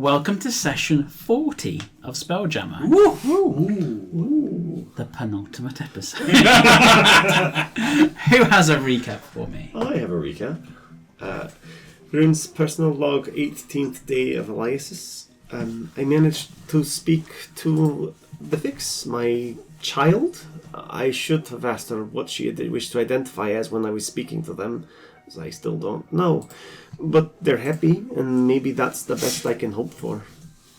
Welcome to session 40 of Spelljammer. Woo! The penultimate episode. Who has a recap for me? I have a recap. Rune's personal log, 18th day of Elias. I managed to speak to the Vix, my child. I should have asked her what she had wished to identify as when I was speaking to them, as I still don't know. But they're happy, and maybe that's the best I can hope for.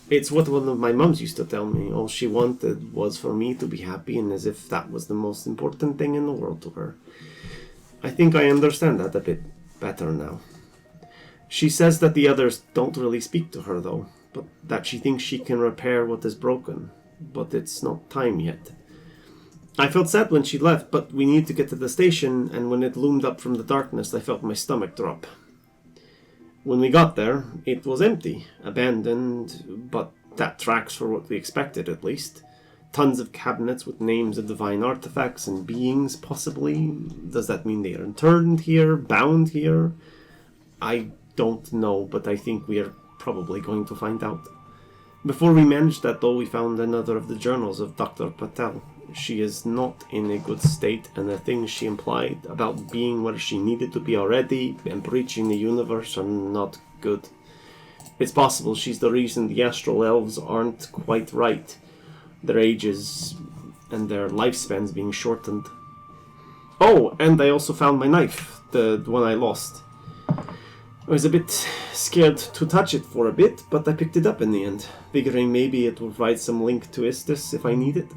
It's what one of my mums used to tell me. All she wanted was for me to be happy, and as if that was the most important thing in the world to her. I think I understand that a bit better now. She says that the others don't really speak to her, though, but that she thinks she can repair what is broken. But it's not time yet. I felt sad when she left, but we needed to get to the station, and when it loomed up from the darkness, I felt my stomach drop. When we got there, it was empty, abandoned, but that tracks for what we expected, at least. Tons of cabinets with names of divine artifacts and beings, possibly. Does that mean they are interned here, bound here? I don't know, but I think we are probably going to find out. Before we managed that, though, we found another of the journals of Dr. Patel. She is not in a good state, and the things she implied about being where she needed to be already and breaching the universe are not good. It's possible she's the reason the astral elves aren't quite right. Their ages and their lifespans being shortened. Oh, and I also found my knife, the one I lost. I was a bit scared to touch it for a bit, but I picked it up in the end, figuring maybe it would provide some link to Istis if I need it.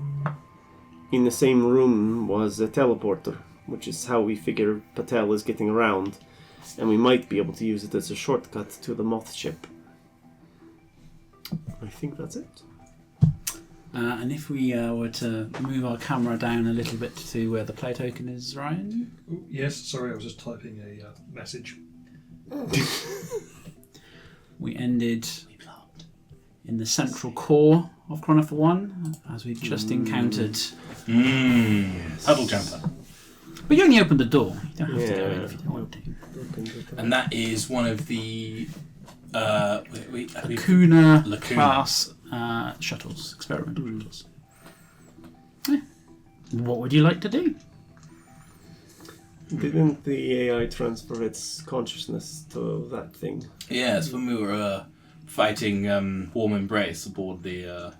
In the same room was a teleporter, which is how we figure Patel is getting around, and we might be able to use it as a shortcut to the moth ship. I think that's it. And if we were to move our camera down a little bit to where the play token is, Ryan? Ooh, yes, sorry, I was just typing a message. We ended in the central core of Chronicle 1, as we just encountered. Yes. Huddle jumper. But you only opened the door. You don't have to go in if you don't want to. And that is one of the Lacuna class shuttles, experimental shuttles. Yeah. What would you like to do? Didn't the AI transfer its consciousness to that thing? Yes, when we were fighting Warm Embrace aboard the other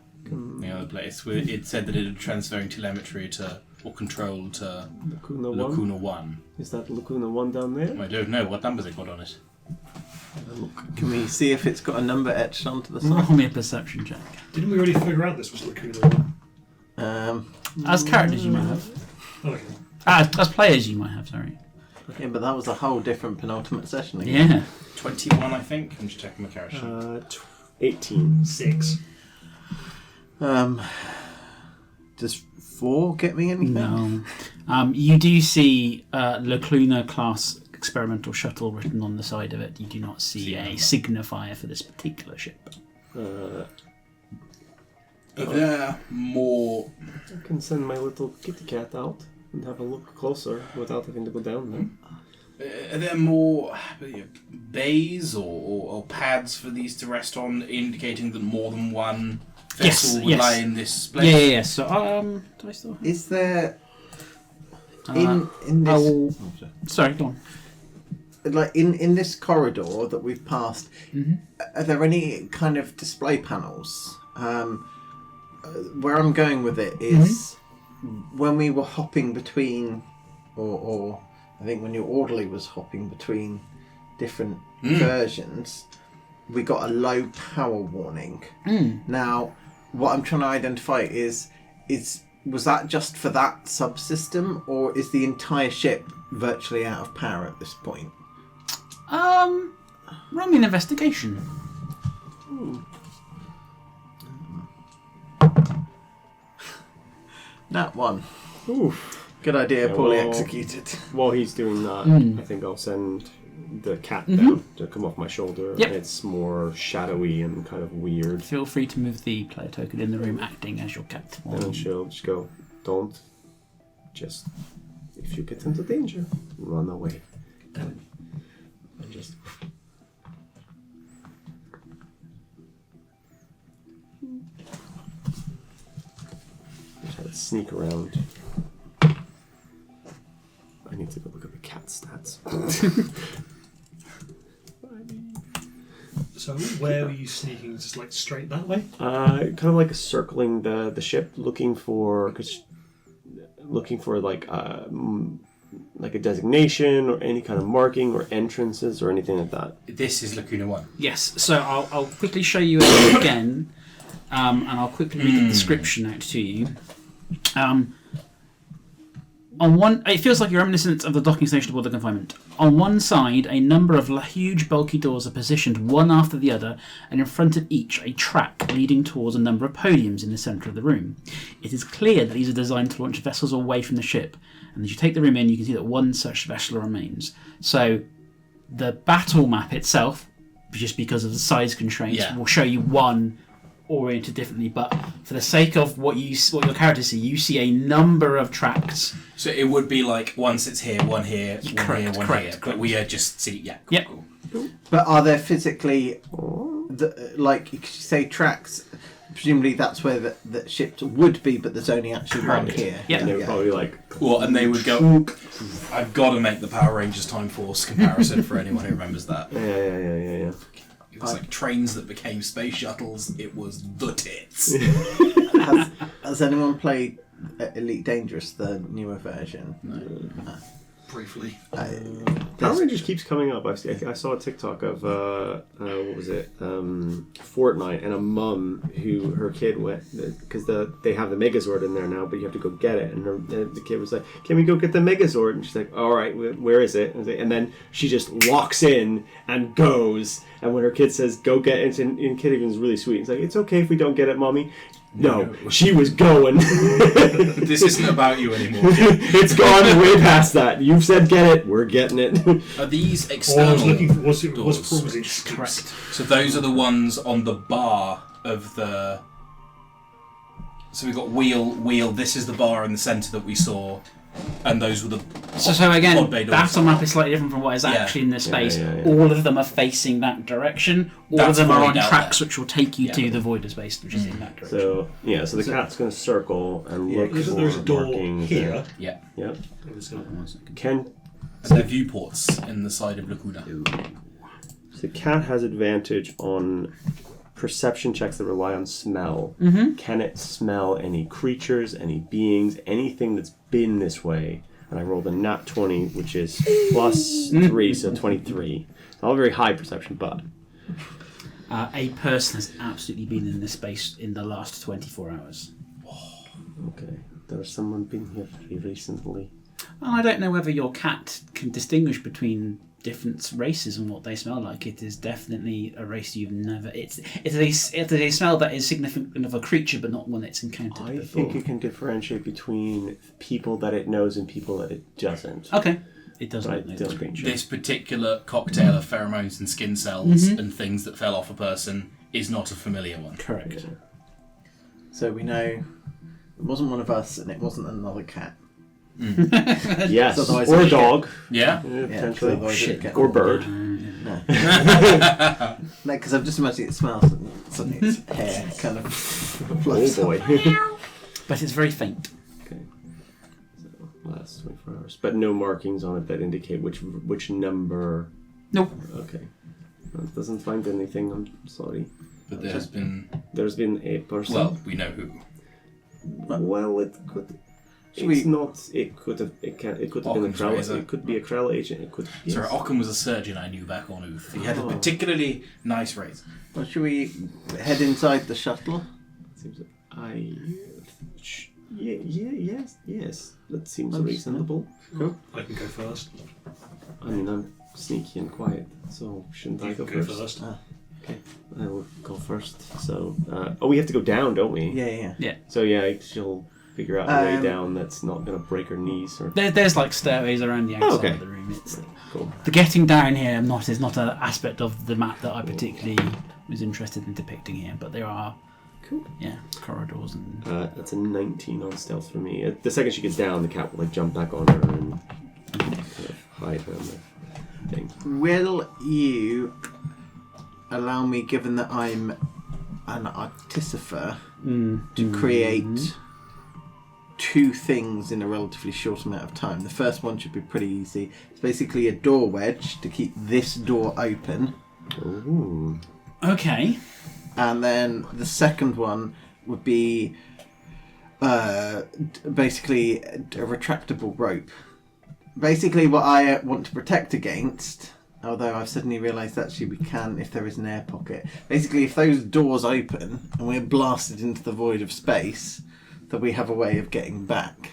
place, it said that it had transferring telemetry to, or control to Lacuna 1. Is that Lacuna 1 down there? I don't know. What numbers it got on it? Can we see if it's got a number etched onto the side? Roll me a perception check. Didn't we already figure out this was Lacuna 1? As characters you might have. Okay. As players you might have, sorry. Yeah, but that was a whole different penultimate session again. Yeah. 21, I think. I'm just checking my character sheet. 18. 6. Does 4 get me anything? No. You do see Lacuna class experimental shuttle written on the side of it. You do not see a signifier for this particular ship. Are there more... I can send my little kitty cat out and have a look closer without having to go down there. Are there more bays or pads for these to rest on, indicating that more than one vessel would lie in this place? Yeah. So, do I still have... Is there in this? Sorry, go on. Like in this corridor that we've passed, are there any kind of display panels? Where I'm going with it is when we were hopping between, or I think when your orderly was hopping between different versions, we got a low power warning. Now, what I'm trying to identify is was that just for that subsystem, or is the entire ship virtually out of power at this point? Roll me an investigation. Nat 1. Oof. Good idea, Yeah, poorly well- executed. While he's doing that, I think I'll send the cat down to come off my shoulder. Yep. It's more shadowy and kind of weird. Feel free to move the player token in the room, acting as your cat. And then she'll just go, don't. Just, if you get into danger, run away. And just... sneak around. I need to go look at the cat stats. So where were you sneaking? Just like straight that way? Kind of like circling the ship, looking for like a designation or any kind of marking or entrances or anything like that. This is Lacuna 1. Yes, so I'll quickly show you it again, and I'll quickly read the description out to you. On one, it feels like you're reminiscent of the docking station aboard the confinement. On one side, a number of huge, bulky doors are positioned one after the other, and in front of each, a track leading towards a number of podiums in the centre of the room. It is clear that these are designed to launch vessels away from the ship, and as you take the room in, you can see that one such vessel remains. So, the battle map itself, just because of the size constraints, will show you one oriented differently, but for the sake of what your characters see, you see a number of tracks. So it would be like one sits here, one here, one here, one here. But we are just see, cool. But are there physically, like you say, tracks? Presumably that's where the ships would be, but there's only actually one here. Yeah, And they were probably like, well, and they would go. I've got to make the Power Rangers Time Force comparison for anyone who remembers that. yeah. It was like trains that became space shuttles. It was the tits. Has anyone played Elite Dangerous, the newer version? No. Briefly. Power Rangers keeps coming up. I saw a TikTok of what was it? Fortnite, and a mum who her kid went because they have the Megazord in there now, but you have to go get it. And the kid was like, "Can we go get the Megazord?" And she's like, "All right, where is it?" And then she just walks in and goes. And when her kid says, "Go get it," and kid even's really sweet. It's like, "It's okay if we don't get it, mommy." No, she was going. This isn't about you anymore. It's gone way past that. You've said get it, we're getting it. Are these external Was doors? correct. So those are the ones on the bar of the... So we've got wheel, this is the bar in the centre that we saw, and those were the... So again, odd bay doors. battle map is slightly different from what is actually in this space. Yeah. All of them are facing that direction. All That's of them are void on out tracks there. which will take you to the void space, which is in that direction. So the cat's going to circle and look for There's a door markings here. there. Yeah. Yep. One second. Can And the viewports in the side of Lacuna. so the cat has advantage on perception checks that rely on smell. Can it smell any creatures, any beings, anything that's been this way? And I rolled a nat 20, which is plus 3, so 23. Not a very high perception, but... A person has absolutely been in this space in the last 24 hours. Okay. There's someone been here very recently. Well, I don't know whether your cat can distinguish between different races and what they smell like. It is definitely a race you've never... It's a smell that is significant of a creature, but not one it's encountered I before. think it can differentiate between people that it knows and people that it doesn't. Okay. It doesn't But I know don't this creature. This particular cocktail of pheromones and skin cells and things that fell off a person is not a familiar one. Correct. So we know it wasn't one of us, and it wasn't another cat. Yes, Otherwise or a it'd dog. Yeah? Potentially. otherwise it'd get Or bird. No, because I'm just imagining it smells and suddenly its hair kind of Oh floats boy. But it's very faint. Okay. So last 24 hours. But no markings on it that indicate which number. Nope. Okay. Well, it doesn't find anything, I'm sorry. But there's been... There's been a person. Well, we know who. Well, it could. Should It's we- not. It could have. It could have been a Occam's Krell. razor. It could be a Krell agent. It could. Yes. Sorry, Occam was a surgeon I knew back on Uth. He had a Oh. particularly nice razor. Well, should we head inside the shuttle? Seems yes. That seems I'm reasonable. Cool. I can go first. I mean, I'm sneaky and quiet, so shouldn't I You go can go first? first. Okay, I will go first. So, we have to go down, don't we? Yeah. So yeah, she'll figure out a way Um, down that's not going to break her knees or. There's like stairways around the outside okay. of the room. It's Cool. the getting down here is not an aspect of the map that I particularly was interested in depicting here, but there are corridors and That's a 19 on stealth for me. The second she gets down, the cat will like jump back on her and kind of hide her on the thing. Will you allow me, given that I'm an artificer, to create 2 things in a relatively short amount of time. The first one should be pretty easy. It's basically a door wedge to keep this door open. Ooh. Okay. And then the second one would be basically a retractable rope. Basically what I want to protect against, although I've suddenly realised actually we can if there is an air pocket. Basically if those doors open and we're blasted into the void of space, that we have a way of getting back.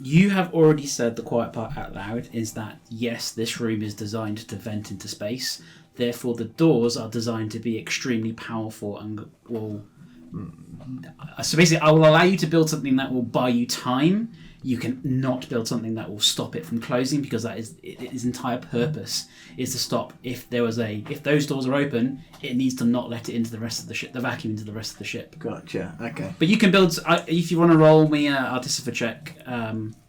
You have already said the quiet part out loud, is that yes, this room is designed to vent into space, therefore the doors are designed to be extremely powerful and will... So basically I will allow you to build something that will buy you time. You can not build something that will stop it from closing, because that is its entire purpose is to stop. If those doors are open, it needs to not let it into the rest of the ship, the vacuum into the rest of the ship. Gotcha. Okay. But you can build, if you want to roll me an Artificer check,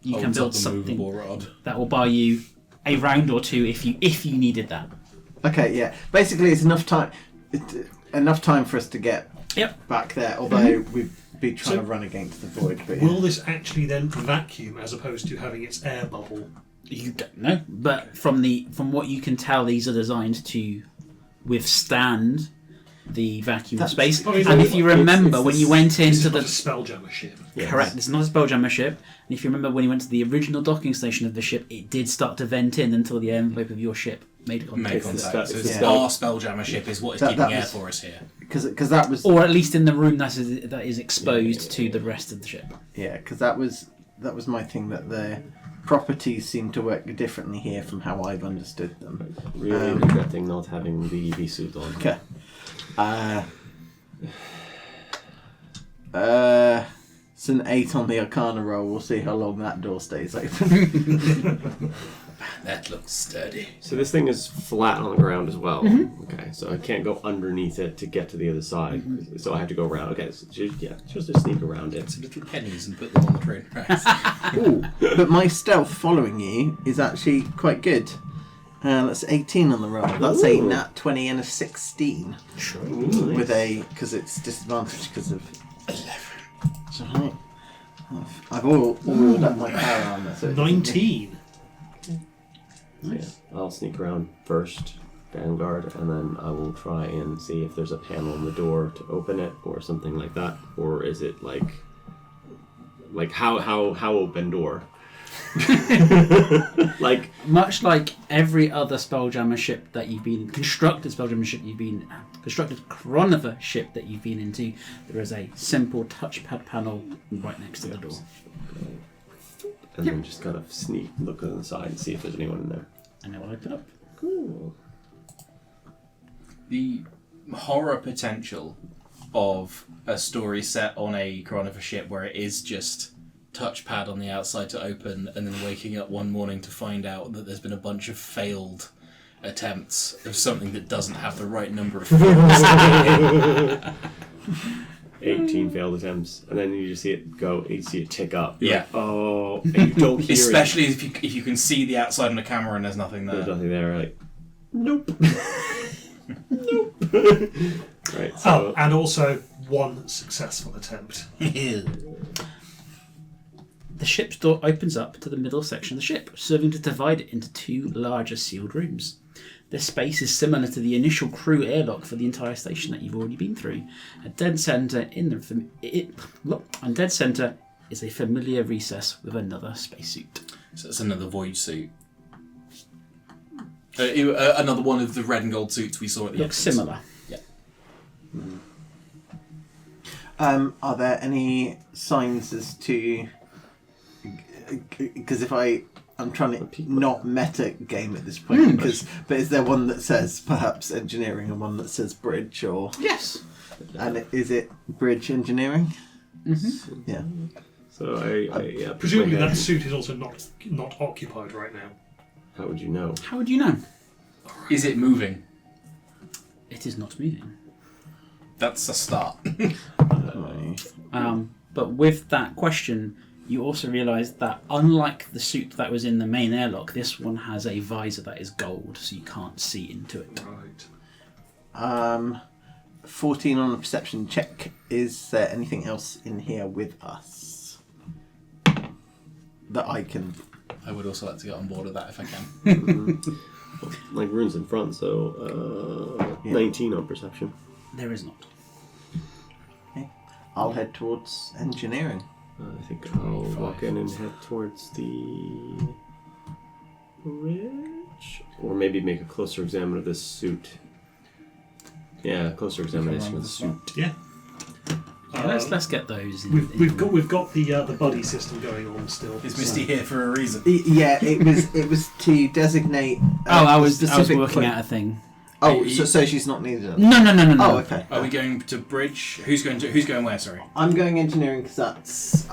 you can build something that will buy you a round or two if you needed that. Okay. Yeah. Basically, it's enough time for us to get back there. Although we'd be trying to run against the void. But will this actually then vacuum as opposed to having its air bubble? You don't know, but from what you can tell, these are designed to withstand the vacuum of space. And if you remember, when you went into the Spelljammer ship, correct, it's not a Spelljammer ship. And if you remember, when you went to the original docking station of the ship, it did start to vent in until the envelope of your ship made contact. So our Spelljammer ship is what is keeping air for us here. Because that was, or at least in the room that is exposed to the rest of the ship. Yeah, because that was my thing, that the properties seem to work differently here from how I've understood them. Really regretting not having the UV suit on. Okay. It's an 8 on the Arcana roll. We'll see how long that door stays open. That looks sturdy. So this thing is flat on the ground as well. Mm-hmm. Okay, so I can't go underneath it to get to the other side. Mm-hmm. So I have to go around. Okay, so just to sneak around it. Some little pennies and put them on the train tracks. Ooh, but my stealth following you is actually quite good. That's 18 on the roll. That's a nat 20 and a 16. Sure. Ooh, with nice. Because it's disadvantaged because of 11. So I've oiled up my power armor. So 19. Nice. Yeah, I'll sneak around first, vanguard, and then I will try and see if there's a panel in the door to open it or something like that. Or is it like how open door? Like much like every other Spelljammer ship that you've been constructed Chronova ship that you've been into, there is a simple touchpad panel right next to the door. And then just kind of look on the side and see if there's anyone in there. And it will open up. Cool. The horror potential of a story set on a Chronova ship where it is just touchpad on the outside to open, and then waking up one morning to find out that there's been a bunch of failed attempts of something that doesn't have the right number of fails. 18 failed attempts, and then you just see it go. You see it tick up. You're Yeah. like, oh, and you don't hear Especially it. if you can see the outside on the camera and there's nothing there. There's nothing there. Like, nope. Nope. Right. So, and also one successful attempt. The ship's door opens up to the middle section of the ship, serving to divide it into 2 larger sealed rooms. This space is similar to the initial crew airlock for the entire station that you've already been through. At dead center is a familiar recess with another spacesuit. So it's another void suit. Another one of the red and gold suits we saw at the Looks entrance. similar. Yeah. are there any signs as to... Because I'm trying to not meta game at this point, but is there one that says perhaps engineering and one that says bridge, or Yes. and is it bridge engineering? Mm-hmm. Yeah. So I Presumably that suit is also not occupied right now. How would you know? How would you know? Is it moving? It is not moving. That's a start. But with that question, you also realise that unlike the suit that was in the main airlock, this one has a visor that is gold, so you can't see into it. Right. 14 on the perception check. Is there anything else in here with us that I can... I would also like to get on board with that if I can. Like runes in front, so 19 on perception. There is not. Okay. I'll head towards engineering. I think I'll walk in and head towards the bridge, or maybe make a closer examine of this suit. Yeah, closer examination of the suit. Yeah. Let's get those. We've got the buddy system going on still. Is Misty here for a reason? Yeah, it was to designate. I was specific working point. out a thing. Oh, so she's not needed. No. Oh, okay. Are we going to bridge? Who's going where? Sorry. I'm going engineering because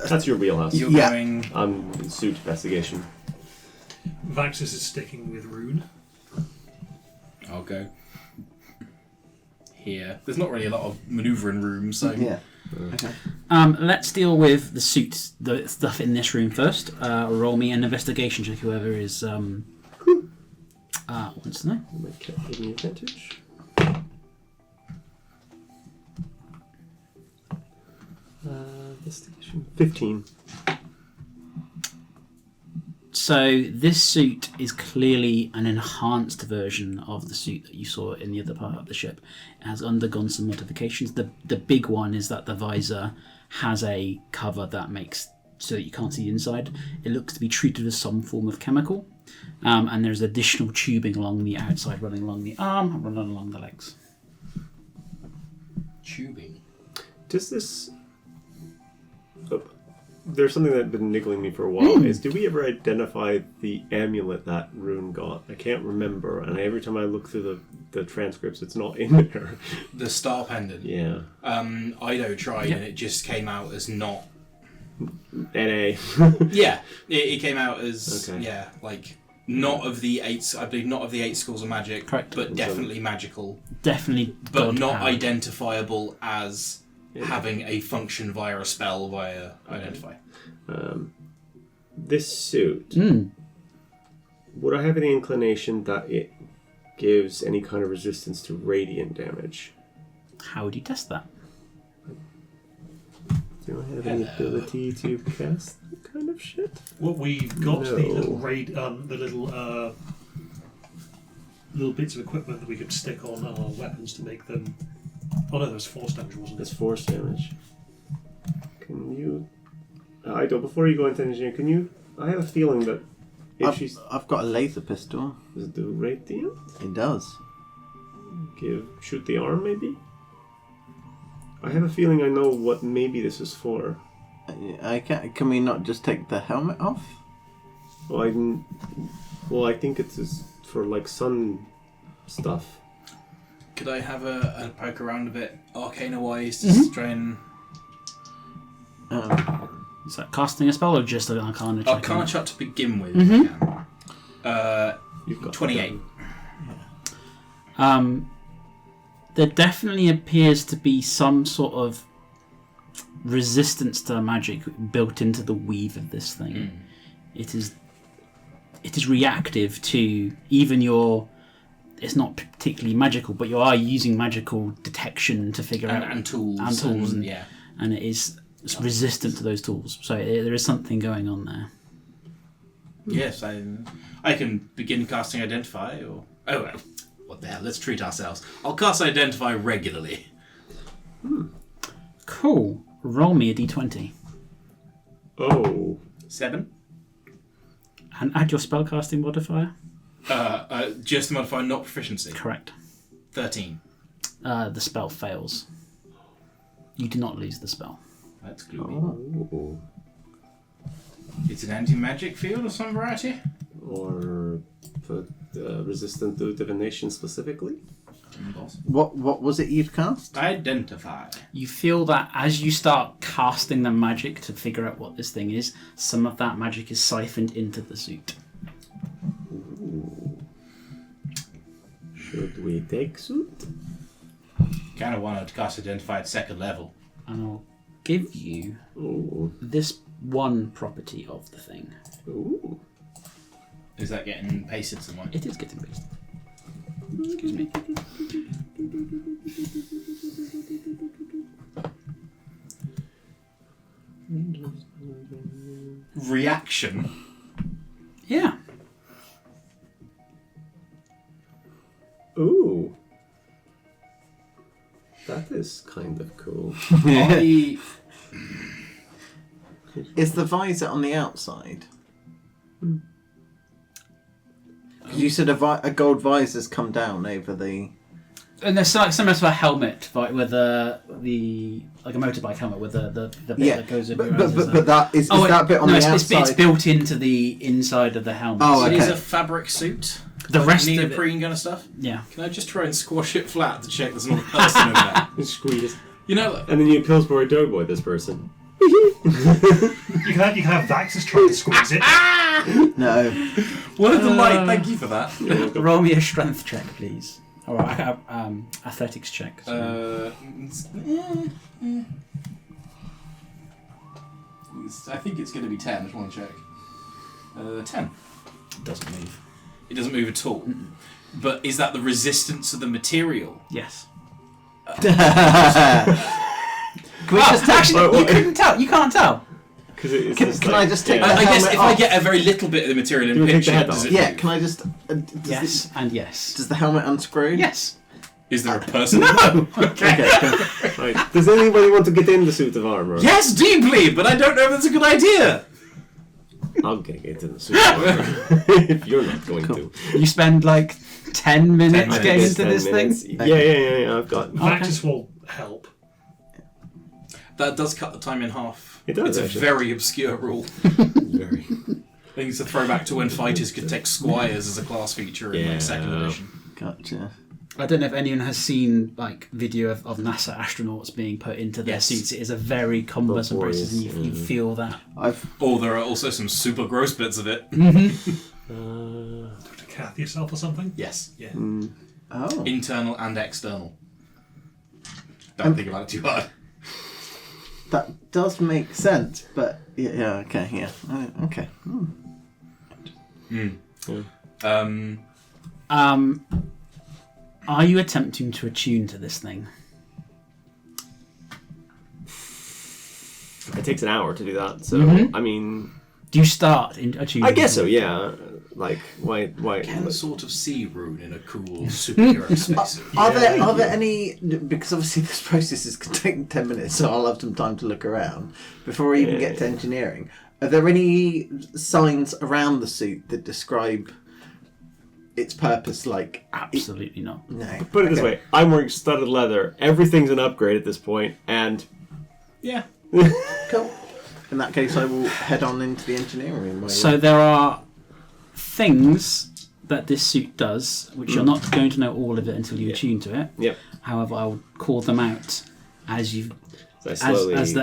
That's your wheelhouse. You're Yeah. going. Suit investigation. Vaxis is sticking with Rune. I'll go here. There's not really a lot of manoeuvring room, so yeah. Okay. Let's deal with the suit, the stuff in this room first. Roll me an investigation check, whoever is wants to know. I might give me advantage. Investigation 15. So this suit is clearly an enhanced version of the suit that you saw in the other part of the ship. It has undergone some modifications. The big one is that the visor has a cover that makes so that you can't see the inside. It looks to be treated with some form of chemical. And there's additional tubing along the outside, running along the arm, running along the legs. tubing. Does this... there's something that's been niggling me for a while. Is, did we ever identify the amulet that Rune got? I can't remember, and every time I look through the transcripts, it's not in there. The star pendant. Yeah. Ido tried, and it just came out as not. NA. Yeah, it came out as Okay. like not of the eight. I believe not of the 8 schools of magic, Correct. but definitely magical, Definitely, but God not power. identifiable as having a function via a spell via identify. This suit, would I have any inclination that it gives any kind of resistance to radiant damage? How would you test that? Do I have any ability to cast that kind of shit? Well, we've got the No. little little bits of equipment that we could stick on our weapons to make them. Oh no, there was force damage, wasn't That's it? force damage. Can you... Ido, before you go into engineering, can you... I have a feeling that if she's... I've got a laser pistol. Does it do radiant? It does. Shoot the arm, maybe? I have a feeling I know what maybe this is for. Can we not just take the helmet off? Well, I think it's just for like sun stuff. Could I have a poke around a bit, arcana-wise, to try and... Is that casting a spell or just an arcana check? Arcana shot to begin with, if I can. You've got 28. There definitely appears to be some sort of resistance to magic built into the weave of this thing. It is reactive to even your... It's not particularly magical, but you are using magical detection to figure out... And tools. And it is resistant to those tools. So there is something going on there. Yes, I can begin casting Identify, or... Oh, well, what the hell, let's treat ourselves. I'll cast Identify regularly. Cool. Roll me a d20. Oh. 7. And add your spellcasting modifier. Just the modifier, not proficiency. Correct. 13. The spell fails. You do not lose the spell. That's gloomy. Oh. It's an anti-magic field of some variety? Or resistant to divination specifically? What was it you'd cast? Identify. You feel that as you start casting the magic to figure out what this thing is, some of that magic is siphoned into the suit. Ooh. Should we take suit? Kind of wanted to cast Identify at 2nd level. And I'll give you this one property of the thing. Ooh. Is that getting pasted somewhere? It is getting based. Excuse me. Reaction. Yeah. Ooh. That is kind of cool. I, Is the visor on the outside? 'Cause you said a gold visor's come down over the. And there's like similar to a helmet, like with the like a motorbike helmet with the bit that goes over your eyes. But that is that bit on the outside. It's built into the inside of the helmet. Oh, It is okay. a fabric suit. The Like rest of it, neoprene kind of stuff. yeah. Can I just try and squash it flat to check there's not a person over there? Squeeze. You know, like, And then you Pillsbury Doughboy this person. You can have Vaxus try to squeeze it. No. what a delight! Thank you for that. Roll me a strength check, please. Or athletics check. I think it's going to be 10. I just want to check. 10. It doesn't move. It doesn't move at all. But is that the resistance of the material? Yes. Can we just take, Actually, you couldn't tell. You can't tell. Can I just take the I guess helmet if I off? get a very little bit of the material You and wanna take pinch the it, head does off? it Yeah, move? can I just... Yes and yes. Does the helmet unscrew? Yes. Is there a person? No. Okay. Right. Does anybody want to get in the suit of armor? Yes, deeply, but I don't know if that's a good idea. I'm gonna get in the suit of armor. If you're not going to. You spend like 10 minutes, 10 getting minutes, into this 10 thing. minutes. Yeah, I've got. Vaxus will help. That does cut the time in half. It does, It's a actually. very obscure rule. Very. I think it's a throwback to when fighters could take squires as a class feature in like second Yeah. edition. Gotcha. I don't know if anyone has seen like video of NASA astronauts being put into their Yes. suits. It is a very cumbersome process, and you feel that. Or there are also some super gross bits of it. To cath yourself or something? Yes. Yeah. Oh. Internal and external. Don't think about it too hard. That does make sense, but... Yeah, okay, yeah. Okay. Are you attempting to attune to this thing? It takes an hour to do that, so I mean, Do you start in attuning? I guess so. Yeah. Like, why? Can sort of see Rune in a cool superhero spacesuit. Are there any... Because obviously this process is taking 10 minutes, so I'll have some time to look around before we even get to engineering. Are there any signs around the suit that describe its purpose? Like... Absolutely not. No. Put it this Okay. way: I'm wearing studded leather. Everything's an upgrade at this point, and Yeah. Cool. In that case, I will head on into the engineering room. while So there are things that this suit does, which you're not going to know all of it until you attune to it. yep. However, I will call them out as you So I slowly. as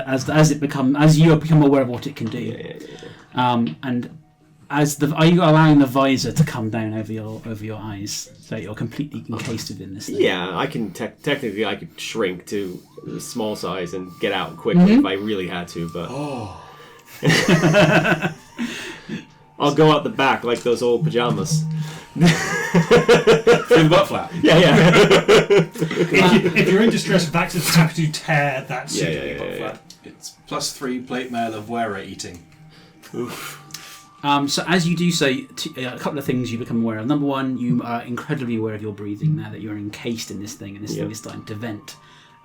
you become aware of what it can do. Yeah. And are you allowing the visor to come down over your eyes so you're completely encased within this thing? Yeah, I can technically I could shrink to a small size and get out quickly if I really had to, but I'll go out the back like those old pajamas. Through the butt flap. Yeah. If you're in distress, Vaxus is happy to tear that suit Yeah, of your butt yeah. flap. It's +3 plate mail of wearer eating. So as you do so, a couple of things you become aware of. Number one, you are incredibly aware of your breathing now that you're encased in this thing, and this thing is starting to vent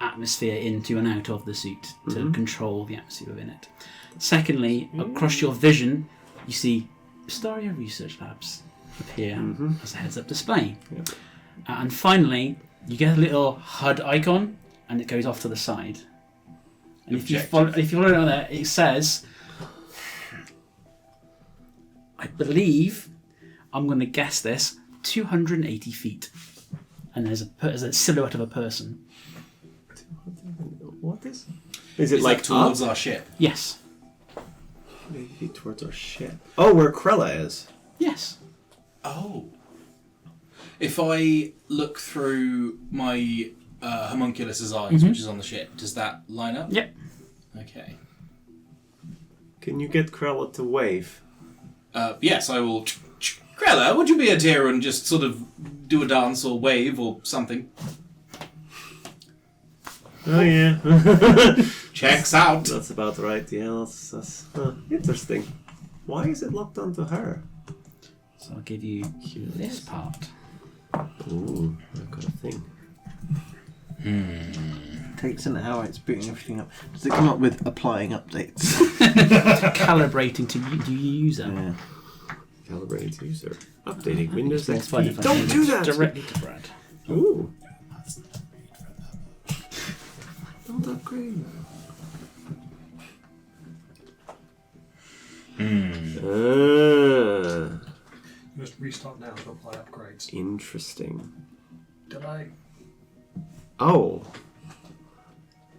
atmosphere into and out of the suit to control the atmosphere within it. Secondly, across your vision, you see Staria Research Labs appear as a heads-up display. And finally, you get a little HUD icon, and it goes off to the side. And if you follow it on there, it says, I believe, I'm going to guess this, 280 feet. And there's a silhouette of a person. What is? Is it Is like that towards up? our ship? Yes. Maybe towards our ship. Oh, where Krella is. Yes. Oh. If I look through my homunculus's eyes, which is on the ship, does that line up? Yep. Okay. Can you get Krella to wave? Yes, I will. Krella, would you be a dear and just sort of do a dance or wave or something? Oh yeah. Checks out. That's about right. Yeah, that's interesting. Why is it locked onto her? So I'll give you this part. Ooh, I've got a thing. Takes an hour. It's booting everything up. Does it come up with applying updates? Calibrating to user. Yeah. Calibrated user. Updating Windows It's fine XP. if I Don't send do it that! directly to Brad. Ooh. Don't upgrade. You must restart now to apply upgrades. Interesting. Did I? Oh.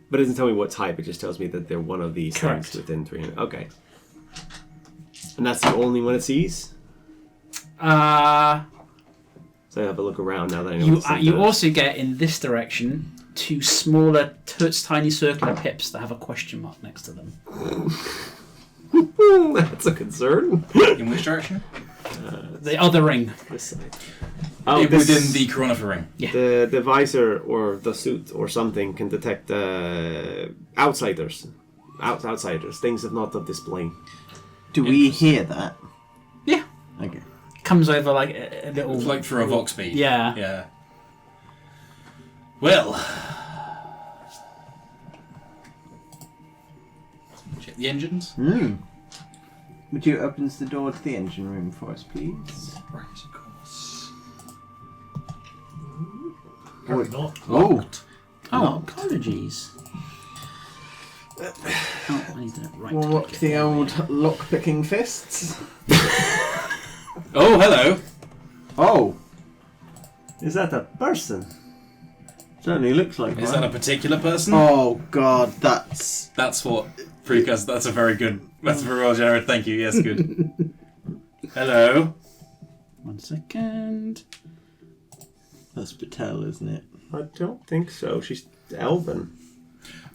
But it doesn't tell me what type, it just tells me that they're one of these Correct. things within 300. Okay. And that's the only one it sees? So I have a look around now that I know what it You does. also get in this direction 2 smaller, tiny circular pips that have a question mark next to them. That's a concern. In which direction? The other ring. This side. Within the coronavirus ring. The visor or the suit or something can detect outsiders. Outsiders, things of not of display. Do we hear that? Yeah. Okay. Comes over like a little... It's like through a Vox bead. Yeah. Yeah. Well. Check the engines. Would you open the door to the engine room for us, please? Right, of course. Apparently not. Oh. Oh, Locked. apologies. Oh, I need to right. We'll rock the old lock-picking fists. Oh, hello. Oh. Is that a person? Certainly looks like Is one. that a particular person? Oh god, that's... That's what Precast. That's a very good. That's very well, Jared. Thank you. Yes, good. Hello. 1 second. That's Patel, isn't it? I don't think so. She's elven.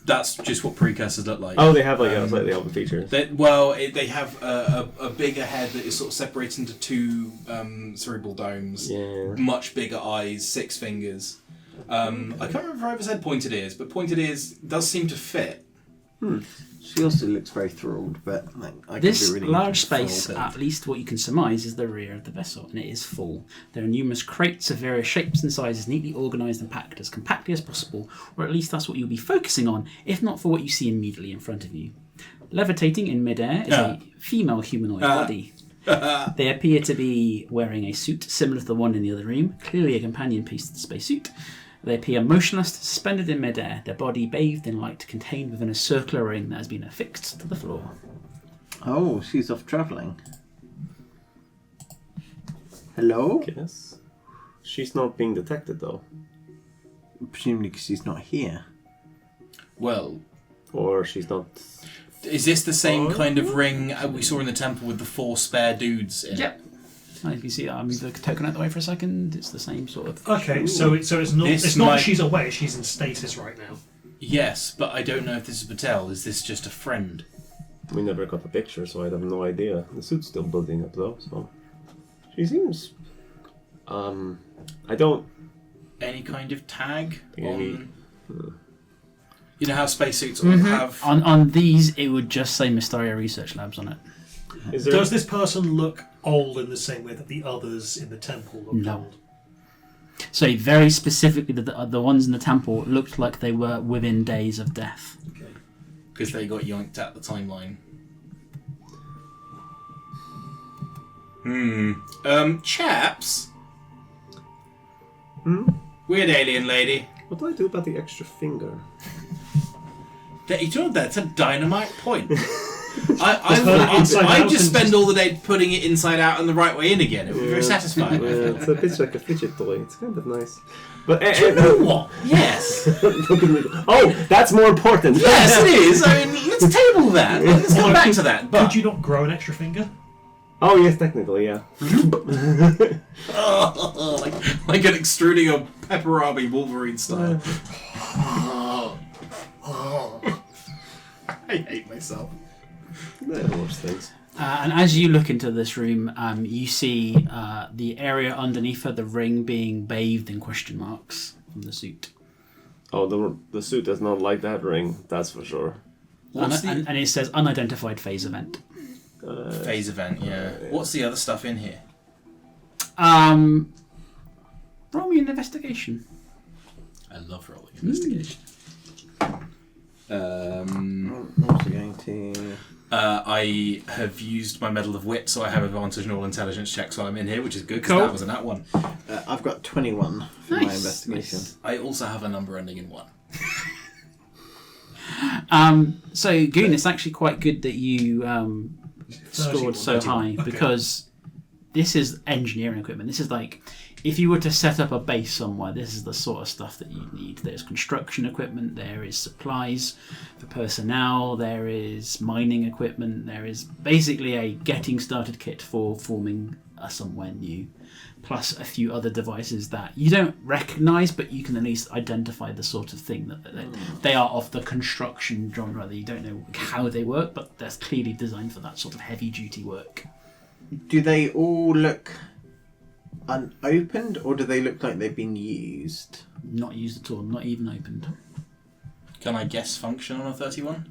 That's just what precursors look like. Oh, they have like a slightly elven features. They have a bigger head that is sort of separated into 2 cerebral domes. Yeah. Much bigger eyes, 6 fingers. I can't remember if I ever said pointed ears, but pointed ears does seem to fit. She also looks very thralled, but like, I could This be really large thralled, space, but- at least what you can surmise, is the rear of the vessel, and it is full. There are numerous crates of various shapes and sizes neatly organised and packed as compactly as possible, or at least that's what you'll be focusing on, if not for what you see immediately in front of you. Levitating in midair is a female humanoid body. They appear to be wearing a suit similar to the one in the other room, clearly a companion piece to the spacesuit. They appear motionless, suspended in midair, their body bathed in light, contained within a circular ring that has been affixed to the floor. Oh, she's off travelling. Hello? Yes. She's not being detected though. Presumably because she's not here. Well, Or she's not. is this the same kind of ring we saw in the temple with the 4 spare dudes in it? Yep. As you can see, I'll move the token out of the way for a second. It's the same sort of... Okay, so it's not. This It's not might- that she's away. She's in stasis right now. Yes, but I don't know if this is Patel. Is this just a friend? We never got the picture, so I have no idea. The suit's still building up though, so. She seems. I don't. Any kind of tag Maybe. on... You know how spacesuits have... On these, it would just say Mysteria Research Labs on it. Is there? Does this person look old in the same way that the others in the temple looked No. old? So very specifically, the ones in the temple looked like they were within days of death. Okay. Because they got yoinked at the timeline. Chaps? Weird alien lady. What do I do about the extra finger? You know, that's a dynamite point. Just put it inside I out just and spend all the day putting it inside out and the right way in again. It would be very satisfying. Yeah, it's a bit like a fidget toy. It's kind of nice. But Do you know what? Yes. oh, that's more important. Yes, it is. I mean, let's table that. Let's come back to that. But Could you not grow an extra finger? Oh yes, technically, yeah. like an extruding a pepperami Wolverine style. I hate myself. There are worse things. And as you look into this room, you see the area underneath her, the ring being bathed in question marks from the suit. Oh, the suit does not like that ring, that's for sure. And it says unidentified phase event. Phase event, yeah. What's the other stuff in here? Roll me an investigation. I love rolling investigation. What's it going to? I have used my Medal of Wit, so I have advantage in all intelligence checks while I'm in here, which is good because Cool. that was a nat one. I've got 21 for my investigation. Nice. I also have a number ending in 1. So, Goon, it's actually quite good that you scored so 31. high Okay. because this is engineering equipment. This is like, if you were to set up a base somewhere, this is the sort of stuff that you need. There's construction equipment, there is supplies for personnel, there is mining equipment, there is basically a getting started kit for forming somewhere new, plus a few other devices that you don't recognise, but you can at least identify the sort of thing that they are of the construction genre. That you don't know how they work, but they're clearly designed for that sort of heavy duty work. Do they all look unopened, or do they look like they've been used? Not used at all, not even opened. Can I guess function on a 31?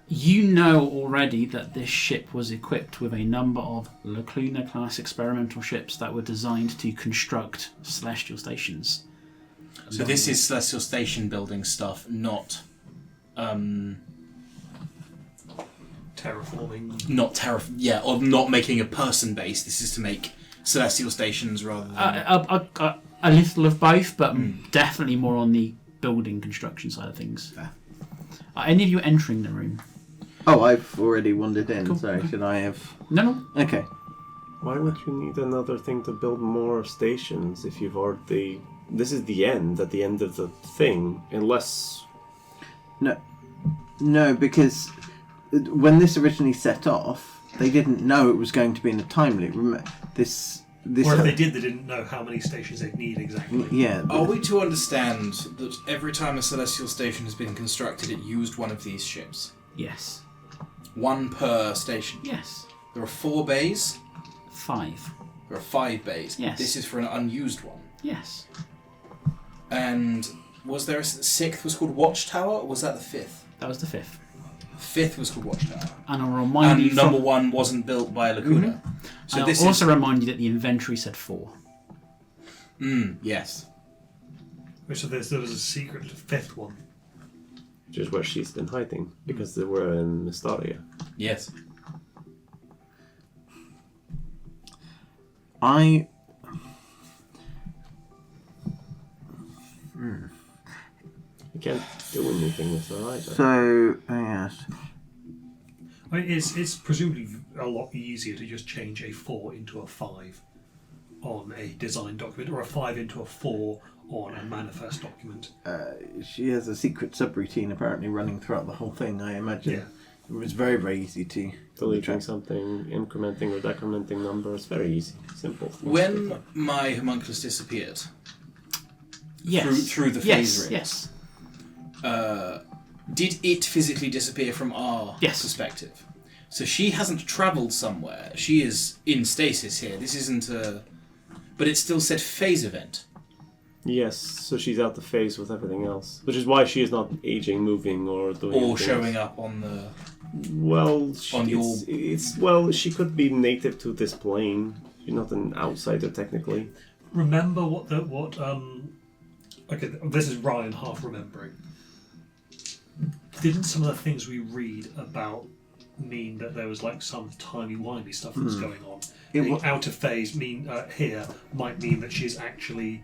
You know already that this ship was equipped with a number of Lacuna class experimental ships that were designed to construct celestial stations. So this is Celestial Station building stuff, not Terraforming. or not making a person base. This is to make celestial stations rather than A little of both, but definitely more on the building construction side of things. Are any of you entering the room? Oh, I've already wandered in, Cool. so should I have... No. Okay. Why would you need another thing to build more stations if you've already... This is the end, at the end of the thing, unless... No, because when this originally set off, they didn't know it was going to be in a time loop. Remember, this Or if they did, they didn't know how many stations they'd need exactly. Yeah. Are we to understand that every time a celestial station has been constructed, it used one of these ships? Yes. One per station? Yes. There are 4 bays? 5. There are 5 bays? Yes. This is for an unused one? Yes. And was there a 6th was called Watchtower, or was that the 5th? That was the 5th. 5th was called Watchtower. And I'll remind you And number 1 wasn't built by Lacuna. So I'll this also remind you that the inventory said 4. Yes. So there was a secret 5th one. Which is where she's been hiding, because they were in Mystaria. Yes. You can't do anything with her either. So, yes. I mean, it's presumably a lot easier to just change a 4 into a 5 on a design document, or a 5 into a 4 on a manifest document. She has a secret subroutine apparently running throughout the whole thing, I imagine. Yeah. It was very, very easy to... Deleting something, incrementing or decrementing numbers, very easy, simple. When my homunculus disappeared, Yes. through the phase ring, Yes. did it physically disappear from our Yes. perspective? So she hasn't travelled somewhere. She is in stasis here. This isn't a... But it still said phase event. Yes, so she's out the phase with everything else, which is why she is not aging, moving, or doing. Or anything showing else. up on the... Well, on your- well, she could be native to this plane. She's not an outsider technically. Remember okay, this is Ryan half remembering. Didn't some of the things we read about mean that there was like some timey-wimey stuff that was going on? Out of phase here might mean that she's actually...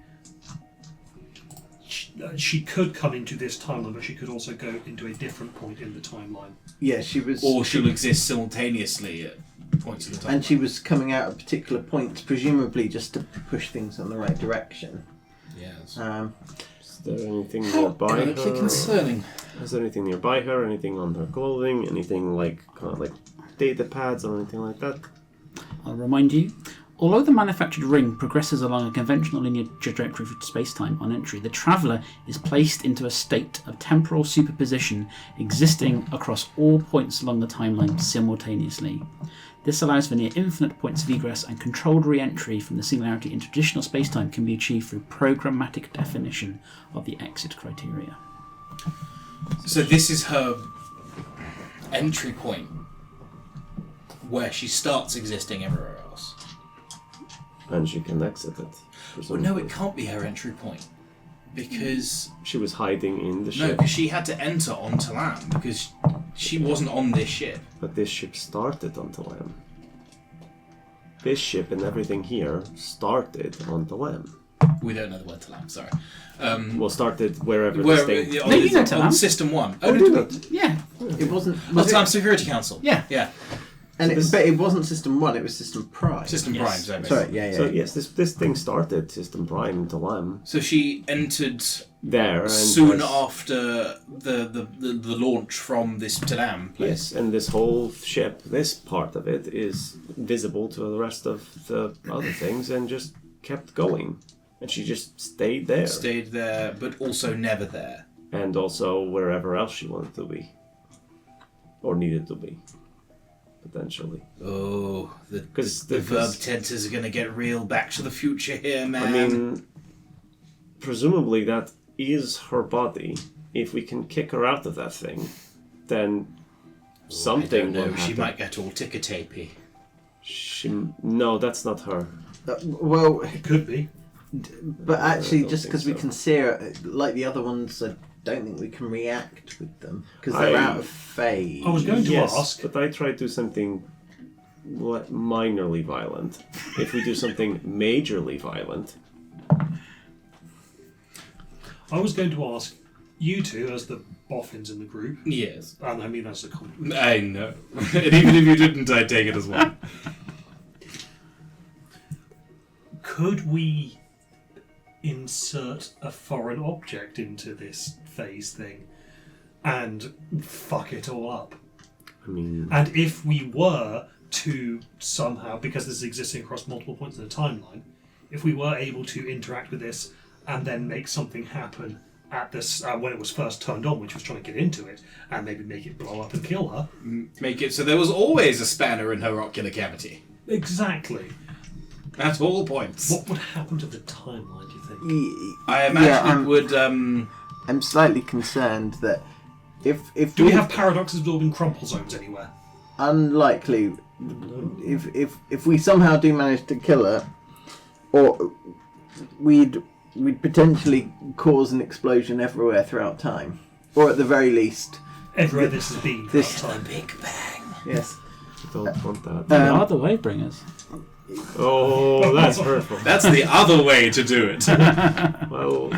She could come into this timeline, but she could also go into a different point in the timeline. Yeah, she was... Or she'll exist simultaneously at points in the time. And she was coming out at particular points, presumably just to push things in the right direction. Yes. Is there anything nearby her? Concerning. Is there anything nearby her? Anything on her clothing? Anything like data pads or anything like that? I'll remind you, although the manufactured ring progresses along a conventional linear trajectory for space-time on entry, the traveller is placed into a state of temporal superposition existing across all points along the timeline simultaneously. This allows for near infinite points of egress, and controlled re-entry from the singularity in traditional spacetime can be achieved through programmatic definition of the exit criteria. So this is her entry point, where she starts existing everywhere else. And she can exit it. Well, no, it can't be her entry point, because She was hiding in the no, ship. because she had to enter onto land because she wasn't on this ship. But this ship started on the Lam. This ship and everything here started on the Lam. We don't know the word to land. Sorry. Well, started wherever Where, this thing... No, you know to on land. System 1. Oh, did did we? it? Yeah. It wasn't. Oh, Was Time it, Security Council. Yeah. Yeah. and So this- but it wasn't System 1, it was System Prime. System Yes. Prime. So, basically. Sorry, yeah. So yes, this thing started System Prime to Lam So she entered there. And soon has- after the launch from this Tadam place. Yes, and this whole ship, this part of it, is visible to the rest of the other things and just kept going. And she just stayed there. Stayed there, but also never there. And also wherever else she wanted to be. Or needed to be. Potentially. Oh, the 'Cause- verb because- tenses are going to get real Back to the Future here, man. I mean, presumably that is her body. If we can kick her out of that thing, then something I don't know. will She happen. might get all ticker-tapey. No, that's not her. Well, It could be. but actually, don't just think because we so. can see her, like the other ones, I don't think we can react with them because they're I- out of phase. I was going to Yes, ask. but I tried to do something minorly violent. If we do something majorly violent, I was going to ask you two, as the boffins in the group, Yes. and I mean that's a compliment. I know. And even if you didn't, I'd take it as one. Could we insert a foreign object into this phase thing and fuck it all up? I mean, And if we were to somehow, because this is existing across multiple points in the timeline, if we were able to interact with this and then make something happen at this when it was first turned on, which was trying to get into it, and maybe make it blow up and kill her. Make it so there was always a spanner in her ocular cavity. Exactly. At all points. What would happen to the timeline, do you think? I imagine Yeah, it would. I'm slightly concerned that if Do we have paradox absorbing crumple zones anywhere? unlikely if we somehow do manage to kill her, or we'd potentially cause an explosion everywhere throughout time, or at the very least, Everywhere this has been for This- that time. Big Bang. yes. don't want that. They are the Wavebringers. Oh, that's hurtful. That's the other way to do it. Well,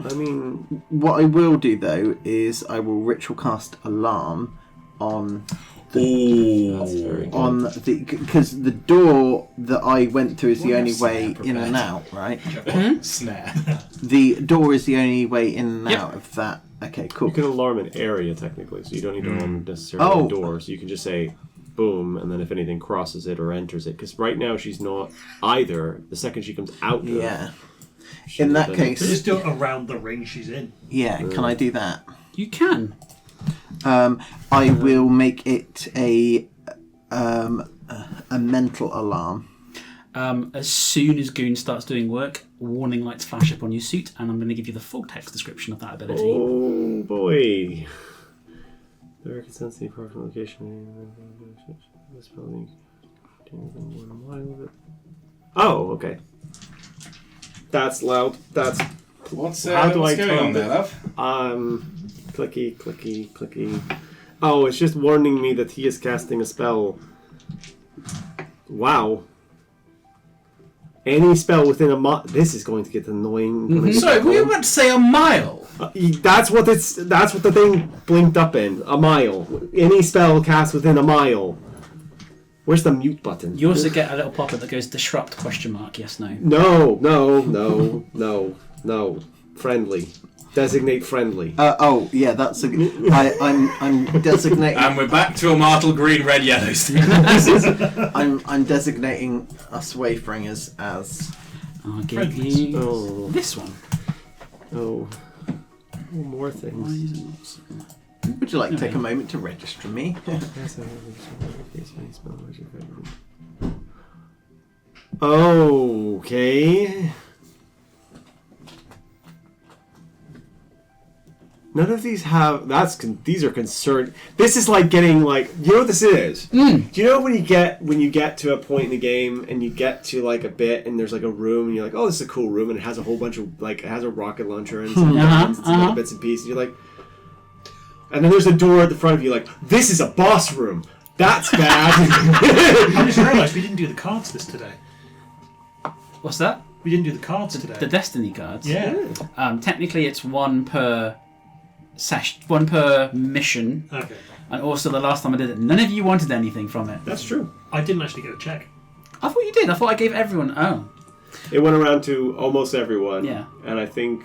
I mean, What I will do though is I will ritual cast alarm on that's very good. on the because the door that I went through is the What only else way have I in and prepared? out, right? Snare. The door is the only way in and Yep. out of that. Okay, cool. You can alarm an area technically, so you don't need to alarm necessarily Oh. a door. So you can just say boom, and then if anything crosses it or enters it, because right now she's not either. The second she comes out, of, Yeah. she In will that then- case- So just do it around the ring she's in. Yeah, can I do that? You can. I will make it a mental alarm. As soon as Goon starts doing work, warning lights flash up on your suit, and I'm going to give you the full text description of that ability. Oh boy. The record sensitive approximate location. This building. 1 mile of it. Oh, okay. That's loud. That's What's How do what's I going turn on there, the- love? clicky, clicky, clicky. Oh, it's just warning me that he is casting a spell. Wow. Any spell within a mile. This is going to get annoying. Sorry, we were about to say a mile. That's what the thing blinked up in. A mile. Any spell cast within a mile. Where's the mute button? You also get a little pop-up that goes disrupt ? Yes, no. No. Friendly. Designate friendly. Oh yeah, that's a. I'm designating. And we're back to a Martel green, red, yellow. I'm designating us Wavebringers as. I'll give you Oh. this one. Oh. More Why things. is it not so? Would you like to take a moment to register me? Okay. None of these have. These are concerned. This is like getting like. You know what this is? Do you know when you get to a point in the game and you get to like a bit and there's like a room and you're like, oh, this is a cool room and it has a whole bunch of like it has a rocket launcher and some guns and some other bits and pieces. You're like, and then there's a door at the front of you like, this is a boss room. That's bad. I just realised we didn't do the cards today. What's that? We didn't do the cards today. The Destiny cards. Yeah. Technically, it's one per one per mission. Okay. And also, the last time I did it, none of you wanted anything from it. That's true. I didn't actually get a check. I thought you did. I thought I gave everyone. Oh. It went around to almost everyone. Yeah. And I thought.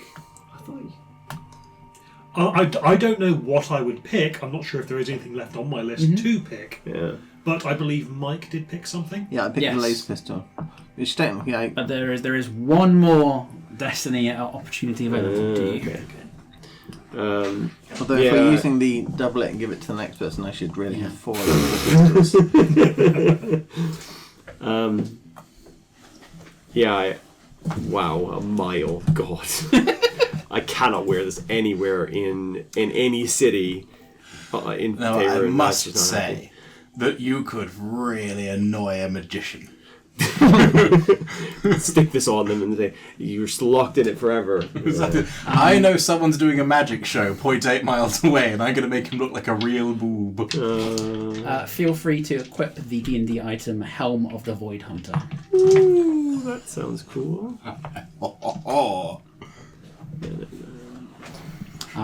I don't know what I would pick. I'm not sure if there is anything left on my list to pick. Yeah. But I believe Mike did pick something. Yeah, I picked the laser pistol. Which technically But there is one more Destiny opportunity available to you. Okay. Although if we're using the double it and give it to the next person, I should really have 4 laser pistols. Wow, a mile. God. I cannot wear this anywhere in any city. I must say that you could really annoy a magician. Stick this on them and say you're locked in it forever. I know someone's doing a magic show 0.8 miles away, and I'm going to make him look like a real boob. Feel free to equip the D&D item Helm of the Void Hunter. Ooh, that sounds cool.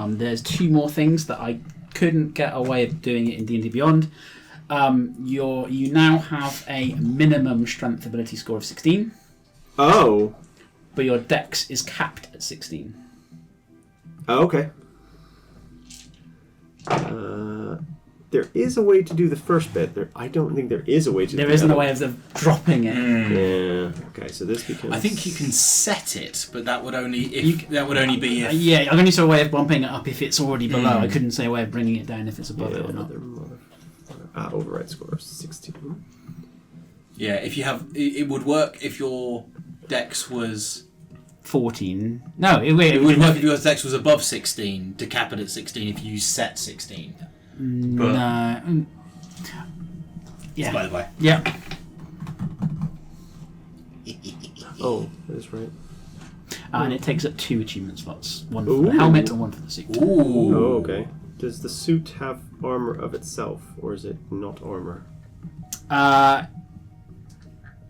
There's 2 more things that I couldn't get away of doing it in D&D Beyond. You now have a minimum strength ability score of 16. Oh. But your dex is capped at 16. Oh, okay. There is a way to do the first bit. I don't think there is a way to. There isn't a way of dropping it. Yeah. Okay, so this becomes. I think you can set it, but that would only be if. Yeah, I only saw a way of bumping it up if it's already below. I couldn't say a way of bringing it down if it's above it or not. Override score 16. Yeah, if you have, it would work if your dex was 14. No, it would work if your dex was above 16 to cap it at 16 if you set 16. But no. Yeah. By the way. Yeah. Oh, that's right. And it takes up 2 achievement slots. One for the helmet and one for the suit. Ooh. Oh, okay. Does the suit have armor of itself, or is it not armor?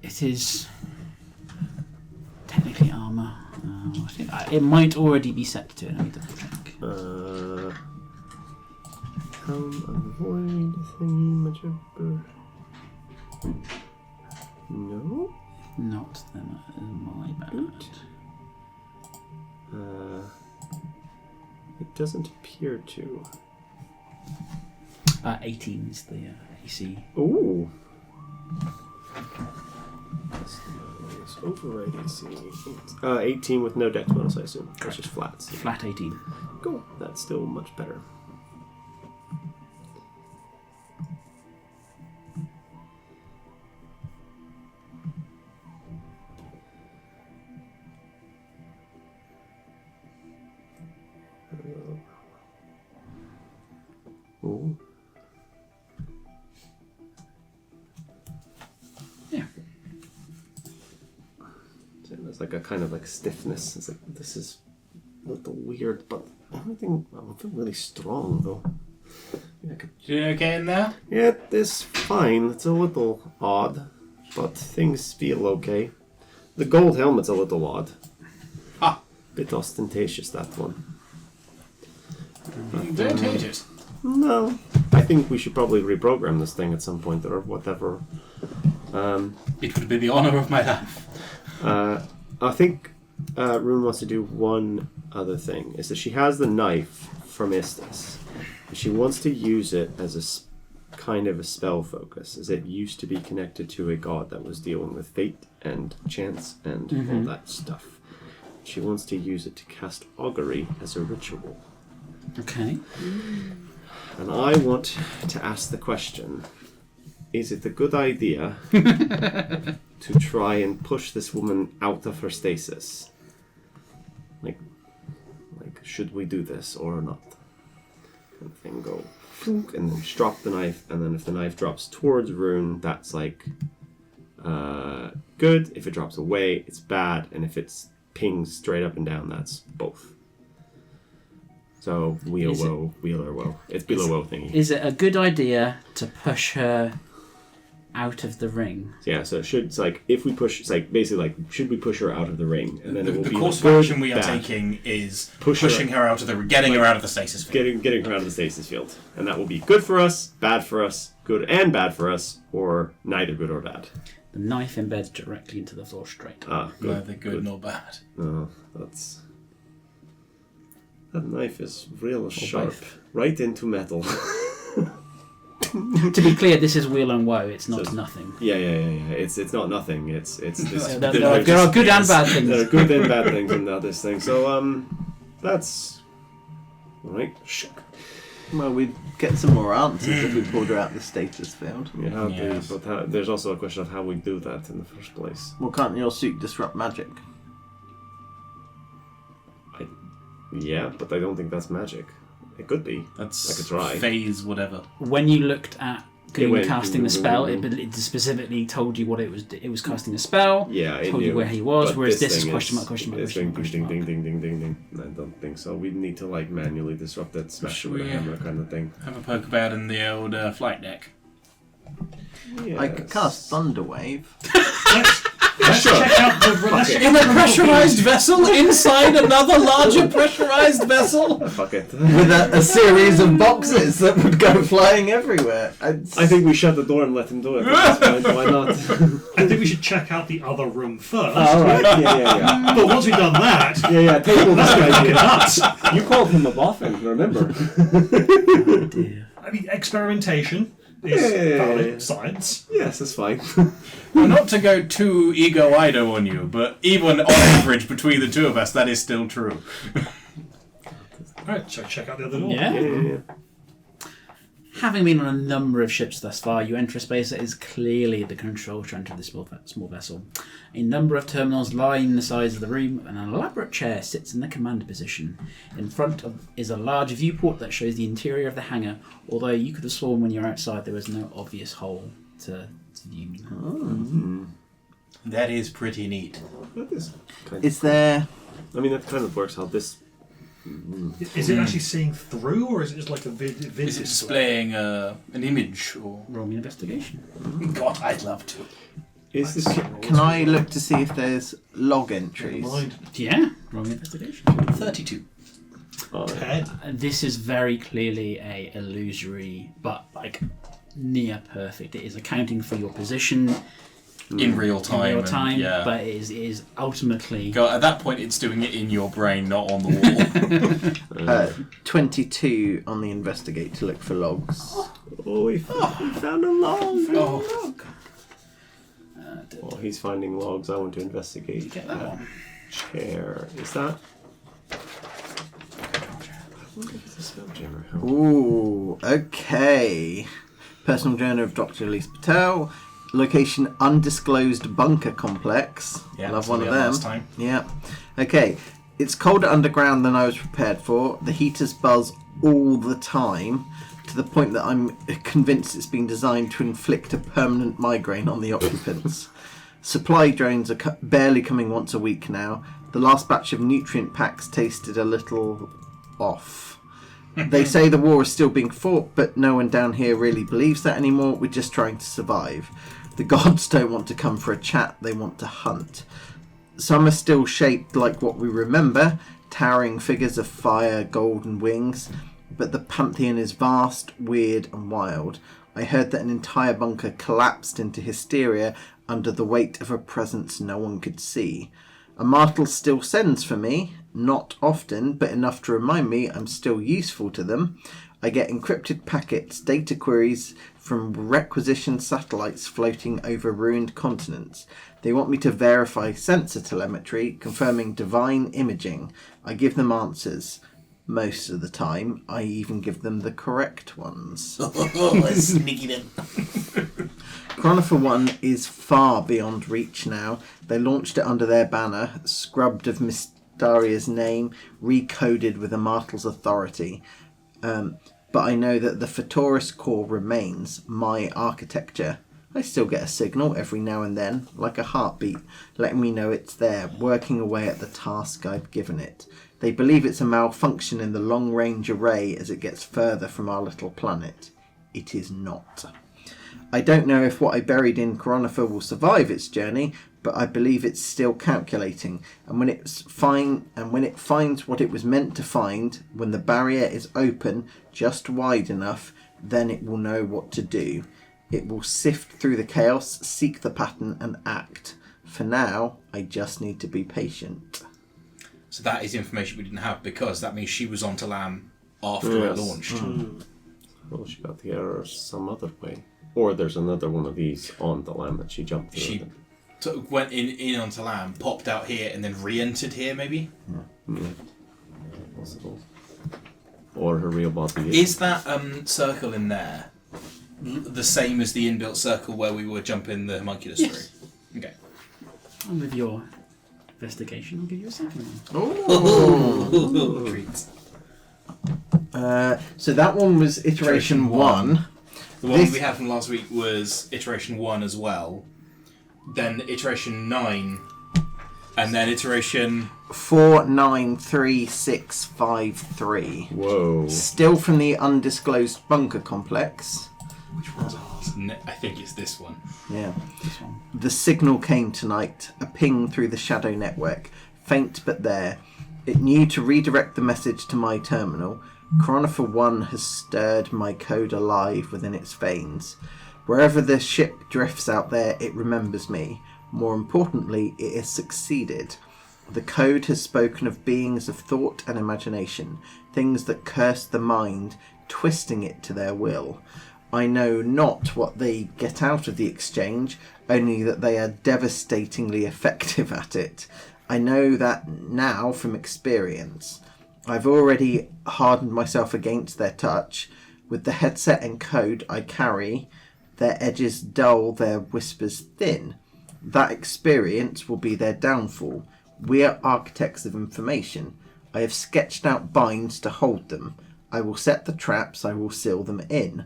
It is technically armor. I think it might already be set to it. Let me double check. Helm of the Void thingy major. No. Not them. My bad. It doesn't appear to. 18 is the AC. Ooh. Override AC. 18 with no dex bonus, I assume. That's just flats. Flat 18. Cool. That's still much better. Ooh. Yeah. So there's like a kind of like stiffness. It's like this is a little weird, but everything. I feel really strong though. I could, You okay in there? yeah, it's fine. It's a little odd, but things feel okay. The gold helmet's a little odd. Ah. Bit ostentatious, that one. Don't hate it. No, I think we should probably reprogram this thing at some point or whatever. It would be the honour of my life. I think Rune wants to do one other thing. Is that she has the knife from Istis. She wants to use it as a kind of a spell focus, as it used to be connected to a god that was dealing with fate and chance and all that stuff. She wants to use it to cast augury as a ritual. Okay. And I want to ask the question, is it a good idea to try and push this woman out of her stasis? Like, should we do this or not? And then go, and then just drop the knife, and then if the knife drops towards Rune, that's like good. If it drops away, it's bad, and if it's pings straight up and down, that's both. So wheel or woe. It's below woe thingy. Is it a good idea to push her out of the ring? Yeah, so it's like if we push, it's like basically like should we push her out of the ring, and then it will The be course like, of action good, we are bad. taking is Push pushing her out of the, getting her out of the stasis field. Getting her out of the stasis field, and that will be good for us, bad for us, good and bad for us, or neither good or bad. The knife embeds directly into the floor straight. Ah, good. Neither good nor bad. No, that knife is real sharp, both. right into metal. To be clear, this is wheel and woe. It's not So- nothing. Yeah. It's not nothing. It's this. There are good and bad things. There are good and bad things in this thing. So that's all right. Well, we'd get some more answers if we pulled her out the status field. Yeah, Yes. but there's also a question of how we do that in the first place. Well, can't your suit disrupt magic? Yeah, but I don't think that's magic. It could be. That's I could try. phase whatever. When you looked at wait, casting the spell, it specifically told you what it was. It was casting a spell. Yeah, it told you knew. where he was. But Whereas this is thing question mark, question mark, it's question mark, ding, question ding, mark. ding, ding, ding, ding, ding. I don't think so. We need to like manually disrupt that, smash it Should with a we, hammer kind of thing. Have a poke about in the old flight deck. Yes. I could cast Thunderwave. Let's check out the. Let's check In out a pressurized vessel inside another larger pressurized vessel. Fuck it. With a series of boxes that would go flying everywhere. I think we shut the door and let him do it. That's fine. Why not? I think we should check out the other room first. All right. Yeah. But once we've done that, Yeah. Table this guy. nuts. You called him a boffin. Remember? I mean, experimentation is Yeah. valid science. Yes, that's fine. Well, not to go too ego-ido on you, but even on average between the two of us, that is still true. Alright, check out the other door. Yeah. Yeah. Having been on a number of ships thus far, you enter a space that is clearly the control center of this small vessel. A number of terminals line the sides of the room, and an elaborate chair sits in the command position. In front is a large viewport that shows the interior of the hangar, although you could have sworn when you're outside there was no obvious hole to view. That is pretty neat. That is kind of, Is there... I mean, that kind of works how this. Is it actually seeing through, or is it just like a vid Is it displaying an image or? Roll me an investigation. God, I'd love to. Is this? Can I look to see if there's log entries? Mind. Yeah, roll me an investigation. 32. Ted. This is very clearly a illusory, but like near perfect. It is accounting for your position In real time. in real and- time, yeah. but it is ultimately. God, at that point, it's doing it in your brain, not on the wall. 22 on the investigate to look for logs. Oh, we found a log. Oh. Oh, he's finding logs. I want to investigate. Get that one. Chair. Is that? I wonder if it's a spelljammer. Ooh, okay. Personal journal of Dr. Elise Patel. Location undisclosed bunker complex. Yeah, Love that's one what of we had them. last time. Yeah. Okay. It's colder underground than I was prepared for. The heaters buzz all the time, to the point that I'm convinced it's been designed to inflict a permanent migraine on the occupants. Supply drones are barely coming once a week now. The last batch of nutrient packs tasted a little off. They say the war is still being fought, but no one down here really believes that anymore. We're just trying to survive. The gods don't want to come for a chat, they want to hunt. Some are still shaped like what we remember, towering figures of fire, golden wings, but the pantheon is vast, weird and wild. I heard that an entire bunker collapsed into hysteria under the weight of a presence no one could see. A martel still sends for me, not often, but enough to remind me I'm still useful to them. I get encrypted packets, data queries from requisitioned satellites floating over ruined continents. They want me to verify sensor telemetry, confirming divine imaging. I give them answers. Most of the time, I even give them the correct ones. Sneaky them. Chronifer 1 is far beyond reach now. They launched it under their banner, scrubbed of Mystaria's name, recoded with Amartel's authority. But I know that the Photoris core remains my architecture. I still get a signal every now and then, like a heartbeat, letting me know it's there, working away at the task I've given it. They believe it's a malfunction in the long-range array as it gets further from our little planet. It is not. I don't know if what I buried in Chronifer will survive its journey, but I believe it's still calculating. And when it finds what it was meant to find, when the barrier is open just wide enough, then it will know what to do. It will sift through the chaos, seek the pattern, and act. For now, I just need to be patient. So that is information we didn't have, because that means she was onto Lamb after it launched. Well, she got here some other way. Or there's another one of these on the Lamb that she jumped through. She went in onto Lamb, popped out here, and then re-entered here, maybe? Yeah. Possible. Or her real body. Is that circle in there the same as the inbuilt circle where we were jumping the homunculus through? Okay. And with your investigation, I'll give you a second one. Oh, treats. So that one was iteration 1. The one we had from last week was iteration 1 as well. Then iteration 9. And then iteration 493653. Whoa. Still from the undisclosed bunker complex. Which one's ours? I think it's this one. Yeah. This one. The signal came tonight, a ping through the shadow network, faint but there. It knew to redirect the message to my terminal. Chronifer 1 has stirred my code alive within its veins. Wherever the ship drifts out there, it remembers me. More importantly, it has succeeded. The code has spoken of beings of thought and imagination, things that curse the mind, twisting it to their will. I know not what they get out of the exchange, only that they are devastatingly effective at it. I know that now from experience. I've already hardened myself against their touch. With the headset and code I carry, their edges dull, their whispers thin. That experience will be their downfall. We are architects of information. I have sketched out binds to hold them. I will set the traps, I will seal them in.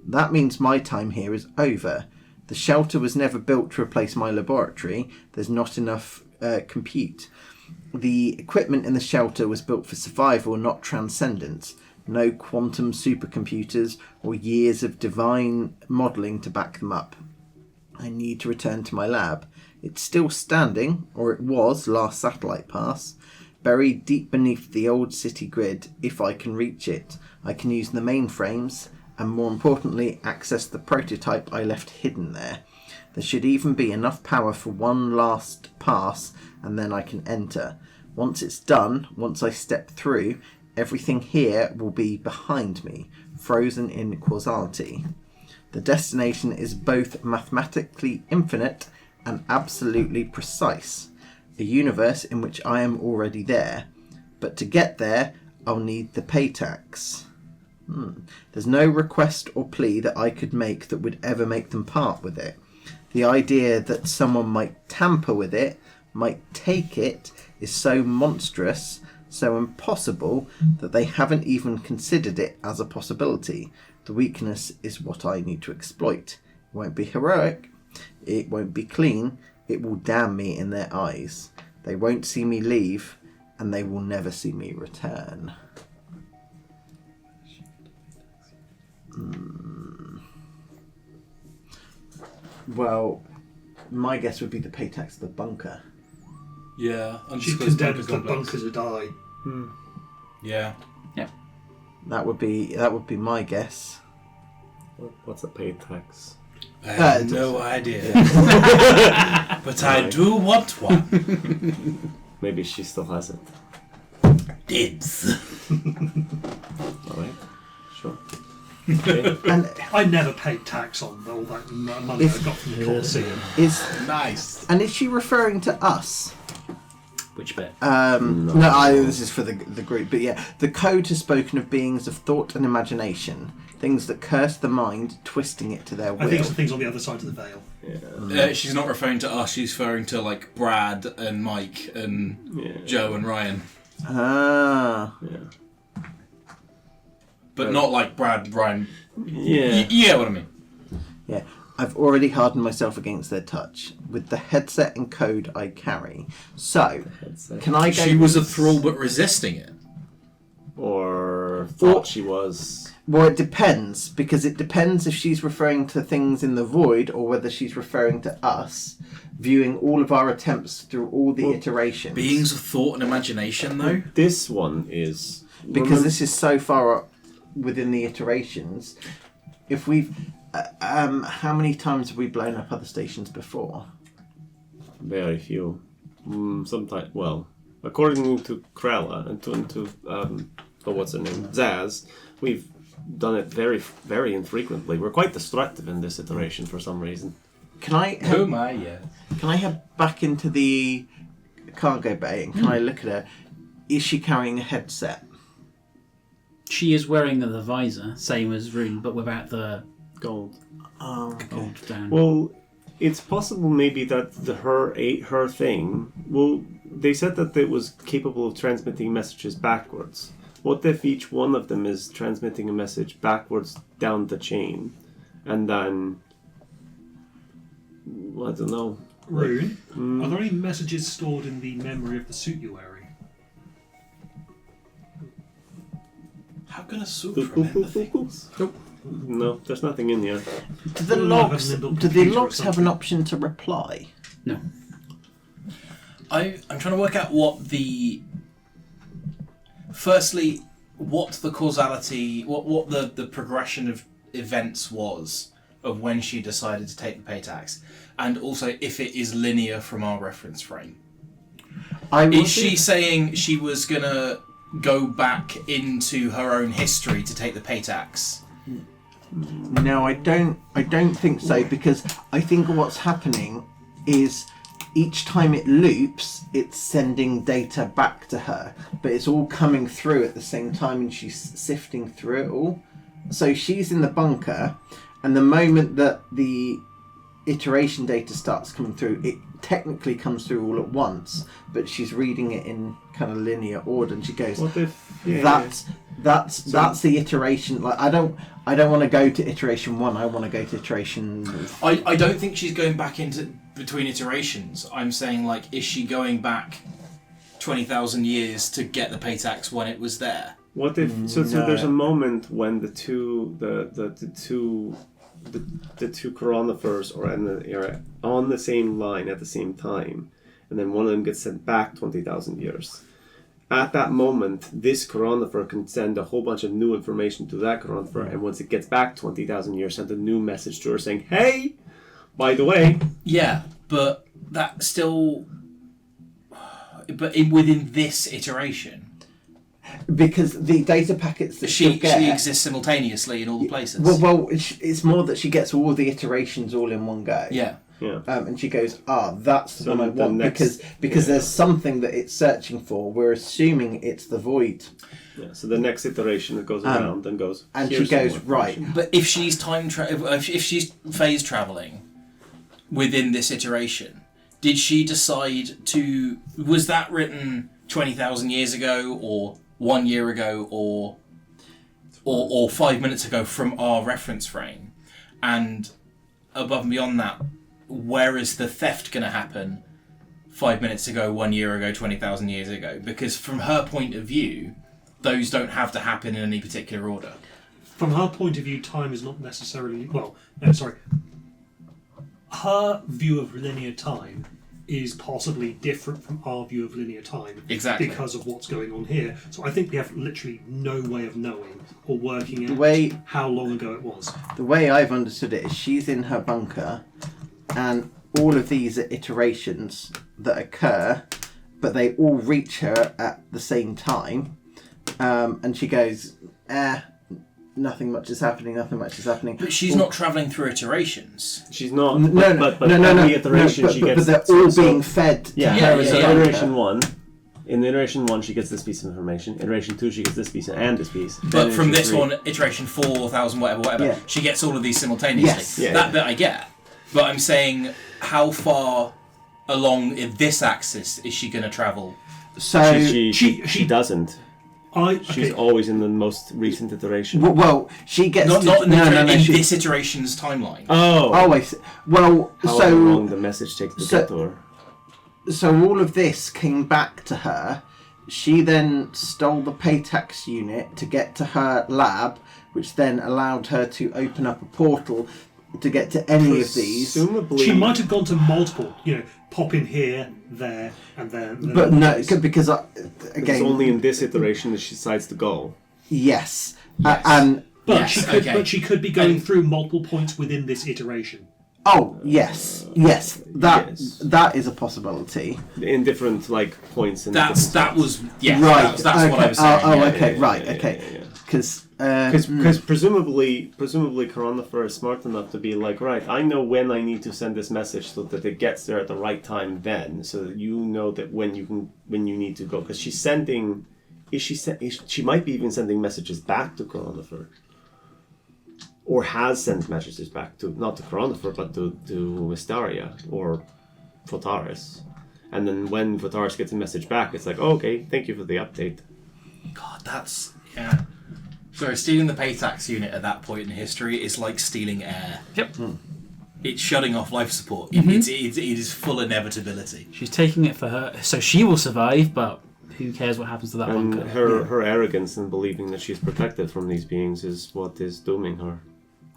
That means my time here is over. The shelter was never built to replace my laboratory. There's not enough compute. The equipment in the shelter was built for survival, not transcendence. No quantum supercomputers or years of divine modelling to back them up. I need to return to my lab. It's still standing, or it was last satellite pass, buried deep beneath the old city grid. If I can reach it, I can use the mainframes, and more importantly, access the prototype I left hidden there. There should even be enough power for one last pass, and then I can enter. Once it's done, once I step through, everything here will be behind me, frozen in causality. The destination is both mathematically infinite and absolutely precise. A universe in which I am already there. But to get there, I'll need the pay tax. There's no request or plea that I could make that would ever make them part with it. The idea that someone might tamper with it, might take it, is so monstrous, so impossible, that they haven't even considered it as a possibility. The weakness is what I need to exploit. It won't be heroic, it won't be clean, it will damn me in their eyes. They won't see me leave, and they will never see me return. Well, my guess would be the pay tax of the bunker. Yeah. She condemns the bunker to die. Yeah. That would be my guess. What's a paid tax? I have no idea. But I do want one. Maybe she still has it. Dibs. Alright, sure. Okay. And I never paid tax on all that money I got from the Colosseum. is Nice. she referring to us? Which bit? This is for the group, but yeah, the code has spoken of beings of thought and imagination, things that curse the mind, twisting it to their will. I think it's the things on the other side of the veil. Yeah. She's not referring to us. She's referring to like Brad and Mike and Joe and Ryan. Ah. Yeah. But not like Brad, Ryan. Yeah. You get what I mean. Yeah. I've already hardened myself against their touch with the headset and code I carry. So, can I go... She was a thrall but resisting it. Or thought she was. Well, it depends, because it depends if she's referring to things in the void or whether she's referring to us, viewing all of our attempts through all the iterations. Beings of thought and imagination, though? This one is... Because this is so far within the iterations. If we've... how many times have we blown up other stations before? Very few. Sometimes, well, according to Krella and to what's her name, Zaz, we've done it very, very infrequently. We're quite destructive in this iteration for some reason. Can I? Oh my, yeah. Can I head back into the cargo bay and can I look at her? Is she carrying a headset? She is wearing the visor, same as Rune, but without the Gold. Oh, okay. gold down. Well, it's possible maybe that her thing. Well, they said that it was capable of transmitting messages backwards. What if each one of them is transmitting a message backwards down the chain, and then I don't know. Rune, are there any messages stored in the memory of the suit you're wearing? How can a suit remember things? No, there's nothing in here. Do the Well, logs? have an inbuilt Do the computer or logs have an something. option to reply? No. I'm trying to work out what the... Firstly, what the causality... What the progression of events was of when she decided to take the pay tax. And also if it is linear from our reference frame. Is she saying she was going to go back into her own history to take the pay tax? No, I don't think so, because I think what's happening is each time it loops, it's sending data back to her, but it's all coming through at the same time and she's sifting through it all. So she's in the bunker, and the moment that the iteration data starts coming through, it technically comes through all at once, but she's reading it in kind of linear order, and she goes, What if? that's the iteration. Like I don't want to go to iteration 1. I want to go to iteration. I don't think she's going back into between iterations. I'm saying, like, is she going back 20,000 years to get the pay tax when it was there? What if? So there's a moment when the two chronophers are on the same line at the same time, and then one of them gets sent back 20,000 years. At that moment, this chronopher can send a whole bunch of new information to that chronopher, and once it gets back 20,000 years, send a new message to her saying, "Hey, by the way." Yeah, but that still... But within this iteration... Because the data packets that She she'll get... exists simultaneously in all the places. Well, it's more that she gets all the iterations all in one go. Yeah. Yeah. And she goes, that's the So one I the want, next- because there's something that it's searching for. We're assuming it's the void. Yeah. So the next iteration that goes around and goes. And "Here's she some goes, more right. information." But if she's if she's phase traveling within this iteration, did she decide to... Was that written 20,000 years ago, or 1 year ago, or 5 minutes ago from our reference frame? And above and beyond that, where is the theft going to happen 5 minutes ago, 1 year ago, 20,000 years ago? Because from her point of view, those don't have to happen in any particular order. From her point of view, time is not necessarily... Well, no, sorry. Her view of linear time is possibly different from our view of linear time. Exactly. Because of what's going on here. So I think we have literally no way of knowing or working out how long ago it was. The way I've understood it is she's in her bunker, and all of these are iterations that occur, but they all reach her at the same time. And she goes, nothing much is happening. But she's not travelling through iterations. She's not. No, But every iteration she gets. But they're all being fed to her as a bunker. Iteration 1, In iteration 1, she gets this piece of information. Iteration 2, she gets this piece and this piece. But from this 3, one, iteration 4,000, whatever, Yeah. she gets all of these simultaneously. Yes. Yeah, That yeah. bit I get. But I'm saying, how far along in this axis is she going to travel? So, she doesn't. She's always in the most recent iteration. well, she gets Not in she, this iteration's timeline. Oh. I see. Well, How long the message takes to get to her. So all of this came back to her. She then stole the Paytax unit to get to her lab, which then allowed her to open up a portal to get to any of these. Presumably, She might have gone to multiple, pop in here, there, and then. But no, because it's again, only in this iteration that she decides to go. yes, Yes. and But Yes, she could. okay. But she could be going And- through multiple points within this iteration. oh yes, Yes. that is a possibility. In different That's points. what I was okay. saying. Oh, yeah. okay, yeah, right, yeah, okay. yeah, yeah. Because Because presumably Coronafor is smart enough to be like, right, I know when I need to send this message so that it gets there at the right time then, so that you know that when you need to go. Because she's sending, she might be even sending messages back to Coronafor, or has sent messages back to not to Coronafor but to Wistaria or Photaris, and then when Photaris gets a message back, it's like, oh, okay, thank you for the update. God, that's yeah. So stealing the Paytax unit at that point in history is like stealing air. Yep. It's shutting off life support. It is full inevitability. She's taking it for her, so she will survive, but who cares what happens to that And bunker? her arrogance in believing that she's protected from these beings is what is dooming her.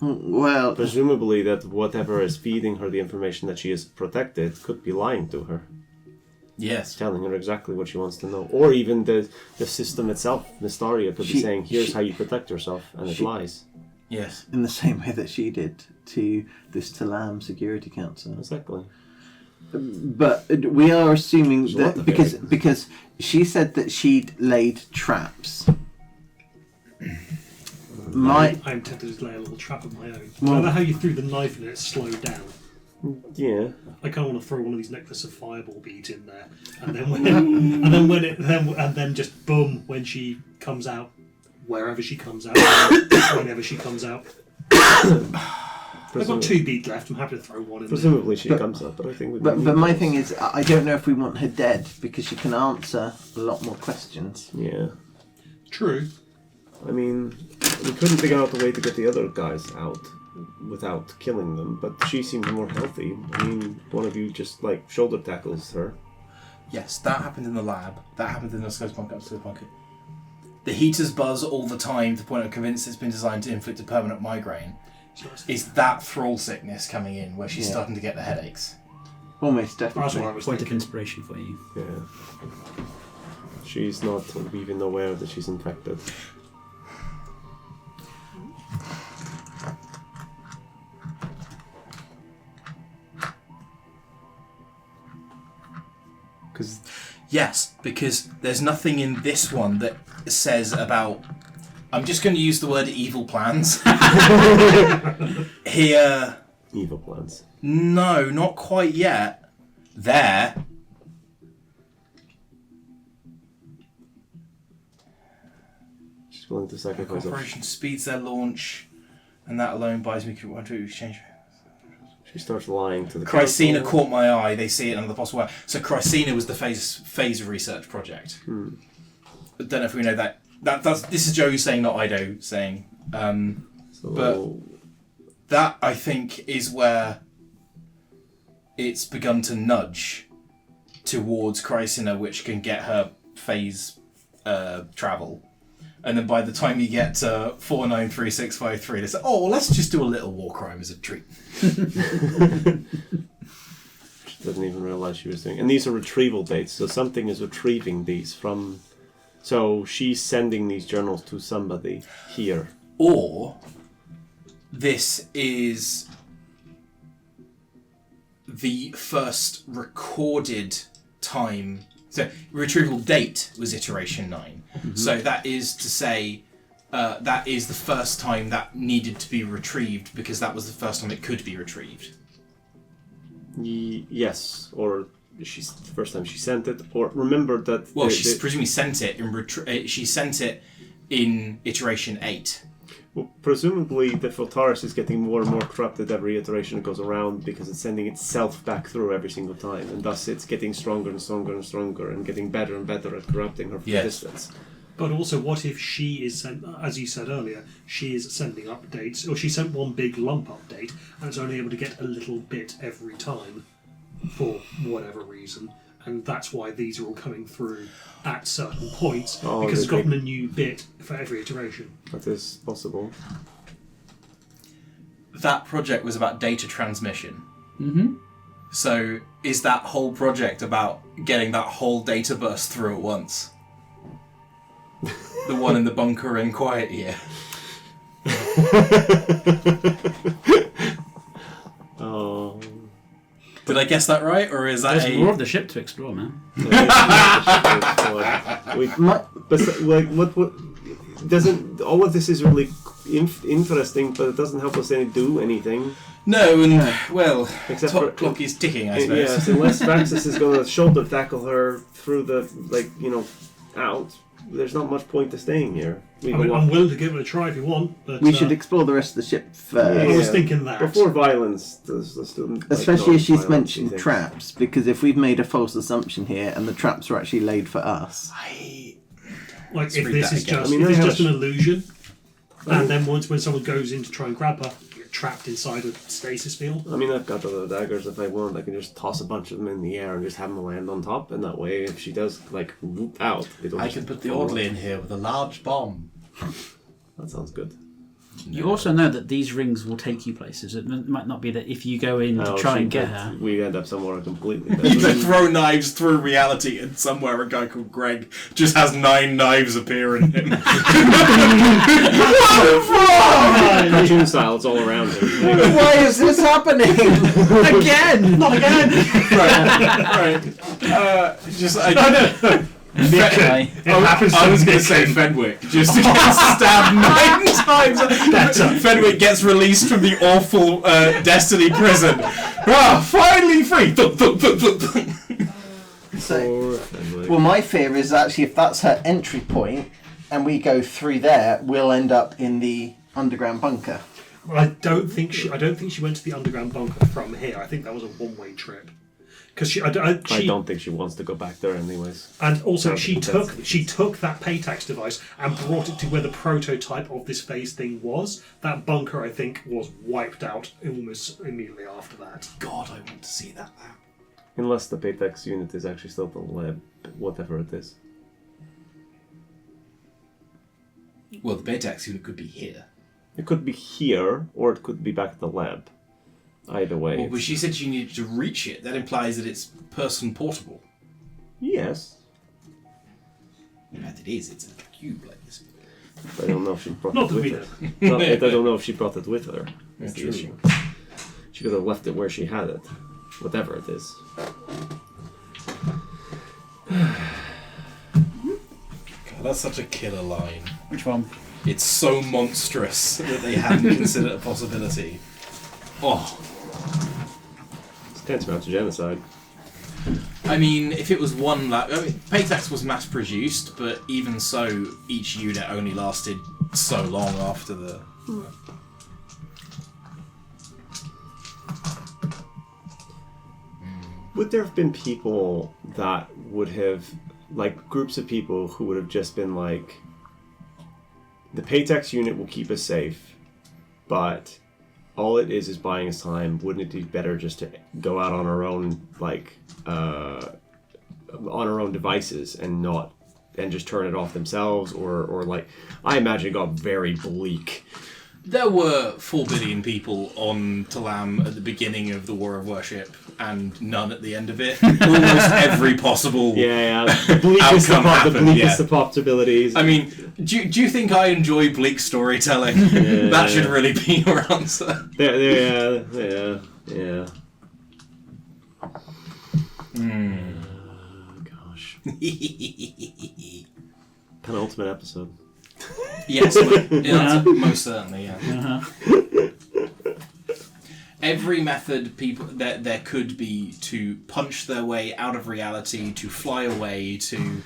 well, Presumably that whatever is feeding her the information that she is protected could be lying to her, Yes. telling her exactly what she wants to know. Or even the system itself, Mystaria, could be saying, here's how you protect yourself, and it lies. Yes. in the same way that she did to this Talam Security Council. Exactly. But we are assuming There's a lot that of because she said that she'd laid traps. I'm tempted to lay a little trap of my own. Remember how you threw the knife and it slowed down? Yeah. I kind of want to throw one of these necklace of fireball beads in there, and then just boom when she comes out, wherever she comes out, whenever she comes out. I've got 2 beads left. I'm happy to throw one in there. Presumably she comes up, but I think... But my thing is, I don't know if we want her dead because she can answer a lot more questions. Yeah. True. I mean, we couldn't figure out a way to get the other guys out without killing them, but she seems more healthy. I mean, one of you just, like, shoulder tackles her. Yes, that happened in the lab. That happened in the Scope Bunker. The heaters buzz all the time to the point I'm convinced it's been designed to inflict a permanent migraine. Is that thrall sickness coming in where she's starting to get the headaches? Almost That's what I definitely. was Point of thinking. inspiration for you. Yeah. She's not even aware that she's infected. Because Yes, because there's nothing in this one that says about... I'm just going to use the word evil plans. Here... evil plans. No, not quite yet. There. She's willing to sacrifice her. Corporation speeds their launch, and that alone buys me to exchange. She starts lying to the Chrysina council. caught my eye. They see it another possible way. So Chrysina was the phase of research project. I don't know if we know that. This is Joe saying, not Ido saying. So, but- That, I think, is where it's begun to nudge towards Chrysina, which can get her phase travel. And then by the time you get to 493653, they say, oh, well, let's just do a little war crime as a treat. she doesn't even realize she was doing. And these are retrieval dates, so something is retrieving these from. So she's sending these journals to somebody here. Or this is the first recorded time. So retrieval date was iteration 9. So that is to say that is the first time that needed to be retrieved because that was the first time it could be retrieved. Yes, or she's the first time she sent it, or remember that. Well, she presumably sent it in she sent it in iteration 8. Well, presumably the Filtaris is getting more and more corrupted every iteration it goes around because it's sending itself back through every single time, and thus it's getting stronger and stronger and stronger and getting better and better at corrupting her from distance. But also, what if she is, as you said earlier, she is sending updates, or she sent one big lump update, and it's only able to get a little bit every time, for whatever reason, and that's why these are all coming through at certain points, because it's gotten a new bit for every iteration. That is possible. That project was about data transmission. Mm-hmm. So is that whole project about getting that whole data burst through at once? The one in the bunker in Quiet Year. Oh. Did I guess that right, or is that There's more of the ship to explore, man. What doesn't all of this is really interesting, but it doesn't help us do anything. No, and well, Except top for- clock is ticking, I suppose. Yes, unless Praxis is going to shoulder tackle her through the out. There's not much point to staying here. I'm willing to give it a try if you want, but We should explore the rest of the ship first. I was thinking that. Before violence, Especially as she's mentioned traps, because if we've made a false assumption here and the traps were actually laid for us. Like, Let's if read this that is again. just, I mean, if it's they just have an illusion, and then once when someone goes in to try and grab her, you're trapped inside a stasis field. I mean, I've got other daggers. If I want, I can just toss a bunch of them in the air and just have them land on top, and that way, if she does whoop out, it'll I just can put the fall orderly off. in here with a large bomb. That sounds good. You also know that these rings will take you places. It might not be that if you go in to try and get her. We end up somewhere completely You different. can throw knives through reality, and somewhere a guy called Greg just has 9 knives appear in him. Cartoon style, it's all around him. Why is this happening? Again! Not again! right. Just Okay. I was going to say Fenwick, just to get stabbed 9 times. Fenwick gets released from the awful Destiny prison. Finally free! So, well, my fear is actually if that's her entry point and we go through there, we'll end up in the underground bunker. Well, I don't think she went to the underground bunker from here. I think that was a one-way trip. Because I don't think she wants to go back there anyways. and also she That's- took that Paytax device and brought it to where the prototype of this phase thing was. That bunker, I think, was wiped out almost immediately after that. God, I want to see that now. Unless the Paytex unit is actually still the lab, whatever it is. Well, the Baytax unit could be here. It could be here, or it could be back at the lab. Either way. Well, but she said she needed to reach it. That implies that it's person portable. Yes. In fact, it is. It's a cube like this. I don't know if she brought Not it that with we her. know. I don't know if she brought it with her. That's the true. issue. She could have left it where she had it. Whatever it is. God, that's such a killer line. Which one? It's so monstrous that they hadn't considered a possibility. Oh. It's tantamount to genocide. I mean, if it was one lab... I mean, Paytax was mass-produced, but even so, each unit only lasted so long after the... Would there have been people that would have, like, groups of people who would have just been like, the Paytex unit will keep us safe, but all it is buying us time. Wouldn't it be better just to go out on our own, like, on our own devices and just turn it off themselves? Or like, I imagine it got very bleak. There were 4 billion people on Talam at the beginning of the War of Worship, and none at the end of it. Almost every possible... Yeah. The bleakest Outcome happened, of possibilities. I mean, do you think I enjoy bleak storytelling? That should really be your answer. Yeah. Oh, gosh. Penultimate episode. Yes, most certainly, yeah. every method there could be to punch their way out of reality, to fly away, to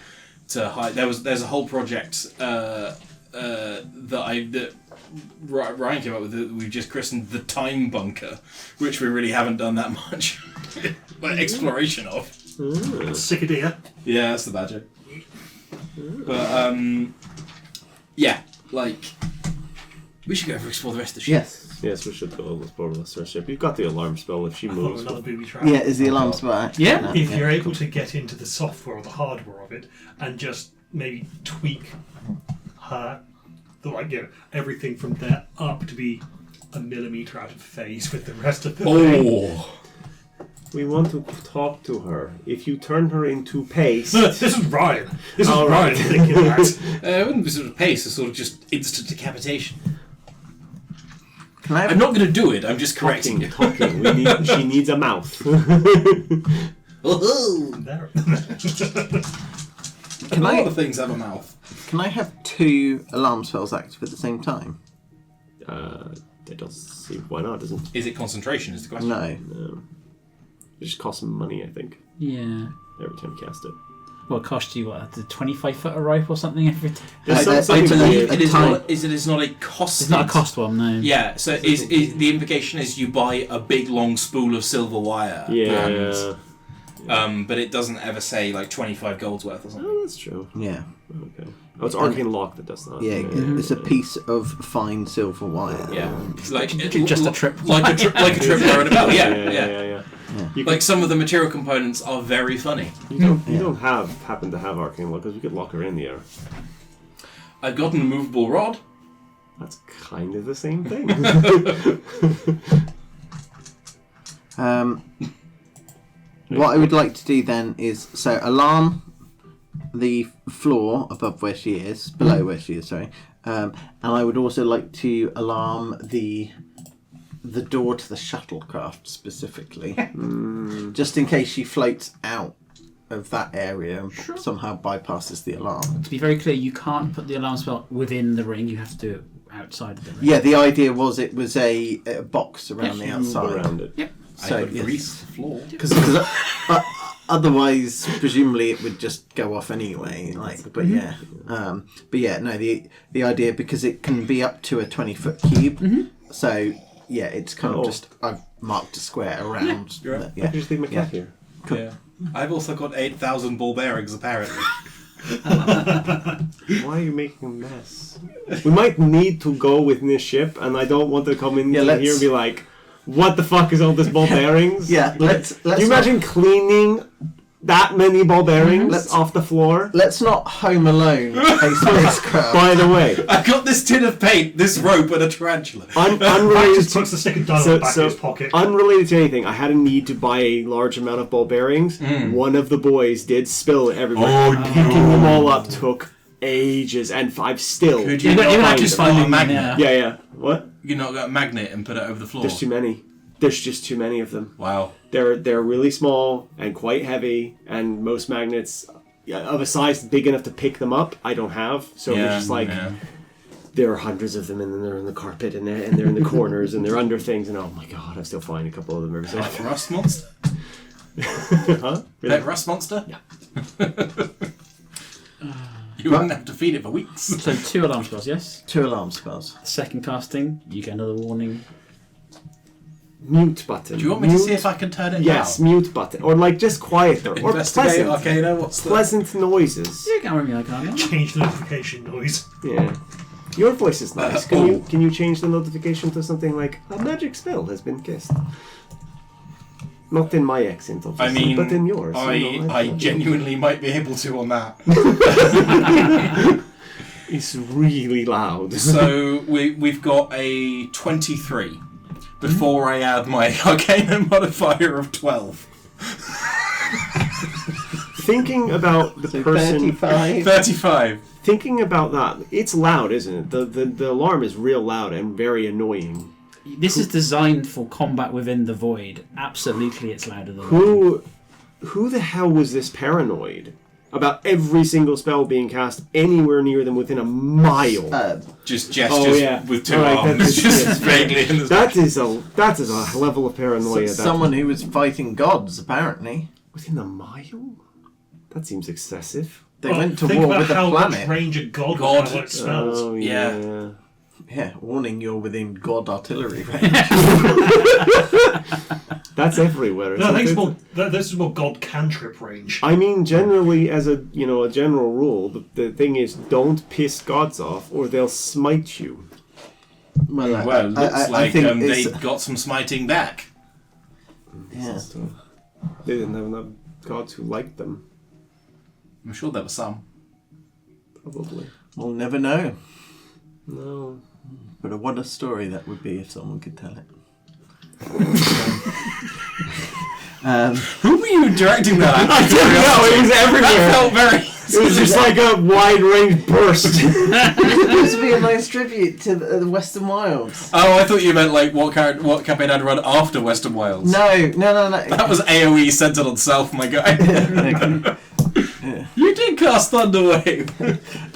hide. There's a whole project that Ryan came up with that we've just christened the Time Bunker, which we really haven't done that much exploration of. Cicadea. Yeah, that's the badger. But yeah, like we should go over explore the rest of the ship. Yes, we should go explore the rest of the ship. You've got the alarm spell if she Oh, moves. another booby trap. Yeah, is the alarm spell? Yeah. No, If yeah. you're able to get into the software or the hardware of it and just maybe tweak her, everything from there up to be a millimetre out of phase with the rest of the thing. Oh, We want to talk to her. If you turn her into paste... This is Ryan. This is All Ryan right. thinking that. it wouldn't be sort of pace. It's sort of just instant decapitation. Can I have I'm not going to do it. I'm just correcting you. talking. She needs a mouth. There. Can A lot I of things have a mouth. can I have 2 alarm spells active at the same time? That does seem... Why not, doesn't it? Is it concentration? Is the question? No. No. It just costs some money, I think, Yeah. every time you cast it. Well, it cost you what, the 25-foot a rope or something every time? There's I something believe weird. It is time- not. It is not a cost. It's not a cost one, no. Yeah. So is the implication is you buy a big long spool of silver wire. Yeah. But it doesn't ever say like 25 gold's worth or something. Oh, that's true. Yeah. Okay. Oh, it's Arcane Lock that does that. Yeah, it's a piece of fine silver wire. Yeah. It's like Just a trip. like a trip wire and a bell. Yeah. Yeah. You, Like some of the material components are very funny. you don't happen to have Arcane Lock because we could lock her in the air. I've got an immovable rod. That's kind of the same thing. What I would like to do then is alarm the floor above where she is, below where she is, sorry, and I would also like to alarm the door to the shuttlecraft specifically, just in case she floats out of that area and somehow bypasses the alarm. To be very clear, you can't put the alarm spell within the ring. You have to do it outside of the ring. Yeah, the idea was it was a box around the Move outside. around it. Yep. So, I would yes. grease the floor. Because otherwise, presumably, it would just go off anyway. But yeah, no. The idea, because it can be up to a 20-foot cube. So yeah, it's kind of just I've marked a square around. You're right. I Yeah. could just leave my cat here. Yeah. I've also got 8,000 ball bearings apparently. Why are you making a mess? We might need to go with this ship, and I don't want to come in Yeah, here and be like, "What the fuck is all this ball bearings?" Yeah, let's Do you imagine cleaning that many ball bearings Let's- off the floor? Let's not Home Alone a spacecraft. By the way, I've got this tin of paint, this rope, and a tarantula. Mike unrelated just to, puts the stick of dynamite back in his pocket. unrelated to anything, I had a need to buy a large amount of ball bearings. One of the boys did spill it everywhere. Picking them all up took ages, and I've still. Could You're you not not just just find a finding them, magnet? yeah. Yeah. What? You not got a magnet and put it over the floor? There's too many. There's just too many of them. Wow. They're really small and quite heavy, and most magnets of a size big enough to pick them up, I don't have. So it's just like there are hundreds of them, and then they're in the carpet, and they're in the corners, and they're under things, and oh my god, I still find a couple of them every so Like often. Rust Monster? Huh? Really? Like Rust Monster? Yeah. You wouldn't have to feed it for weeks. So 2 alarm spells, yes. 2 alarm spells. Second casting, you get another warning. Mute button. Do you want me to see if I can turn it Yes, down? mute button, or like just quieter, or Investigate pleasant, Arcana, what's the... pleasant noises. You can't remember like that. Change the notification noise. Yeah. Your voice is nice. Can you change the notification to something like a magic spell has been cast? Not in my accent, obviously, I mean, but in yours. I genuinely might be able to on that. It's really loud. So we've got a 23 before I add my Arcana modifier of 12. Thinking about the So person, 35. 35. thinking about that, it's loud, isn't it? The alarm is real loud and very annoying. This is designed for combat within the void. Absolutely, it's louder than that. Who the hell was this paranoid? about every single spell being cast anywhere near them within a mile. Just gestures with two arms, just vaguely in the that is a level of paranoia. Someone who was fighting gods, apparently. Within a mile? That seems excessive. They went to war with the how planet. much range a god would have, like, spells. Oh, Yeah. Yeah, warning, you're within god artillery range. That's everywhere. No, I think it's more. This is more god cantrip range. I mean, generally, as a general rule, the thing is, don't piss gods off, or they'll smite you. Well, looks like they got some smiting back. Yeah. They didn't have enough gods who liked them. I'm sure there were some. Probably. We'll never know. No. But what a story that would be if someone could tell it. Who were you directing that at? I don't know, it was everywhere. That felt very... It was just like a wide range burst. It's supposed to be a nice tribute to the Western Wilds. Oh, I thought you meant like what campaign I'd run after Western Wilds. No. That was AoE centered on self, my guy. You did cast Thunderwave.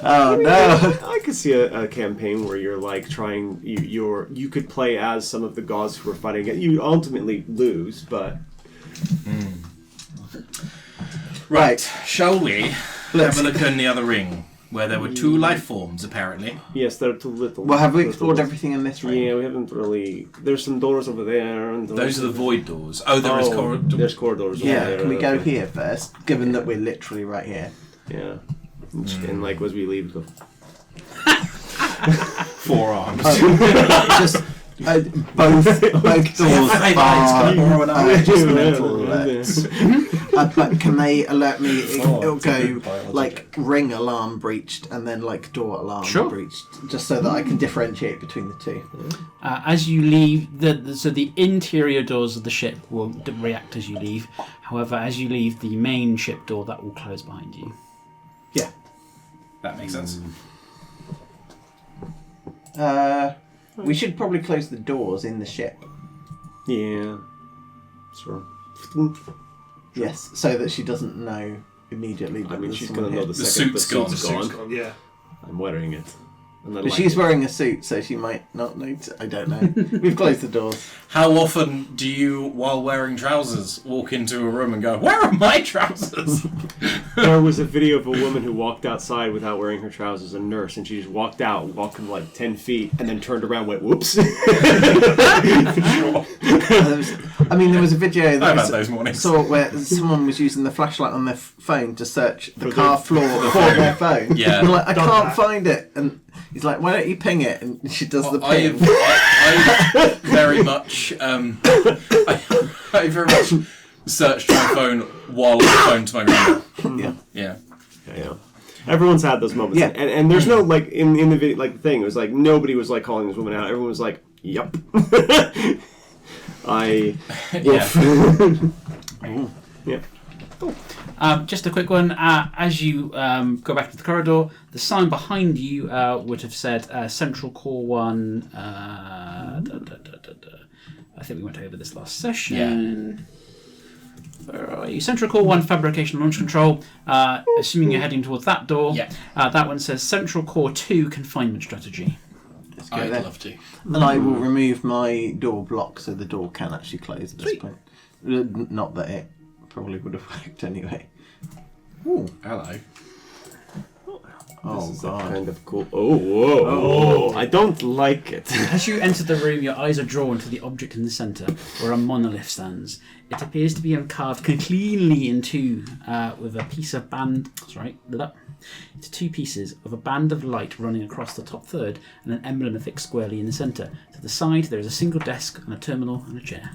Oh no! I could see a campaign where you're like trying. You could play as some of the gods who are fighting it. You ultimately lose, but Right, shall we have a look in the other ring, where there were two life forms apparently. yes, they're too little. Well, have we explored everything in this ring? Yeah, we haven't really. There's some doors over there, and Those are the void doors. Oh, there is corridor. There's corridors. over Yeah, there. can we go here first? Given that we're literally right here. Yeah, and like as we leave, go. Forearms. Just both doors are just mental alerts. But can they alert me? It'll go like ring alarm breached and then like door alarm breached, just so that I can differentiate between the two. As you leave, so the interior doors of the ship will react as you leave. However, as you leave the main ship door, that will close behind you. Yeah. That makes sense. We should probably close the doors in the ship. Yeah, sure. Yes, so that she doesn't know immediately. That I mean, there's she's someone gonna know here. the second the suit's suit's gone. gone. Yeah. I'm wearing it. And But she's wearing a suit, so she might not notice. I don't know. We've closed the doors. How often do you, while wearing trousers, walk into a room and go, "Where are my trousers?" There was a video of a woman who walked outside without wearing her trousers, a nurse, and she just walked out, walking like 10 feet, and then turned around and went, whoops. Sure. There was a video that I've I had those mornings. saw where someone was using the flashlight on their phone to search the car floor for their phone. Yeah. And like, I Done can't that. find it. And he's like, why don't you ping it? And she does the I ping. very much, I very much searched my phone while on the phone to my grandma. Yeah. Yeah. Everyone's had those moments. Yeah. And there's no, like, in the video, like, the thing, it was like, nobody was, like, calling this woman out. Everyone was like, yup. Yeah. Just a quick one. As you go back to the corridor, the sign behind you would have said Central Core 1. I think we went over this last session. Where are you? Central Core 1 Fabrication Launch Control. Assuming you're heading towards that door. Yeah. That one says Central Core 2 Confinement Strategy. Let's go I'd there. love to. And I will remove my door block so the door can actually close at this point. Not that it probably would have worked anyway. Ooh. Hello. Oh, This is God. kind of cool. Oh, whoa. I don't like it. As you enter the room, your eyes are drawn to the object in the centre, where a monolith stands. It appears to be carved cleanly in two, with a piece of band. It's two pieces of a band of light running across the top third, and an emblem affixed squarely in the centre. To the side, there is a single desk and a terminal and a chair.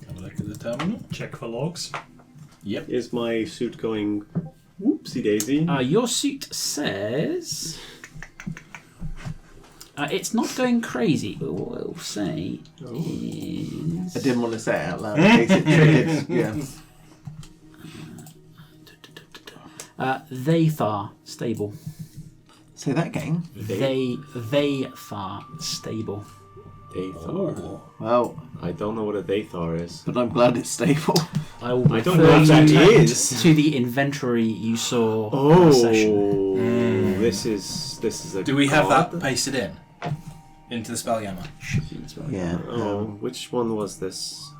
Have a look at the terminal. Check for logs. Yep. Is my suit going whoopsie daisy? Your suit says it's not going crazy, but what I'll say is I didn't want to say it out loud in case it triggered. Yeah. they far stable. Say that again. They far stable. Dathar. Oh. Well, I don't know what a Dathar is. but I'm glad it's stable. I will I don't know what refer that you is. to the inventory you saw Oh, last session. this is a. Do we have god? that pasted into the spelljammer? Should be as well. Yeah. Oh, which one was this?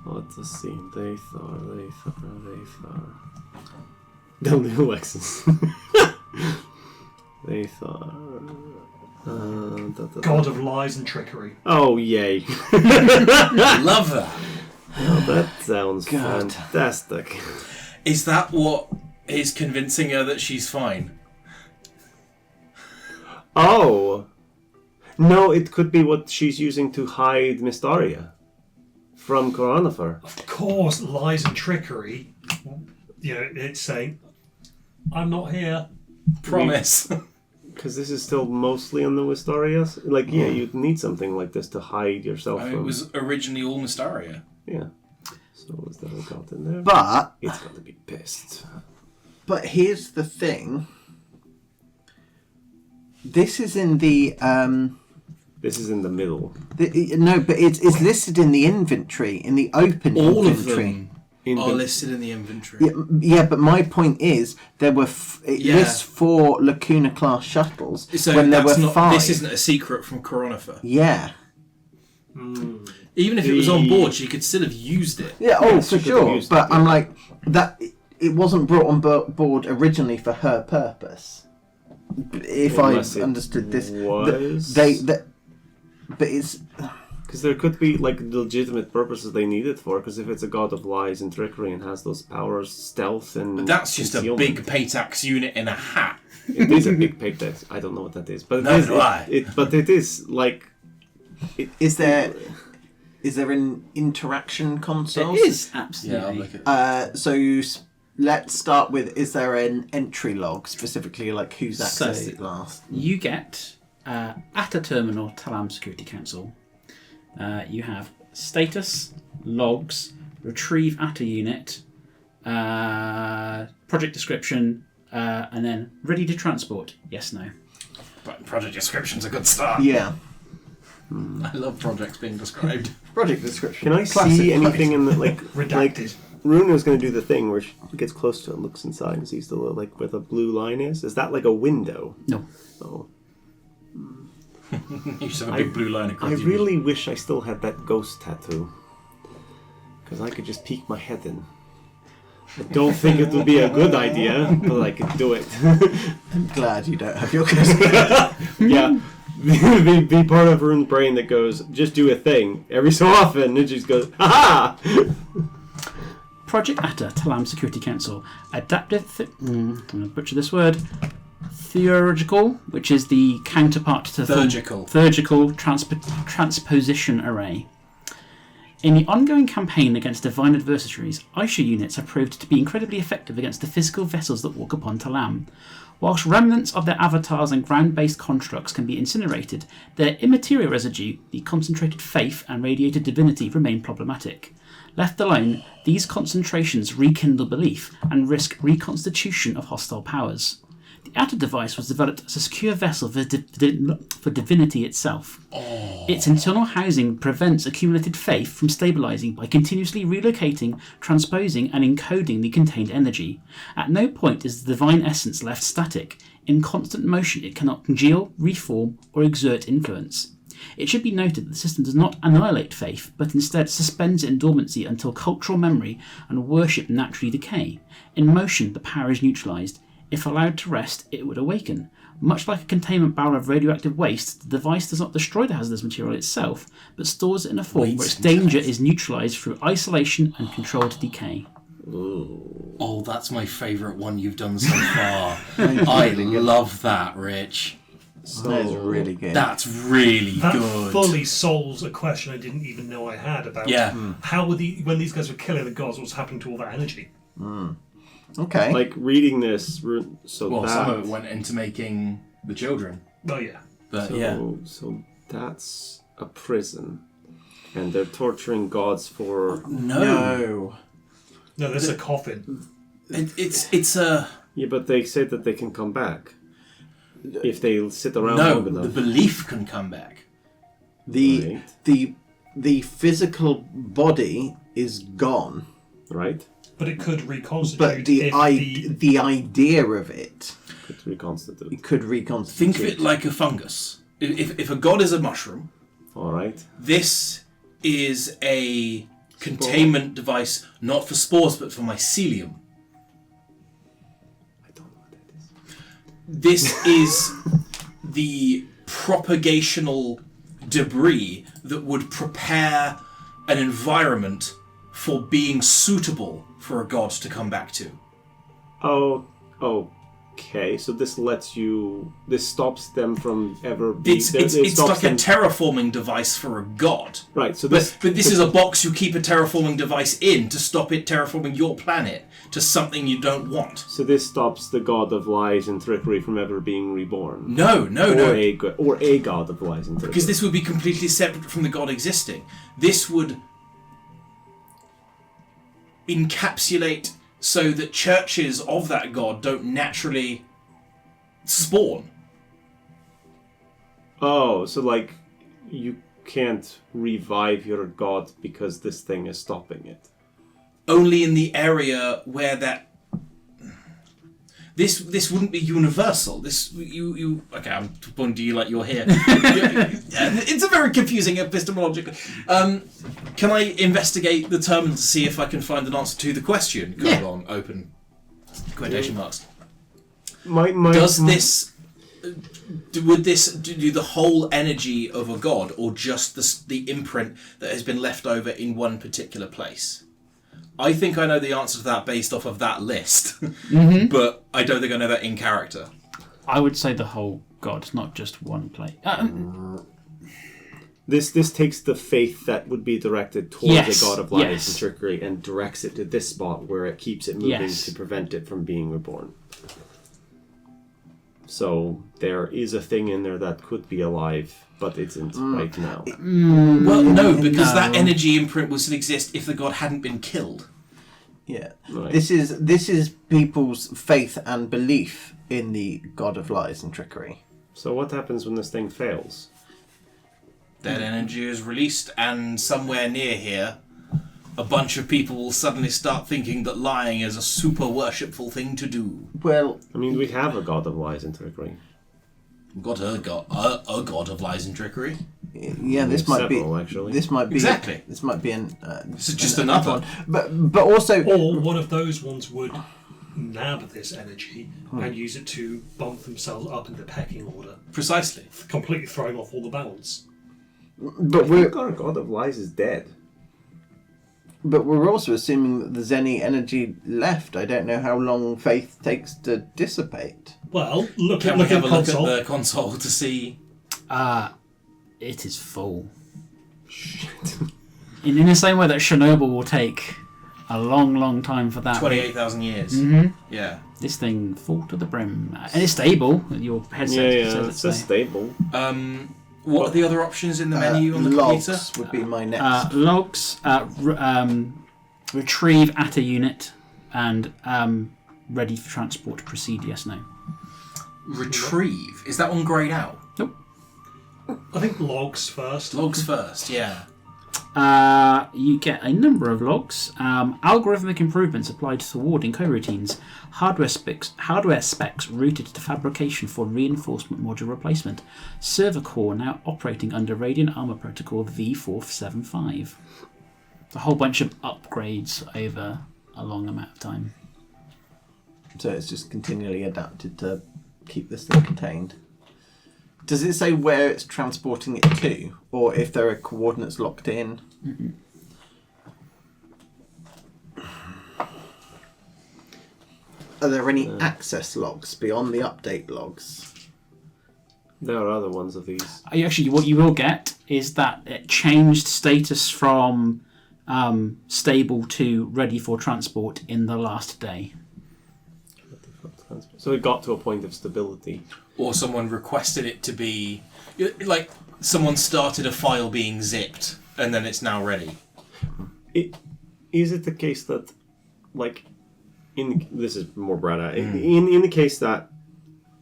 Let's see. They thought. Don't do Alexis. They thought. God of lies and trickery. Oh, yay. Love that. Oh, that sounds God. fantastic. Is that what is convincing her that she's fine? Oh. No, it could be what she's using to hide Mystaria from Coronafer. Of course, lies and trickery. You know, it's saying, I'm not here. Promise. Because this is still mostly on the Wistarias. Like, yeah, you'd need something like this to hide yourself It from. was originally all Mystaria. Yeah. So is that what got in there? But It's got to be pissed. here's the thing. This is in the This is in the middle. no, but it's listed in the inventory, in the open All of inventory. them In are the- listed in the inventory. Yeah, but my point is there were it Yeah. lists 4 Lacuna class shuttles So when there were that's not, 5. this isn't a secret from Coronafer. Yeah. Even if it was on board, she could still have used it. Yeah, Yes, for you could have sure. used But it, I'm yeah. like that. It wasn't brought on board originally for her purpose. If Unless I it understood this, was. but it's Because there could be like legitimate purposes they need it for. Because if it's a god of lies and trickery and has those powers, stealth and But that's just a concealment. big Paytax unit in a hat. It is a big paytex. I don't know what that is, but Neither it is. do I. But it is like. is there an interaction console? It is, Yeah, I'll absolutely. look at So let's start with: is there an entry log specifically, like who's accessed it last? You get, at a terminal Talam Security Council, you have status, logs, retrieve at a unit, project description, and then ready to transport. Yes, no. But project description's a good start. Yeah. I love projects being described. Project description. Can I Classic see anything in the like? Redacted. Runa is going to do the thing where she gets close to it, looks inside, and sees the like where the blue line is. Is that like a window? No. Oh, You just have a big blue line across I your really wish I still had that ghost tattoo, because I could just peek my head in. I don't think it would be a good idea, but I could do it. I'm glad you don't have your cosplay. Yeah. Be part of Rune's brain that goes, just do a thing every so often, and just goes, ha Project Atta, Talam Security Council. Adaptive, I'm going to butcher this word, theurgical, which is the counterpart to theurgical transposition array. In the ongoing campaign against divine adversaries, Aisha units have proved to be incredibly effective against the physical vessels that walk upon Talam. Whilst remnants of their avatars and ground-based constructs can be incinerated, their immaterial residue, the concentrated faith and radiated divinity, remain problematic. Left alone, these concentrations rekindle belief and risk reconstitution of hostile powers. The Atta device was developed as a secure vessel for divinity itself. Its internal housing prevents accumulated faith from stabilizing by continuously relocating, transposing, and encoding the contained energy. At no point is the divine essence left static. In constant motion, it cannot congeal, reform, or exert influence. It should be noted that the system does not annihilate faith, but instead suspends it in dormancy until cultural memory and worship naturally decay. In motion, the power is neutralized. If allowed to rest, it would awaken. Much like a containment barrel of radioactive waste, the device does not destroy the hazardous material itself, but stores it in a form where its danger is neutralized through isolation and controlled decay. Oh, that's my favourite one you've done so far. I love that, Rich. That is really good. That's really That good. fully solves a question I didn't even know I had about how were when these guys were killing the gods, what's happening to all that energy? Okay. Like reading this, so Well, that, some of it went into making the children. Oh yeah. But so, yeah. so that's a prison, and they're torturing gods for. No. No, there's a coffin. It's a... Yeah, but they said that they can come back if they sit around No, long enough. the belief can come back. the Right. the the physical body is gone, Right? But it could reconstitute. but the idea of it Could reconstitute. could reconstitute. Think of it like a fungus. If a god is a mushroom, All right. this is a containment device not for spores but for mycelium. I don't know what that is. This is the propagational debris that would prepare an environment for being suitable for a god to come back to. Oh, okay. So this stops them from ever being... It's stops like a them- terraforming device for a god. Right, so But this is a box you keep a terraforming device in to stop it terraforming your planet to something you don't want. So this stops the god of lies and trickery from ever being reborn. No. Or a god of lies and trickery. Because this would be completely separate from the god existing. This would encapsulate so that churches of that god don't naturally spawn. Oh, so like you can't revive your god because this thing is stopping it. Only in the area where that... This wouldn't be universal. This you okay? I'm pointing to you like you're here. It's a very confusing epistemological. Can I investigate the terminal to see if I can find an answer to the question? Yeah. Colon, open quotation marks. Does Would this do the whole energy of a god, or just the imprint that has been left over in one particular place? I think I know the answer to that based off of that list, but I don't think I know that in character. I would say the whole god, not just one place. This takes the faith that would be directed towards Yes, the god of lies yes. and trickery and directs it to this spot where it keeps it moving Yes. to prevent it from being reborn. So there is a thing in there that could be alive, but it isn't right now. Well, no, because that energy imprint would still exist if the god hadn't been killed. Yeah, Right. this is people's faith and belief in the god of lies and trickery. So what happens when this thing fails? That energy is released, and somewhere near here, a bunch of people will suddenly start thinking that lying is a super worshipful thing to do. Well, I mean, we have a god of lies and trickery. Got a god of lies and trickery. yeah, this might Several, be actually. this might be Exactly. This might be This is just another. one. But also Or one of those ones would nab this energy and use it to bump themselves up in the pecking order, Precisely. completely throwing off all the balance. but I we're think our god of lies is dead. But we're also assuming that there's any energy left. I don't know how long faith takes to dissipate. Well, look Can at we the have a look console. at the console to see? It is full. Shit. In the same way that Chernobyl will take a long, long time for that. 28,000 years. Mm-hmm. Yeah. This thing full to the brim. And it's stable. Your headset Yeah, says it's it's stable. What are the other options in the menu on the computer? Logs would be my next. logs, retrieve at a unit, and ready for transport. Proceed, yes, no. Retrieve. Is that one greyed out? Nope. I think logs first. Logs first, yeah. You get a number of logs. Algorithmic improvements applied to thwarting coroutines. Hardware specs routed to fabrication for reinforcement module replacement. Server core now operating under Radiant Armor Protocol V475. A whole bunch of upgrades over a long amount of time. So it's just continually adapted to keep this thing contained. Does it say where it's transporting it to, or if there are coordinates locked in? Mm-mm. Are there any access logs beyond the update logs? There are other ones of these. Actually, what you will get is that it changed status from stable to ready for transport in the last day. So it got to a point of stability. Or someone requested it to be... Like, someone started a file being zipped, and then it's now ready. Is it the case that, like, this is more Brada, in the case that,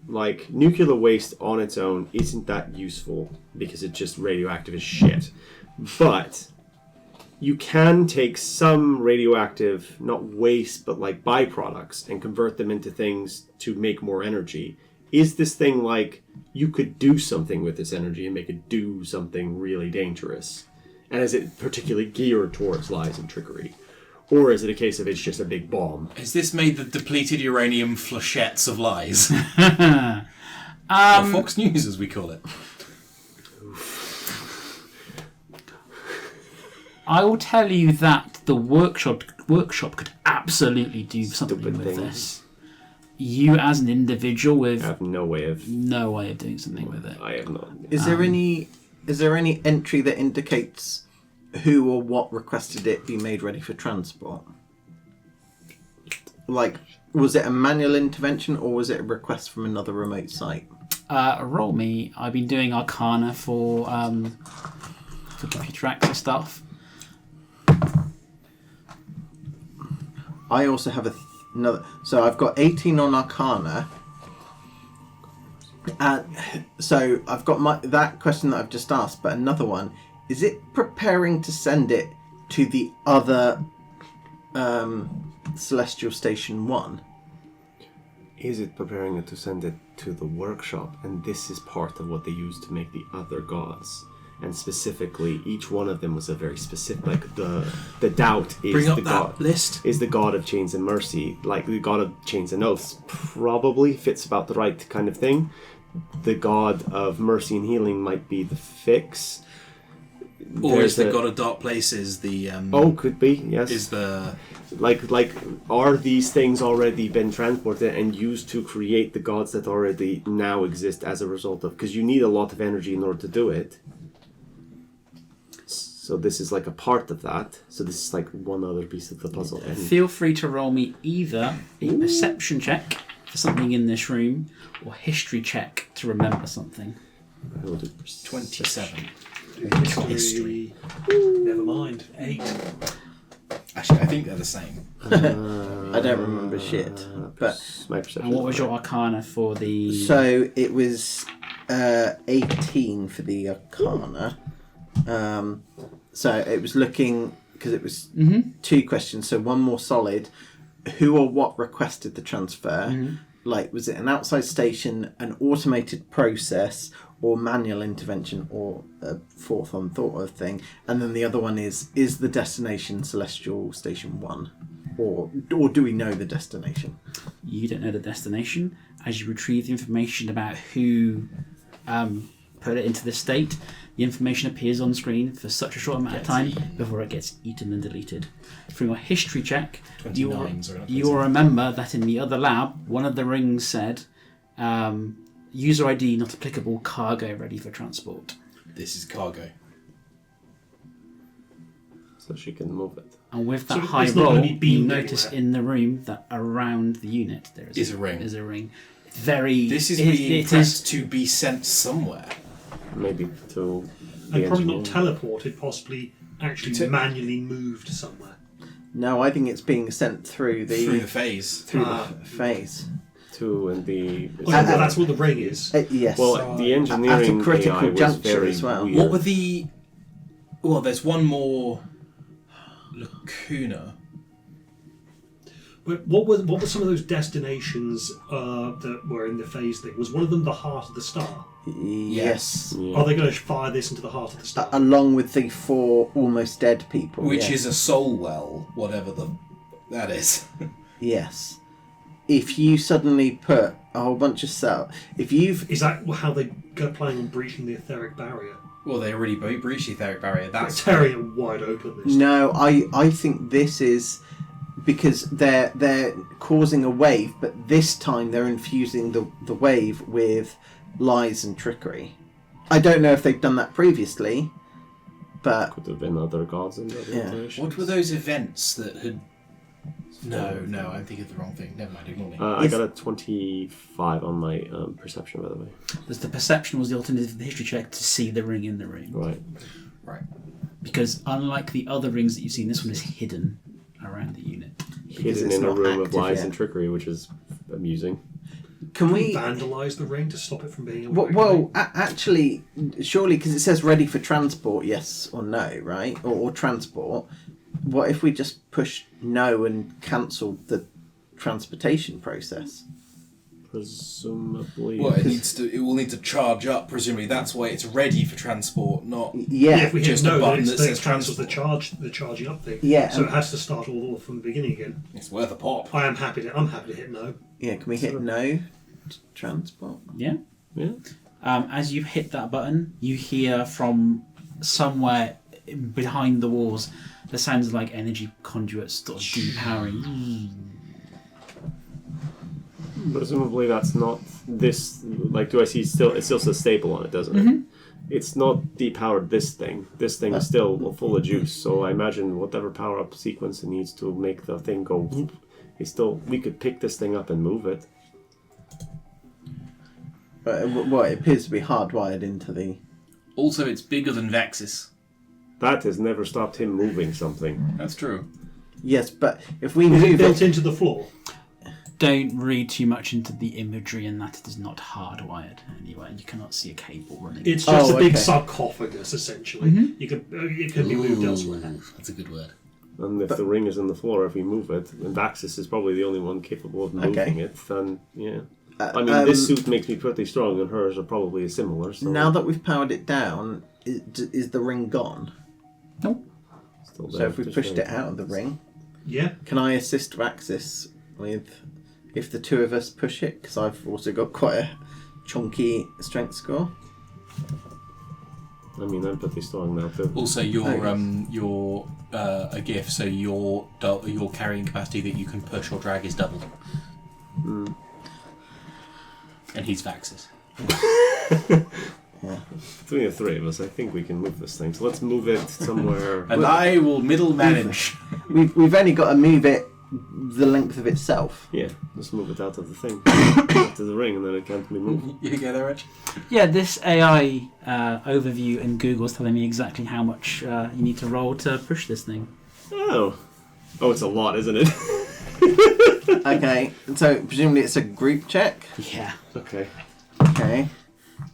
like, nuclear waste on its own isn't that useful because it's just radioactive as shit, But you can take some radioactive, not waste, but like byproducts, and convert them into things to make more energy. Is this thing like you could do something with this energy and make it do something really dangerous? And is it particularly geared towards lies and trickery? Or is it a case of it's just a big bomb? Is this made the depleted uranium flechettes of lies? Or Fox News, as we call it. I will tell you that the workshop could absolutely do something Stupid with thing. this. You, as an individual, with I have no way of doing something with it. I have not. Is there any entry that indicates who or what requested it be made ready for transport? Like, was it a manual intervention or was it a request from another remote site? Roll me. I've been doing Arcana for computer access stuff. I also have another. So I've got 18 on Arcana. So I've got that question that I've just asked, but another one. Is it preparing to send it to the other Celestial Station 1? Is it preparing it to send it to the workshop? And this is part of what they use to make the other gods. And specifically, each one of them was a very specific. Like the doubt is Bring up the that god list. is the god of chains and mercy. Like the god of chains and oaths probably fits about the right kind of thing. The god of mercy and healing might be the fix. Or is the god of dark places the could be, yes. is the like are these things already been transported and used to create the gods that already now exist as a result of, because you need a lot of energy in order to do it. So this is like a part of that. So this is like one other piece of the puzzle. And Feel free to roll me either a perception check for something in this room or history check to remember something. I will do 27. History. Never mind. 8. Actually, I think they're the same. I don't remember shit. But my perception. And what was your Arcana for the... so it was 18 for the Arcana. So it was looking, because it was 2 questions, so one more solid. Who or what requested the transfer? Like, was it an outside station, an automated process, or manual intervention, or a fourth unthought of thing? And then the other one is the destination Celestial Station 1? Or do we know the destination? You don't know the destination. As you retrieve the information about who put it into this state, the information appears on screen for such a short amount of time before it gets eaten and deleted. From your history check, you will remember that in the other lab, one of the rings said, user ID not applicable, cargo ready for transport. This is cargo. So she can move it. And with that So high it's not roll, gonna be you beamed notice anywhere. in the room that around the unit there Is a ring. Is a ring. Very. This is it- being it pressed to be sent somewhere. Maybe to the And probably not engineer. teleported, possibly actually manually moved somewhere. No, I think it's being sent through the phase. phase. to and the. Oh, yeah, well, that's what the ring is. Yes. Well, the engineering at a critical AI was juncture very as well. weird. What were the... Well, there's one more lacuna. But what were some of those destinations that were in the phase thing? Was one of them the heart of the star? Yes. Yeah. Are they going to fire this into the heart of the star? Along with the 4 almost dead people. Which yes. is a soul well, whatever that is. Yes. If you suddenly put a whole bunch of cells... If you've... Is that how they go planning on breaching the etheric barrier? Well, they already breached the etheric barrier. That's tearing it wide open this time. No, I think this is... Because they're causing a wave, but this time they're infusing the wave with lies and trickery. I don't know if they've done that previously, but... Could have been other gods in the other Yeah. iterations. What were those events that had... No, I'm thinking of the wrong thing. Never mind, ignore me. I got a 25 on my perception, by the way. There's the perception was the alternative to the history check to see the ring in the ring. Right. Right. Because unlike the other rings that you've seen, this one is hidden around the unit. Hidden it's in a not room of active lies yet. and trickery, which is amusing. Can we vandalise the ring to stop it from being? Well, actually, surely, because it says ready for transport, yes or no, right? Or transport. What if we just push no and cancel the transportation process? Presumably. Well, it will need to charge up. Presumably, that's why it's ready for transport, not. Yeah. If we hit just a no, button then that it says cancels transport. the charging up thing. Yeah. So it has to start all from the beginning again. It's worth a pop. I'm happy to hit no. Yeah. Can we hit no to transport? Yeah. Yeah. As you hit that button, you hear from somewhere behind the walls the sounds like energy conduits sort of depowering. Presumably that's not this. Like, do I see still? It still says staple on it, doesn't it? It's not depowered. This thing. This thing is still full of juice. So I imagine whatever power up sequence it needs to make the thing go. Whoop, it's still. We could pick this thing up and move it. Well, it appears to be hardwired into the. Also, it's bigger than Vexus. That has never stopped him moving something. That's true. Yes, but if we Is it move built it, into the floor? Don't read too much into the imagery in that it is not hardwired anyway. You cannot see a cable running. It's just a big okay. sarcophagus, essentially. It could be moved elsewhere. That's a good word. And if the ring is in the floor, if we move it, and Vaxis is probably the only one capable of moving it, then yeah. I mean, this suit makes me pretty strong, and hers are probably similar. So now that we've powered it down, is the ring gone? Nope. still So there, if we just pushed waiting. it out of the ring, Yeah. can I assist Vaxis with if the two of us push it? Because I've also got quite a chunky strength score. I mean, I'm pretty strong now too. Also, you're a GIF, so your carrying capacity that you can push or drag is doubled. And he's Vaxis. Yeah. Between the three of us, I think we can move this thing. So let's move it somewhere. And I will middle manage. We've only got to move it the length of itself. Yeah, let's move it out of the thing, out of the ring, and then it can't be moved. You go there, Rich? Yeah, this AI overview in Google's telling me exactly how much you need to roll to push this thing. Oh, it's a lot, isn't it? Okay, so presumably it's a group check. Yeah. Okay. Okay.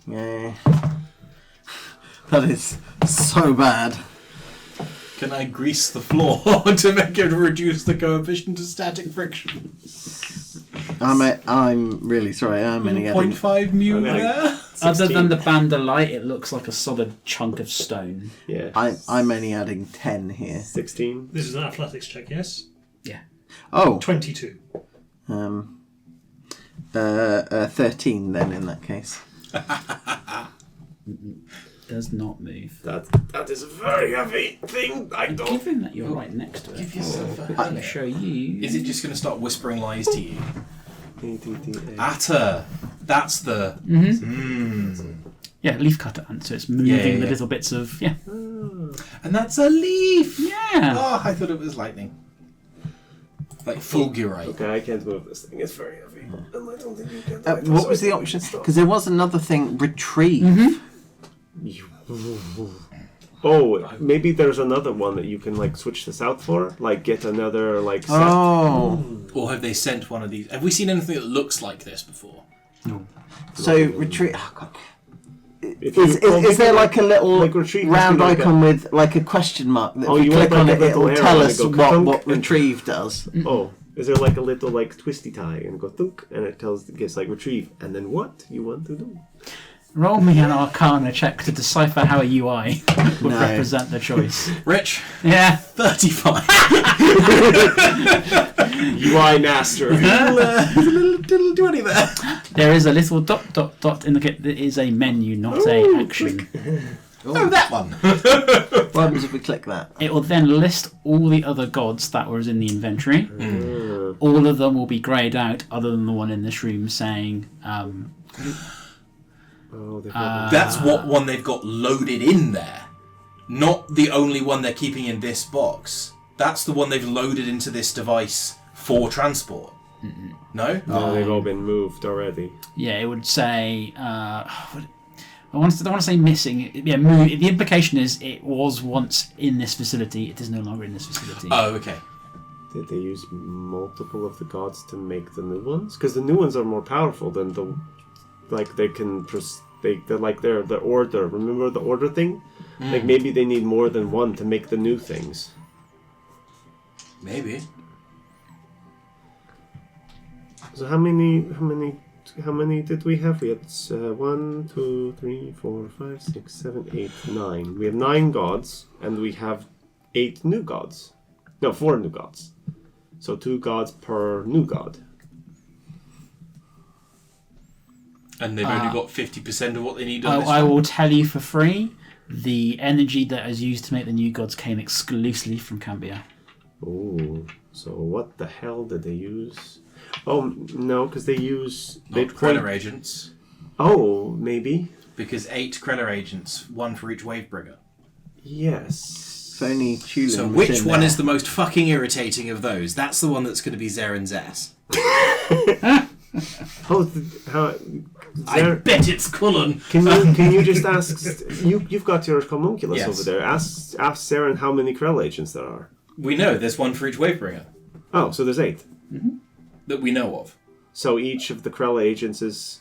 Yeah. That is so bad. Can I grease the floor to make it reduce the coefficient of static friction? I'm really sorry. I'm only adding. 0.5 mu I'm adding- there? Other 16. than the band of light, it looks like a solid chunk of stone. Yeah. I'm only adding 10 here. 16. This is an athletics check, yes? Yeah. Oh, 22. 13 then in that case. Does not move. That is a very heavy thing. I don't. Given that you're right next to it, Give yourself a I'm going to show you. Is it just going to start whispering lies to you? ATTA. Atta! That's the... Yeah, leaf cutter ant, so it's moving the yeah. little bits of... Yeah. And that's a leaf! Yeah. Oh, I thought it was lightning. Like fulgurite. Okay, I can't move this thing. It's very heavy. And I don't think you can. What was the option? Because there was another thing, retrieve. Oh, maybe there's another one that you can like switch this out for, like get another like set. Oh, Or have they sent one of these? Have we seen anything that looks like this before? so retrieve. Oh, God. If you- Is there like a little like retrieve must round be like icon with like a question mark that Oh, if you you click want on like it, a it will little tell arrow us and go what ka-dunk and- retrieve does? Oh, is there like a little like twisty tie and go thunk and it gets like retrieve and then what you want to do? Roll me an Arcana check to decipher how a UI would No. represent the choice. Rich? Yeah. 35. UI master. Little 20 there. There is a little dot dot dot indicate that is a menu, not a action. Oh, that one. What happens if we click that? It will then list all the other gods that were in the inventory. All of them will be greyed out, other than the one in this room saying, Oh, they've got That's what one they've got loaded in there. Not the only one they're keeping in this box. That's the one they've loaded into this device for transport. No? no, they've all been moved already. yeah, it would say, I want to say missing. Yeah, the implication is it was once in this facility. It is no longer in this facility. Oh, okay. Did they use multiple of the gods to make the new ones? Because the new ones are more powerful than the... Like, they can... They're like the order. Remember the order thing? Like, maybe they need more than one to make the new things. Maybe. So how many did we have? We had 1, 2, 3, 4, 5, 6, 7, 8, 9. We have 9 gods, and we have 8 new gods. No, 4 new gods. So 2 gods per new god. And they've only got 50% of what they need on this I one. will tell you for free, the energy that is used to make the new gods came exclusively from Cambia. Oh, so what the hell did they use? Oh, no, because they use... Not Krella agents. Oh, maybe. Because 8 Krella agents, 1 for each Wavebringer. Yes. If only Tulin So was which in one there. is the most fucking irritating of those? That's the one that's going to be Zaren's ass. I bet it's Cullen. Can you just ask... You've got your homunculus Yes. over there. Ask Saren how many Krell agents there are. We know there's 1 for each Wavebringer Oh, so there's 8. that we know of. So each of the Krell agents is...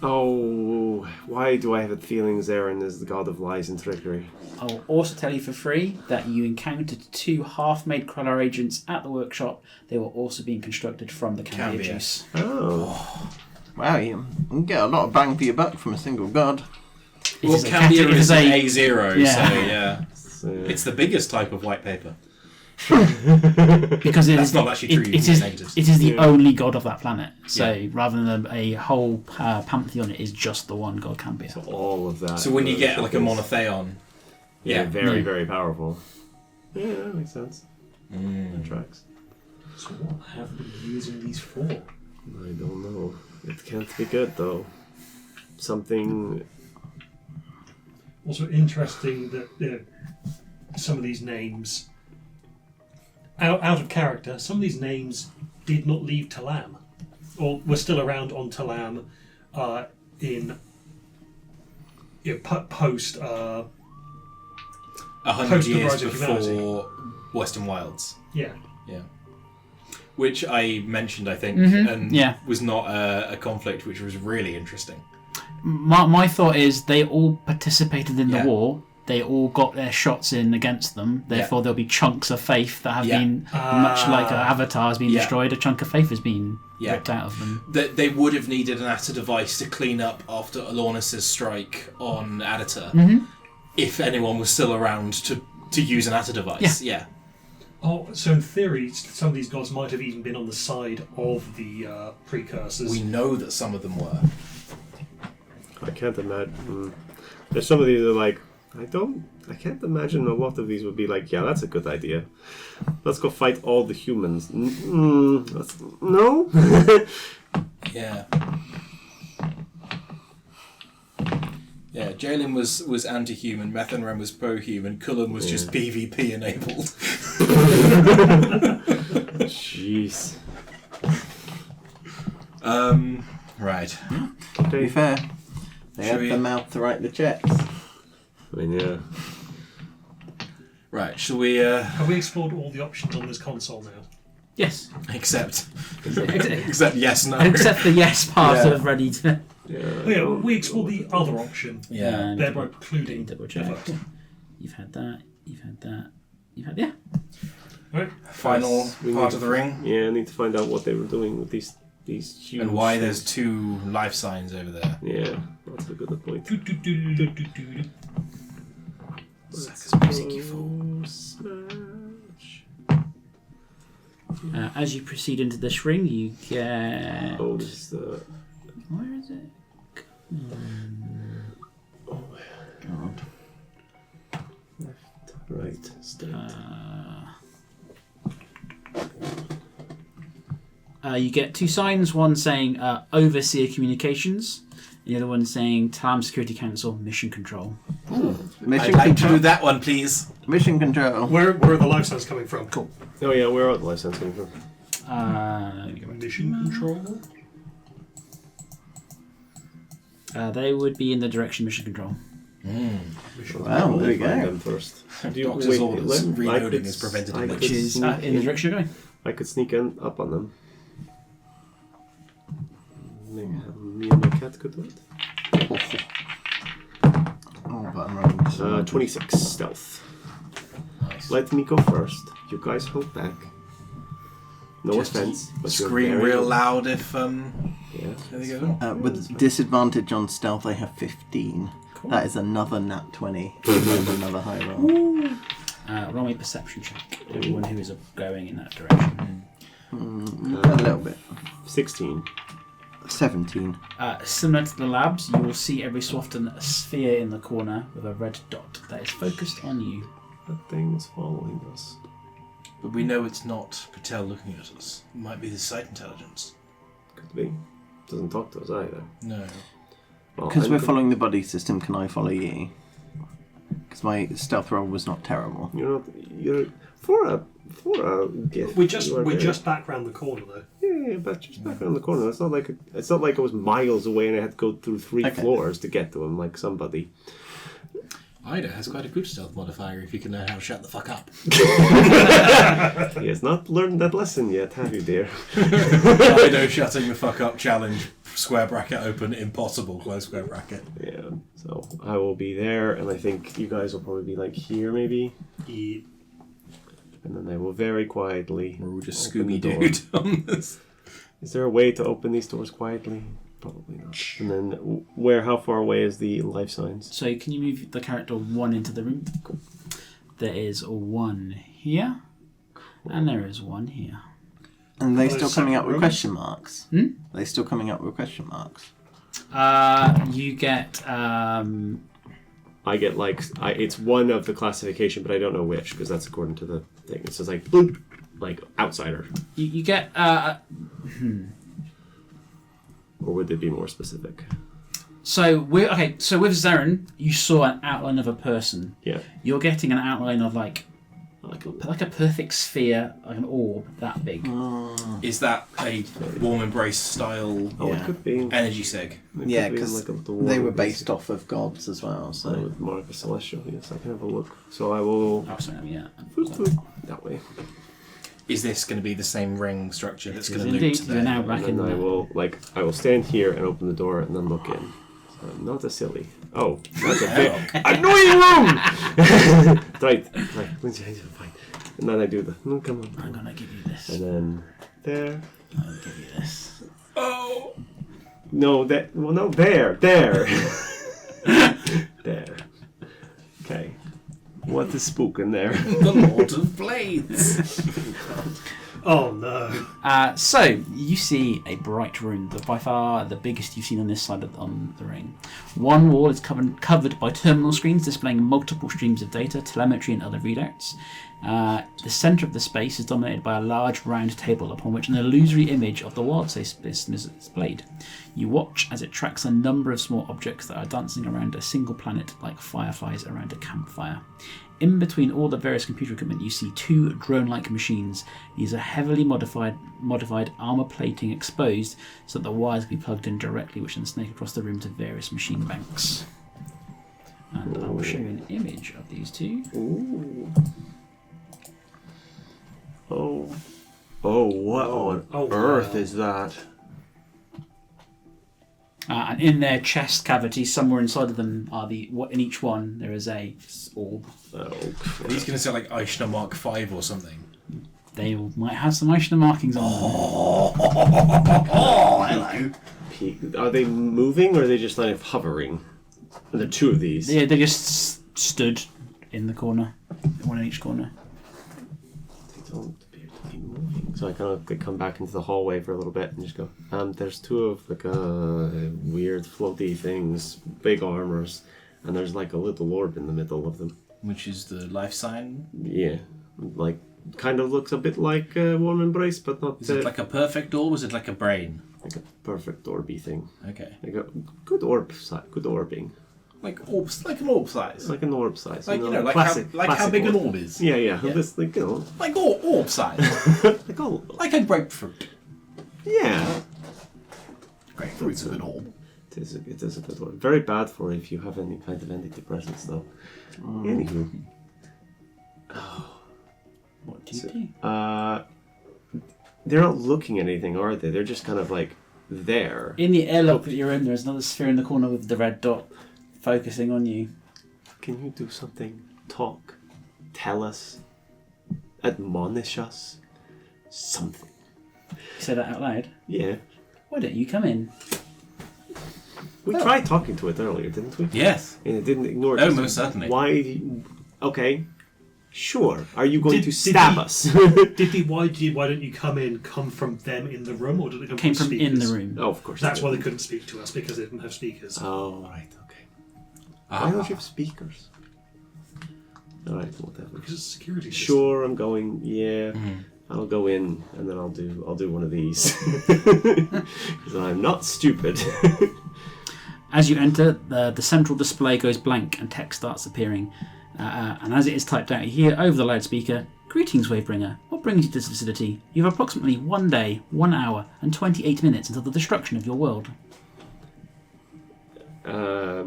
Oh, why do I have a feeling Zaren is the god of lies and trickery? I'll also tell you for free that you encountered 2 half-made Krellar agents at the workshop. They were also being constructed from the Cambia Cambia. juice. Oh. Wow, you can get a lot of bang for your buck from a single god. It Well, is a Cambia it is a- an A0, Yeah. so yeah. So, It's the biggest type of white paper. because it That's is not actually true, you can It get is negatives. it is the Yeah. only god of that planet. So Yeah. rather than a whole pantheon, it is just the one god Cambia. so all of that. So when you get like a is- monotheon, Yeah, yeah. very, Yeah. very powerful. Yeah, that makes sense. That tracks. So what have we been using these for? I don't know. It can't be good, though. Something... Also interesting that some of these names, out of character, some of these names did not leave Talam, or were still around on Talam in post. 100 Post the years Rise of Humanity. before Western Wilds. Yeah, Yeah. Which I mentioned, I think, Mhm, and yeah. was not a conflict, which was really interesting. My thought is they all participated in the Yeah. war. They all got their shots in against them. Therefore, there'll be chunks of faith that have Yeah. been much like Avatar has been Yeah. destroyed. A chunk of faith has been Yeah. ripped out of them. They would have needed an Atta device to clean up after Alornis's strike on Adita, if anyone was still around to use an Atta device. Yeah. Oh, so in theory, some of these gods might have even been on the side of the precursors. We know that some of them were. I can't imagine... There's some of these that are like... I can't imagine a lot of these would be like, yeah, that's a good idea. Let's go fight all the humans. No? Yeah. Yeah, Jalen was anti-human, Methanrem was pro-human, Cullen was just PvP enabled. Jeez. Right. To be fair, they Should had we- the mouth to write the checks. I mean, yeah. Right, shall we Have we explored all the options on this console now? Yes, accept except accept yes, no. the yes part Yeah. of ready to. Yeah. Oh, yeah, we explored the other option, Yeah. thereby precluding double the check. first. You've had that. You've had that. You've had Right. Final We part need of the ring. Yeah, I need to find out what they were doing with these huge... And why there's things. 2 life signs over there. Yeah, that's a good point. Do-do-do-do-do-do-do. Suckers music, you fool. Smash. As you proceed into this ring, you get. Oh, this is the... Where is it? Oh, God. right. State. You get 2 signs. One saying Overseer Communications, and the other one saying Talam Security Council Mission Control. Mission I'd like to control. do that one, please. Mission control. Where are the life signs coming from? Cool. Oh, yeah, where are the license coming from? Let me go back to Mission control. They would be in the direction of Mission Control. Wow, there you Find go. them first. Do you Doctor's orders. let- I Reloading could- is prevented I in could Which is sneak in the direction you're going. I could sneak in up on them. Me and my cat could do it. Oh, but I'm running 26 stealth. Nice. Let me go first. You guys hold back. No Just offense, but you're Scream very- real loud if Yeah. there you go. With disadvantage on stealth, I have 15. That is another nat 20. Another high roll. Roll me a perception check. Everyone who is going in that direction. A little bit. 16. 17. Similar to the labs, you will see every so often a sphere in the corner with a red dot that is focused on you. That thing is following us. But we know it's not Patel looking at us. It might be the site intelligence. Could be. Doesn't talk to us either. No. Well, Because I'm we're go- following the buddy system, can I follow you? Because my stealth roll was not terrible. You're for a gift. We you just are we're very- just back round the corner though. Yeah, but just back around the corner. It's not like I was miles away and I had to go through 3 Okay. floors to get to him, like somebody. Ida has quite a good stealth modifier if you can learn how to shut the fuck up. He has not learned that lesson yet, have you, dear? Ida shutting the fuck up challenge. Square bracket open, impossible, close square bracket. Yeah. So I will be there, and I think you guys will probably be like here, maybe. Yeah. And then I will very quietly. We're all just open the door. Scooby-Dooed on this. Is there a way to open these doors quietly? Probably not. And then how far away is the life signs? So can you move the character 1 into the room? Cool. There is 1 here, and there is 1 here. And they Those still coming up separate with rooms? question marks? Hmm? They still coming up with question marks? You get I get it's one of the classification, but I don't know which because that's according to the thing. It says like bloop, like outsider, you get or would it be more specific? so with Zarin, you saw an outline of a person. Yeah, You're getting an outline of like like a perfect sphere, like an orb that big. Is that a warm embrace style oh, Yeah. it could be. energy seg? It could Yeah, be in, because the they were water. based off of gods as well, I so... would mark a celestial. Yes, I can have a look. So I will Oh, sorry, yeah. that way. Is this going to be the same ring structure that's going to loop Indeed, to you're now there? back And in then the... I will stand here and open the door and then look in. So I'm not a silly. Oh, that's a very annoying room. right. Fine. And then I do the. No, come on. I'm gonna give you this. And then there. I'll give you this. Oh! No, that. Well, no, there. There. Okay. What is spooking there? The Lord of Blades! Oh no. So you see a bright room, by far the biggest you've seen on this side on the ring. One wall is covered by terminal screens displaying multiple streams of data, telemetry, and other readouts. The centre of the space is dominated by a large round table upon which an illusory image of the wild system is displayed. You watch as it tracks a number of small objects that are dancing around a single planet like fireflies around a campfire. In between all the various computer equipment, you see 2 drone-like machines. These are heavily modified armour plating exposed so that the wires can be plugged in directly, which then snake across the room to various machine banks. And I will show you an image of these 2. Ooh. Oh. Oh, what on Oh, earth wow. is that? And in their chest cavity, somewhere inside of them, in each one there is a orb. Oh, Are these going to say like Eichner Mark 5 or something? They might have some Eichner markings on them. Oh, hello! Are they moving or are they just like hovering? Are there 2 of these? Yeah, they just stood in the corner, one in each corner. They don't appear to be moving. So I kind of come back into the hallway for a little bit and just go, there's 2 of like weird floaty things, big armors, and there's like a little orb in the middle of them. Which is the life sign? Yeah, like kind of looks a bit like a warm embrace, but not Is it like a perfect orb or is it like a brain? like a perfect orby thing. Okay. Like a good orb size, good orbing, Like orbs, like an orb size. like an orb size. Like, like how big an orb is. Yeah, yeah. Yeah. This, like, Like orb size. like all. Like a grapefruit. Yeah. Grapefruit's a good orb. It is a good one. Very bad for if you have any kind of antidepressants, though. Anywho. What do you do? They're not looking at anything, are they? They're just kind of like there. In the airlock that you're in, there's another sphere in the corner with the red dot focusing on you. Can you do something? Talk. Tell us. Admonish us. Something. You say that out loud. Yeah. Why don't you come in? We tried talking to it earlier, didn't we? Yes. And it didn't ignore it. Oh, most certainly. Why? Okay. Sure. Are you going to stab us? Why don't you come from them in the room, or did it come Came from speakers? in the room. Oh, of course. That's it why did. they couldn't speak to us, because they didn't have speakers. Oh, right. Okay. Why don't you have speakers? All right. Whatever. Because it's a security system. Sure. I'm going. Yeah. I'll go in and then I'll do one of these because I'm not stupid. As you enter, the central display goes blank and text starts appearing. And as it is typed out, you hear over the loudspeaker, "Greetings, Wavebringer. What brings you to this facility? You have approximately 1 day, 1 hour, and 28 minutes until the destruction of your world." Why are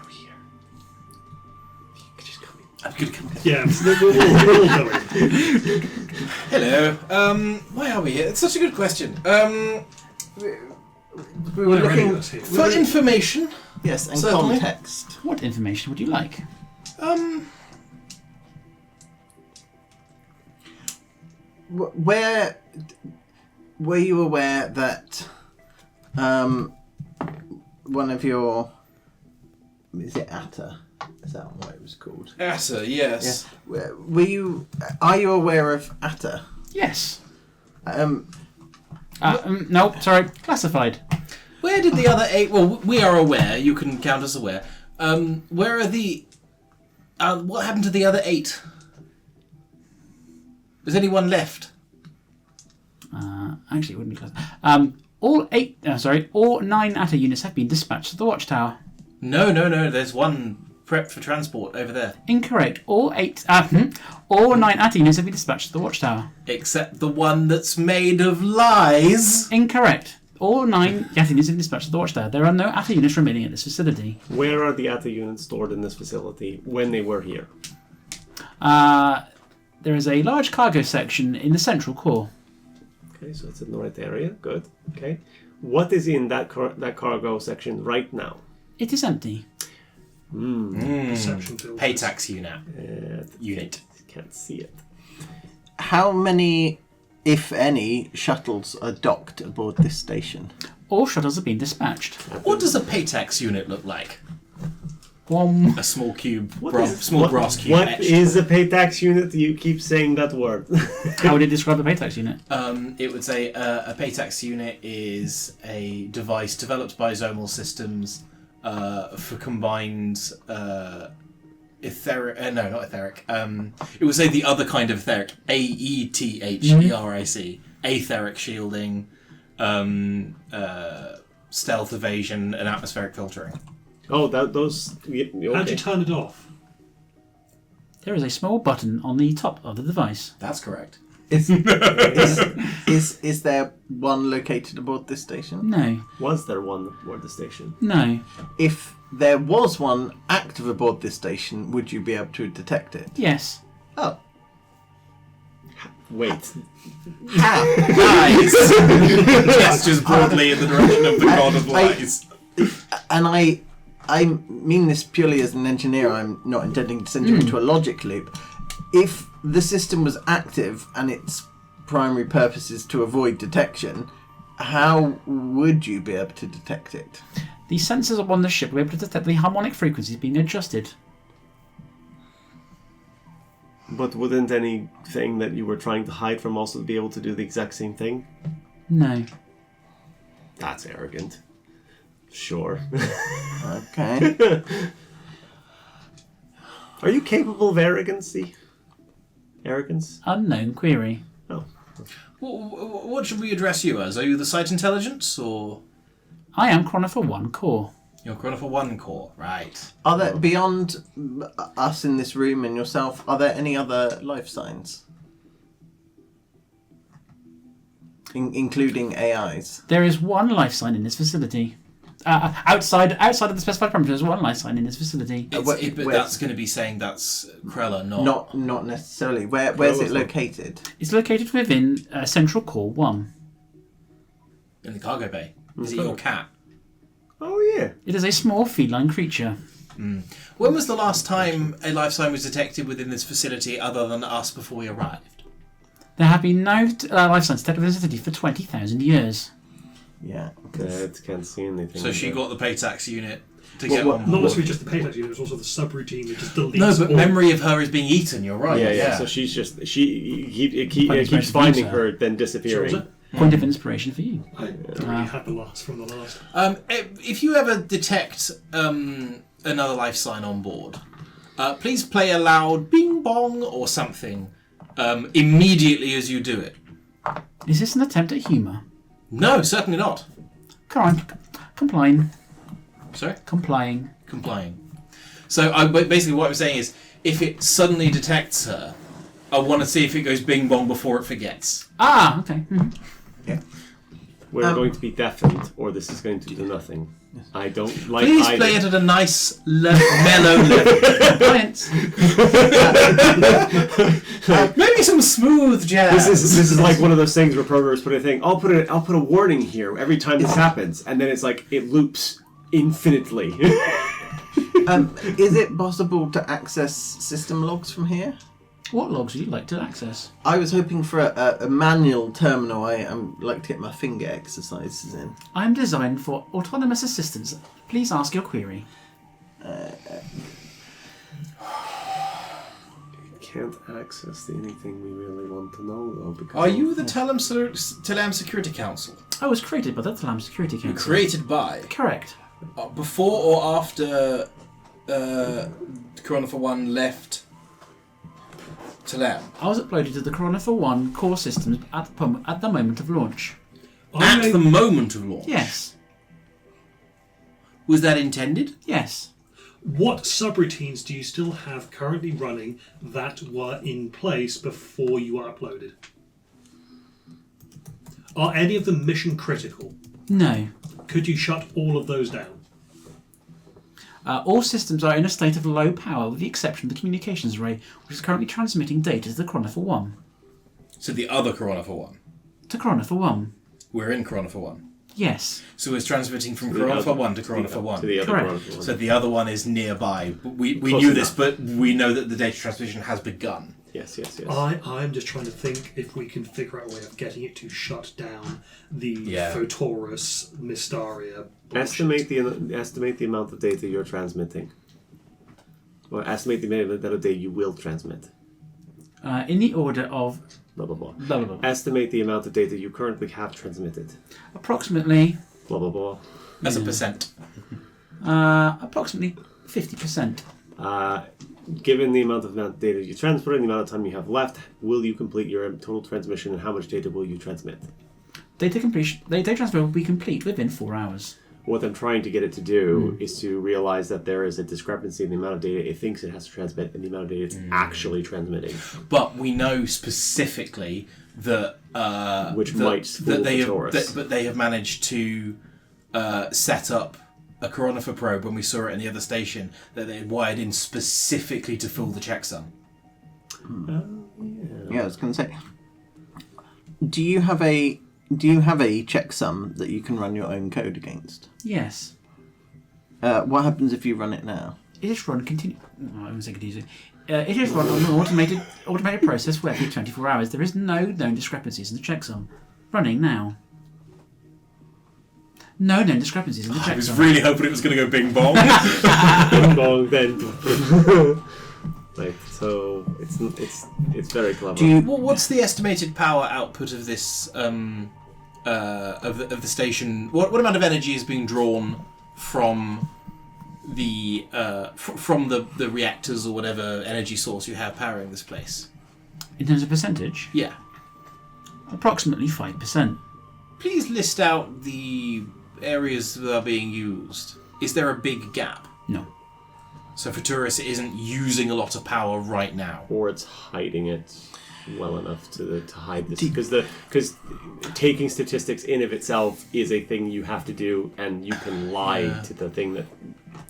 we here? You could just come in. I'm gonna come. Yeah, we're all going. Hello. Why are we here? It's such a good question. We were looking For information. yes, and Certainly. context. What information would you like? Where were you aware that one of your is it Atta? Is that what it was called? Asa, yes. Were you? Are you aware of Atta? Yes. Um, No, sorry. Classified. Where did the other 8... Well, we are aware. You can count us aware. Where are the... what happened to the other 8? Is anyone left? Actually, it wouldn't be classified. All 9 ATA units have been dispatched to the watchtower. No. There's one prepped for transport over there. Incorrect. All 9 ATA units have been dispatched to the watchtower. Except the one that's made of lies. Incorrect. All 9 ATA units have been dispatched to the watchtower. There are no ATA units remaining at this facility. Where are the ATA units stored in this facility when they were here? There is a large cargo section in the central core. Okay, so it's in the right area. Good. Okay. What is in that cargo section right now? It is empty. Perception filters. Pay tax unit. Unit. Can't see it. how many, if any, shuttles are docked aboard this station? All shuttles have been dispatched. What does a pay tax unit look like? A small cube, brass cube. What etched. is a pay tax unit? You keep saying that word. How would it describe a paytax unit? It would say a paytax unit is a device developed by Zonal Systems for combined etheric. No, not etheric. It would say the other kind of etheric. AETHERIC. Aetheric shielding, stealth evasion, and atmospheric filtering. Oh, those. Okay. How'd you turn it off? There is a small button on the top of the device. That's correct. Is there one located aboard this station? No. Was there one aboard the station? No. If there was one active aboard this station, would you be able to detect it? Yes. Oh. Wait. How? Lies! Gestures broadly in the direction of the god of lies. And I mean this purely as an engineer. I'm not intending to send you into a logic loop. If the system was active and its primary purpose is to avoid detection, how would you be able to detect it? The sensors on the ship will be able to detect the harmonic frequencies being adjusted. But wouldn't anything that you were trying to hide from also be able to do the exact same thing? No. That's arrogant. Sure. Okay. Are you capable of arrogancy? Arrogance? Unknown query. Oh. What should we address you as? Are you the Site Intelligence, or...? I am Chronicle 1 Core. You're Chronicle 1 Core, right. Are there, beyond us in this room and yourself, are there any other life signs? Including AIs? There is one life sign in this facility. Outside of the specified parameters, one life sign in this facility. But that's going to be saying that's Krella, Not necessarily. Where's it located? It's located within Central Core 1. in the cargo bay. Is it your cat? Oh, yeah. It is a small feline creature. When was the last time a life sign was detected within this facility other than us before we arrived? There have been no life signs detected within the city for 20,000 years. Yeah. It can't see anything. So she got the Paytax unit to get on Not board. necessarily just the payback unit, it's also the subroutine that just deletes. No, but all- memory of her is being eaten. You're right. Yeah. So she's just it Finding keeps space to finding use her, then Sure, disappearing. was it? Point of inspiration for you. I already had the last from the last. If you ever detect another life sign on board, please play a loud bing bong or something immediately as you do it. Is this an attempt at humour? No, certainly not. Complying. Sorry? Complying. Complying. So basically what I'm saying is, if it suddenly detects her, I want to see if it goes bing bong before it forgets. Ah, okay. Yeah. We're going to be deafened, or this is going to do nothing. I don't like Please either. play it at a nice, mellow level. Compliance. Maybe some smooth jazz. This is like one of those things where programmers put a thing. I'll put a warning here every time this happens, and then it's like it loops infinitely. Is it possible to access system logs from here? What logs would you like to access? I was hoping for a manual terminal. I like to get my finger exercises in. I'm designed for autonomous assistance. Please ask your query. Can't access anything we really want to know though. Because Are you the Telam Security Council? I was created by the Talam Security Council. Created by? Correct. Before or after Corona for One left Telam? I was uploaded to the Corona for One core systems at the moment of launch. At the moment of launch? Yes. Was that intended? Yes. What subroutines do you still have currently running that were in place before you were uploaded? Are any of them mission critical? No. Could you shut all of those down? All systems are in a state of low power with the exception of the communications array, which is currently transmitting data to the Corona for One. So the other Corona for One? To Corona for One. We're in Corona for One. Yes. So it's transmitting from the Corona other- for One to Corona for One. to the other Correct. Corona for One. So the other one is nearby. We Close knew this, enough. but we know that the data transmission has begun. Yes. I'm just trying to think if we can figure out a way of getting it to shut down the Photorus Mystaria. Estimate the amount of data you're transmitting. Or estimate the amount of data you will transmit. In the order of Blah blah blah. blah, blah, blah. Estimate the amount of data you currently have transmitted. Approximately Blah blah blah. As a percent. approximately 50%. Given the amount of data you transfer and the amount of time you have left, will you complete your total transmission, and how much data will you transmit? Data transfer will be complete within 4 hours. What I'm trying to get it to do is to realize that there is a discrepancy in the amount of data it thinks it has to transmit and the amount of data it's actually transmitting. But we know specifically that Might fool that they Photorus. have, but they have managed to set up a Coronifer probe when we saw it in the other station that they had wired in specifically to fool the checksum. Yeah, I was going to say. Do you have a checksum that you can run your own code against? Yes. What happens if you run it now? It is run I won't say continuously. It is run on an automated process where every 24 hours there is no known discrepancies in the checksum. Running now. No known discrepancies in the checksum. I was really hoping it was going to go bing bong. Bong, then. Like, so it's very clever. Well, what's the estimated power output of this of the station? What amount of energy is being drawn from the the reactors or whatever energy source you have powering this place? In terms of percentage, Yeah. approximately 5%. Please list out the areas that are being used. Is there a big gap? No. So Photorus isn't using a lot of power right now. Or it's hiding it. well enough to hide this, because taking statistics in of itself is a thing you have to do, and you can lie to the thing that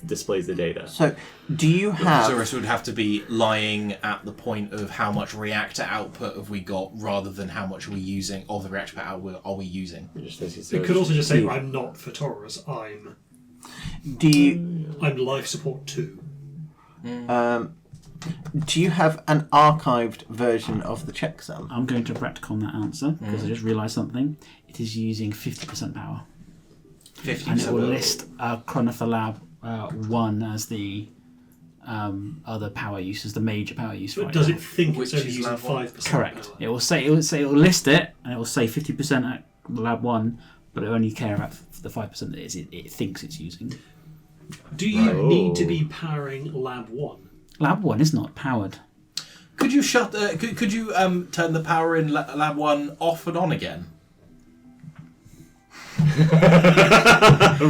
displays the data. So, do you have... So it would have to be lying at the point of how much reactor output have we got, rather than how much are we using of the reactor output are we using. It could also just say, I'm not for Taurus, I'm life support 2. Do you have an archived version of the checksum? I'm going to retcon that answer because I just realised something. It is using 50% power. 50%. And it will list Chronother Lab 1 as the other power use, as the major power use. But right does now. it think Which it's only is using lab one? 5%? Correct. Power? It will list it, and it will say 50% at Lab 1, but it only care about the 5% that it thinks it's using. Do you need to be powering Lab 1? Lab 1 is not powered. Could you shut? Could you turn the power in Lab 1 off and on again?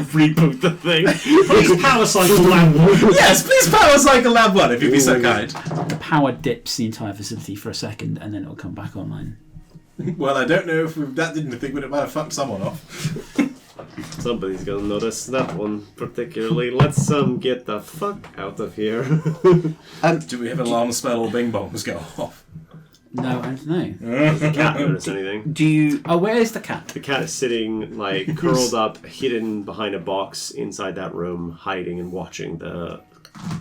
Reboot the thing. Please power cycle Lab 1. Yes, please power cycle Lab 1 if you'd be so kind. The power dips the entire facility for a second, and then it will come back online. Well, I don't know if that didn't think it might have fucked someone off. Somebody's gonna notice that one particularly. Let's get the fuck out of here. Do we have an alarm spell or bing bongs go off? No, I don't know. Does the cat notice anything? Do you... Oh, where is the cat? The cat is sitting, like, curled up, hidden behind a box inside that room, hiding and watching the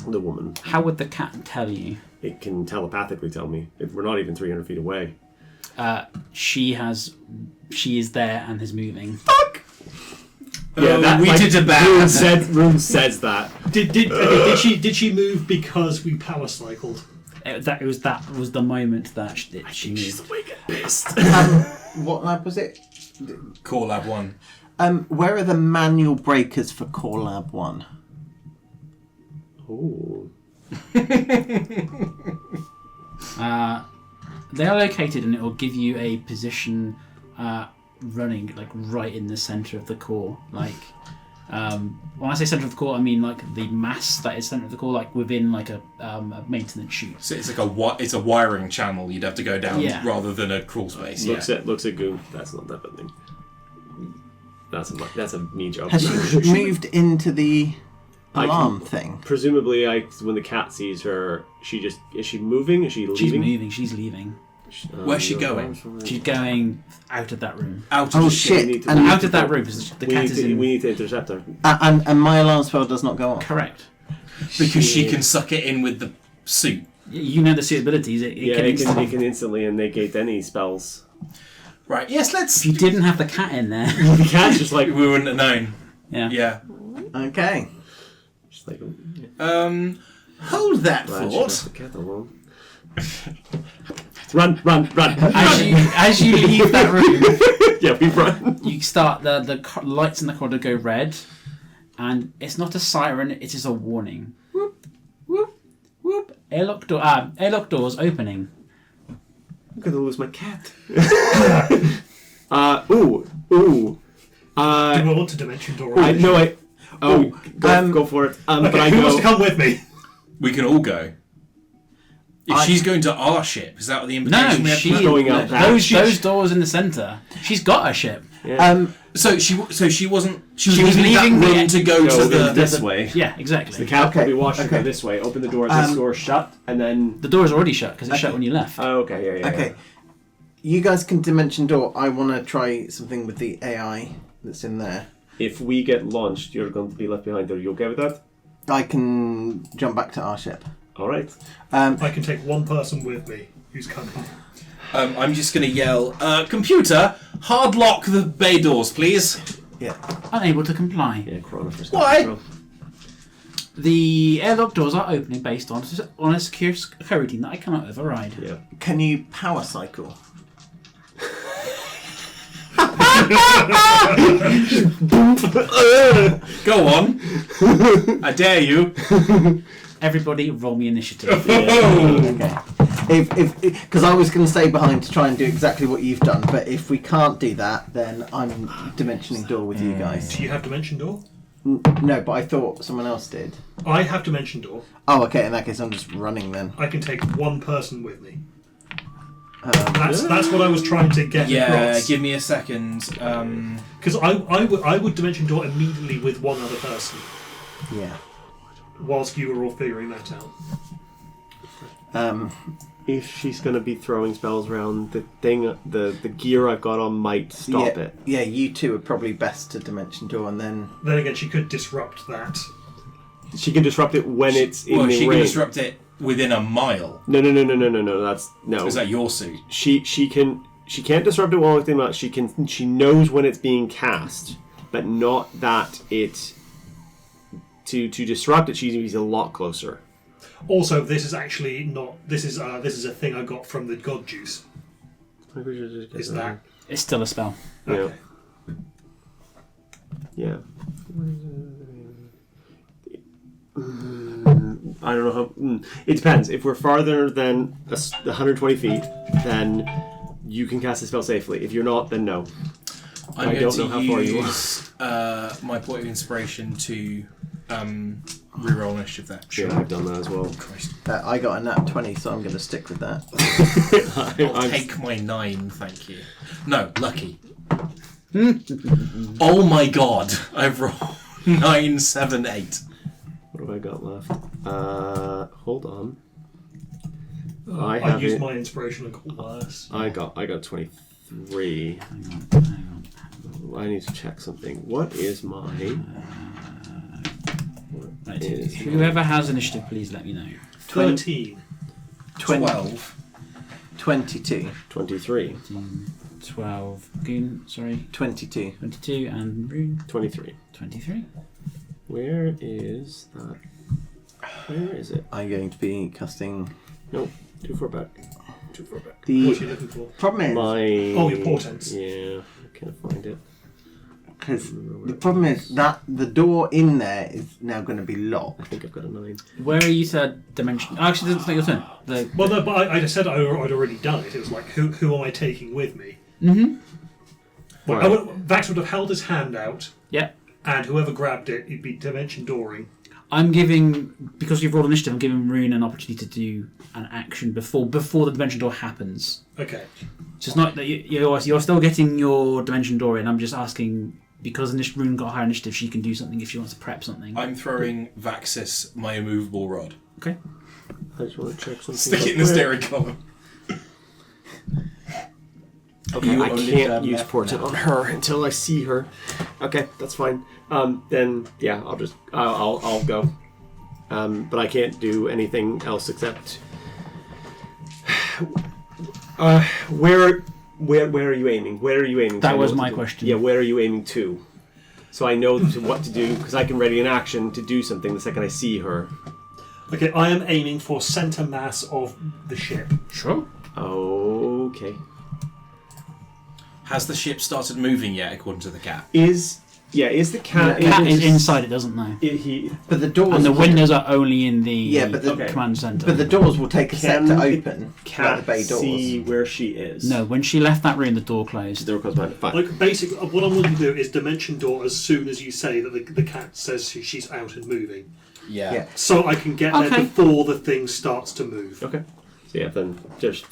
woman. How would the cat tell you? It can telepathically tell me. We're not even 300 feet away. She is there and is moving. Fuck! Yeah, that, we did a bad. Room says that. Did she move because we power cycled? That was the moment that she moved. She's awake and pissed. What lab was it? Core Lab 1. Where are the manual breakers for Core Lab 1? Ooh. They are located, and it will give you a position running like right in the center of the core. Like when I say center of the core, I mean like the mass that is center of the core, like within like a maintenance chute. So it's like it's a wiring channel you'd have to go down rather than a crawl space. Looks at Goon. That's not that bad thing. That's a me job. Has she moved into the alarm thing? Presumably, when the cat sees her, is she moving? Is she leaving? She's moving. She's leaving. Where's she going? She's going out of that room. Out of Oh the shit! And out of that room because the cat is in. We need to intercept her. And my alarm spell does not go off. Correct. Because she can suck it in with the suit. You know the suit abilities. It can instantly negate any spells. Right. Yes. Let's. If you didn't have the cat in there, The cat's just like We wouldn't have known. yeah. Yeah. Okay. just like Hold that glad she left thought. the cat alone. Run! As you leave that room, Yeah, we run. you start the lights in the corridor go red, and it's not a siren; it is a warning. Whoop, whoop, whoop. Airlock doors opening. I'm gonna lose my cat. Ooh. Do I want to dimension door? Go for it. Okay, but I who go. wants to come with me? We can all go. If she's going to our ship, is that the invitation? No, we have to going out back. those doors in the centre. She's got a ship. Yeah. So she wasn't. She was was leaving leaving that room the- to go to the. this way. Yeah, exactly. The cat will Okay, be watching okay. her this way. Open the door. This door shut, and then. The door's already shut because it shut when you left. Oh, okay. Yeah. Okay. You guys can dimension door. I want to try something with the AI that's in there. If we get launched, you're going to be left behind. Are you okay with that? I can jump back to our ship. All right. I can take one person with me who's coming. I'm just going to yell, computer, hard lock the bay doors, please. Yeah. Unable to comply. Yeah, Corona for Why? The airlock doors are opening based on a secure coding that I cannot override. Yeah. Can you power cycle? Go on. I dare you. Everybody, roll me initiative. Okay. If because I was going to stay behind to try and do exactly what you've done, but if we can't do that, then I'm dimensioning door with you guys. Do you have dimension door? No, but I thought someone else did. I have dimension door. Oh, okay. In that case, I'm just running then. I can take one person with me. That's what I was trying to get across. give me a second. Because I would dimension door immediately with one other person Yeah. whilst you were all figuring that out. If she's going to be throwing spells around, the gear I've got on might stop it. Yeah, you two are probably best to dimension door, and then Then again, she could disrupt that. She can disrupt it when it's in the she ring. can disrupt it within a mile. No. That's no. Is that your suit? She can't disrupt it while within a mile. She knows when it's being cast, but not that it. To disrupt it, she needs a lot closer. Also, this is actually not. This is a thing I got from the god juice. Is that? It's still a spell. Okay. Yeah. I don't know how. It depends. If we're farther than 120 feet, then you can cast the spell safely. If you're not, then no. I don't know how far you are. use my point of inspiration to reroll initiative there. Sure, I've done that as well. Christ. I got a nat 20, so I'm going to stick with that. I'll take my 9, thank you. No, lucky. Oh my god, I've rolled 9, 7, 8. What have I got left? Hold on. I used my inspiration and got worse. I got 23. Hang on. I need to check something. What is my? Right. Whoever has initiative, please let me know. 13. 12. 22. 23. 12. Goon, sorry. 22. 22 and Rune. 23. 23. Where is that? Where is it? I'm going to be casting Nope. Too far back. Too far back. What are you the looking for? problem is Your portents. Yeah, I can't find it. because the problem is that the door in there is now going to be I locked. think I've got a 9. Where are you said dimension? Oh, actually, it's not your turn. Well, no, but I just said I'd already done it. It was like, who am I taking with me? Mm-hmm. Well, Right. Vax would have held his hand out, Yeah. and whoever grabbed it, he'd be dimension dooring. I'm giving, because you've rolled initiative, I'm giving Rune an opportunity to do an action before the dimension door happens. Okay. So it's not that you're still getting your dimension door in. I'm just asking, because Rune got higher initiative, she can do something if she wants to prep something. I'm throwing Vaxis my immovable rod. Okay. I just want to check something. Stick it in the steering column. Okay, You I only can't turn use left portent now. on her until I see her. Okay, that's fine. Then yeah, I'll go. But I can't do anything else except. Where are you aiming? Where are you aiming? That So I know was what to my do. question. Yeah, where are you aiming to? So I know what to do because I can ready an action to do something the second I see her. Okay, I am aiming for center mass of the ship. Sure. Okay. Has the ship started moving yet, according to the cat? Is the cat? The cat is inside, it doesn't know. But the doors And the windows are only in the Yeah, but the- command center. But the doors will take a sec Can to the open. Like cat the bay doors. see where she is? No, when she left that room, the door closed. The door closed behind it. Fine. Like, basically, what I'm going to do is dimension door as soon as you say that the cat says she's out and moving. Yeah. Yeah. So I can get Okay. there before the thing starts to move. Okay. So yeah, then just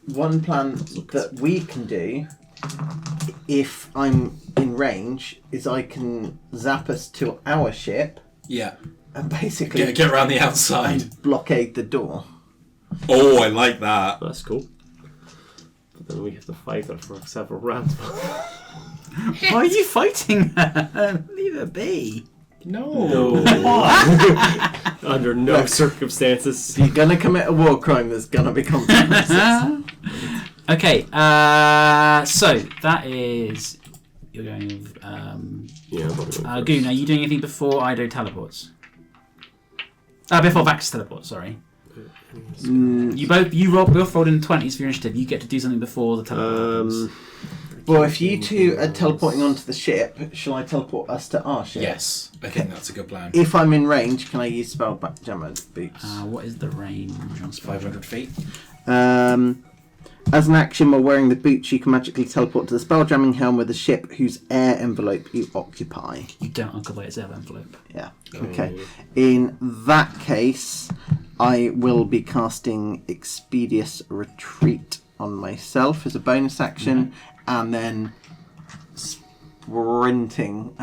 One plan that we can do, if I'm in range, is I can zap us to our ship Yeah. and basically Get around the outside. blockade the door. Oh, I like that. that's cool. But then we have to fight her for several rounds. Why are you fighting her? Leave her be. No. Under no circumstances. If you're gonna commit a war crime, there's gonna be consequences. Okay, so that is... You're going with... Yeah. probably Goon, are you doing anything before Ido teleports? Before Vax teleports, sorry. You both rolled in 20s for your initiative. You get to do something before the teleport happens. Well, if you two are teleporting onto the ship, shall I teleport us to our ship? Yes, I think that's a good plan. If I'm in range, can I use spellback jammer boots? What is the range on spell? 500 feet. As an action, while wearing the boots, you can magically teleport to the spelljamming helm with the ship whose air envelope you occupy. You don't occupy its air envelope. Yeah. Okay. In that case, I will be casting Expeditious Retreat on myself as a bonus action, and then sprinting.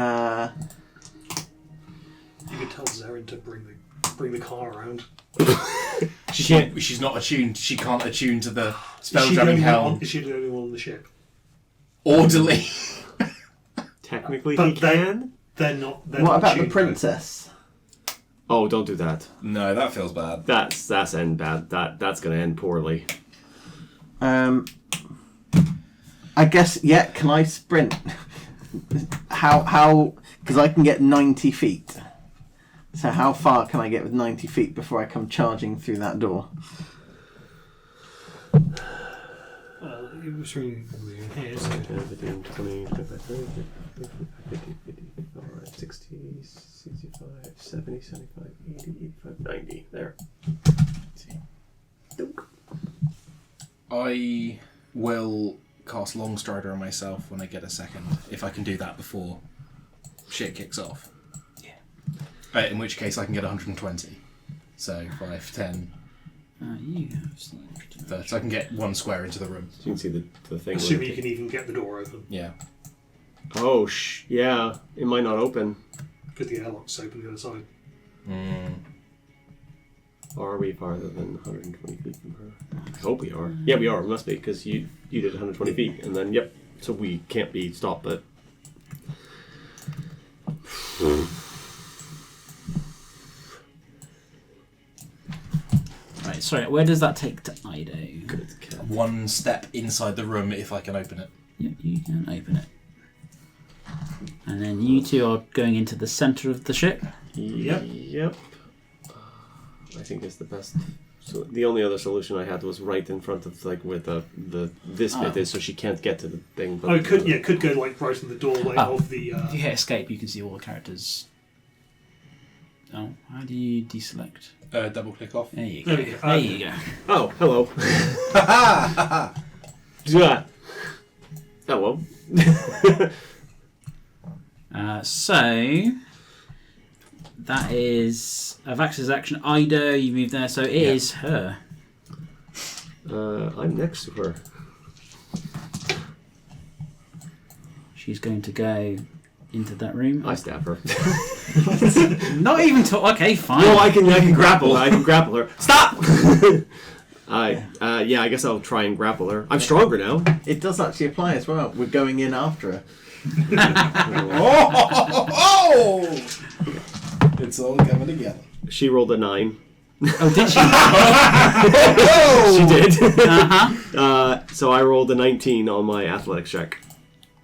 You could tell Zarin to bring the car around. She's not attuned. She can't attune to the spell Is she the jamming only helm. one- Is she the only one on the ship? Orderly. Technically, But he can. They're not. They're What not about the tuned, princess? Oh, don't do that. No, that feels bad. That's end bad. That's gonna end poorly. I guess, yeah, can I sprint? How, because I can get 90 feet. So how far can I get with 90 feet before I come charging through that door? It was really here. So 15, 20, 25, 30, 50, 60, 65, 70, 75, 80, 85, 90. There. I will cast Long Strider on myself when I get a second, if I can do that before shit kicks off. Yeah. In which case I can get 120. So 5, 10, You have slight 30. So I can get one square into the room. So you can see the thing. assuming you can even get the door open, Yeah. Oh, yeah. It might not open. because the airlock's open the other side. Or are we farther than 120 feet from her? I hope we are. Yeah, we are. We must be, because you did 120 feet, and then, yep. So we can't be stopped, but... Right, sorry, where does that take to Ido? One step inside the room if I can open it. Yeah, you can open it. And then you two are going into the centre of the ship. Yep. I think it's the best. So the only other solution I had was right in front of where this bit is, so she can't get to the thing. But It could go like right in the doorway of the. If you hit escape, you can see all the characters. Oh, how do you deselect? Double click off. There you go. There we go. There you go. Oh, hello. Yeah. Oh well. So that is Avax's action. Ida, you move there, so it is her. I'm next to her. She's going to go into that room. I stab her. Not even talk. Okay, fine. No, I can grapple. I can grapple her. Stop. Yeah, I guess I'll try and grapple her. I'm stronger now. It does actually apply as well. We're going in after her. Oh! It's all coming together. She rolled a 9. Oh, did she? She did. Uh-huh. So I rolled a 19 on my athletics check,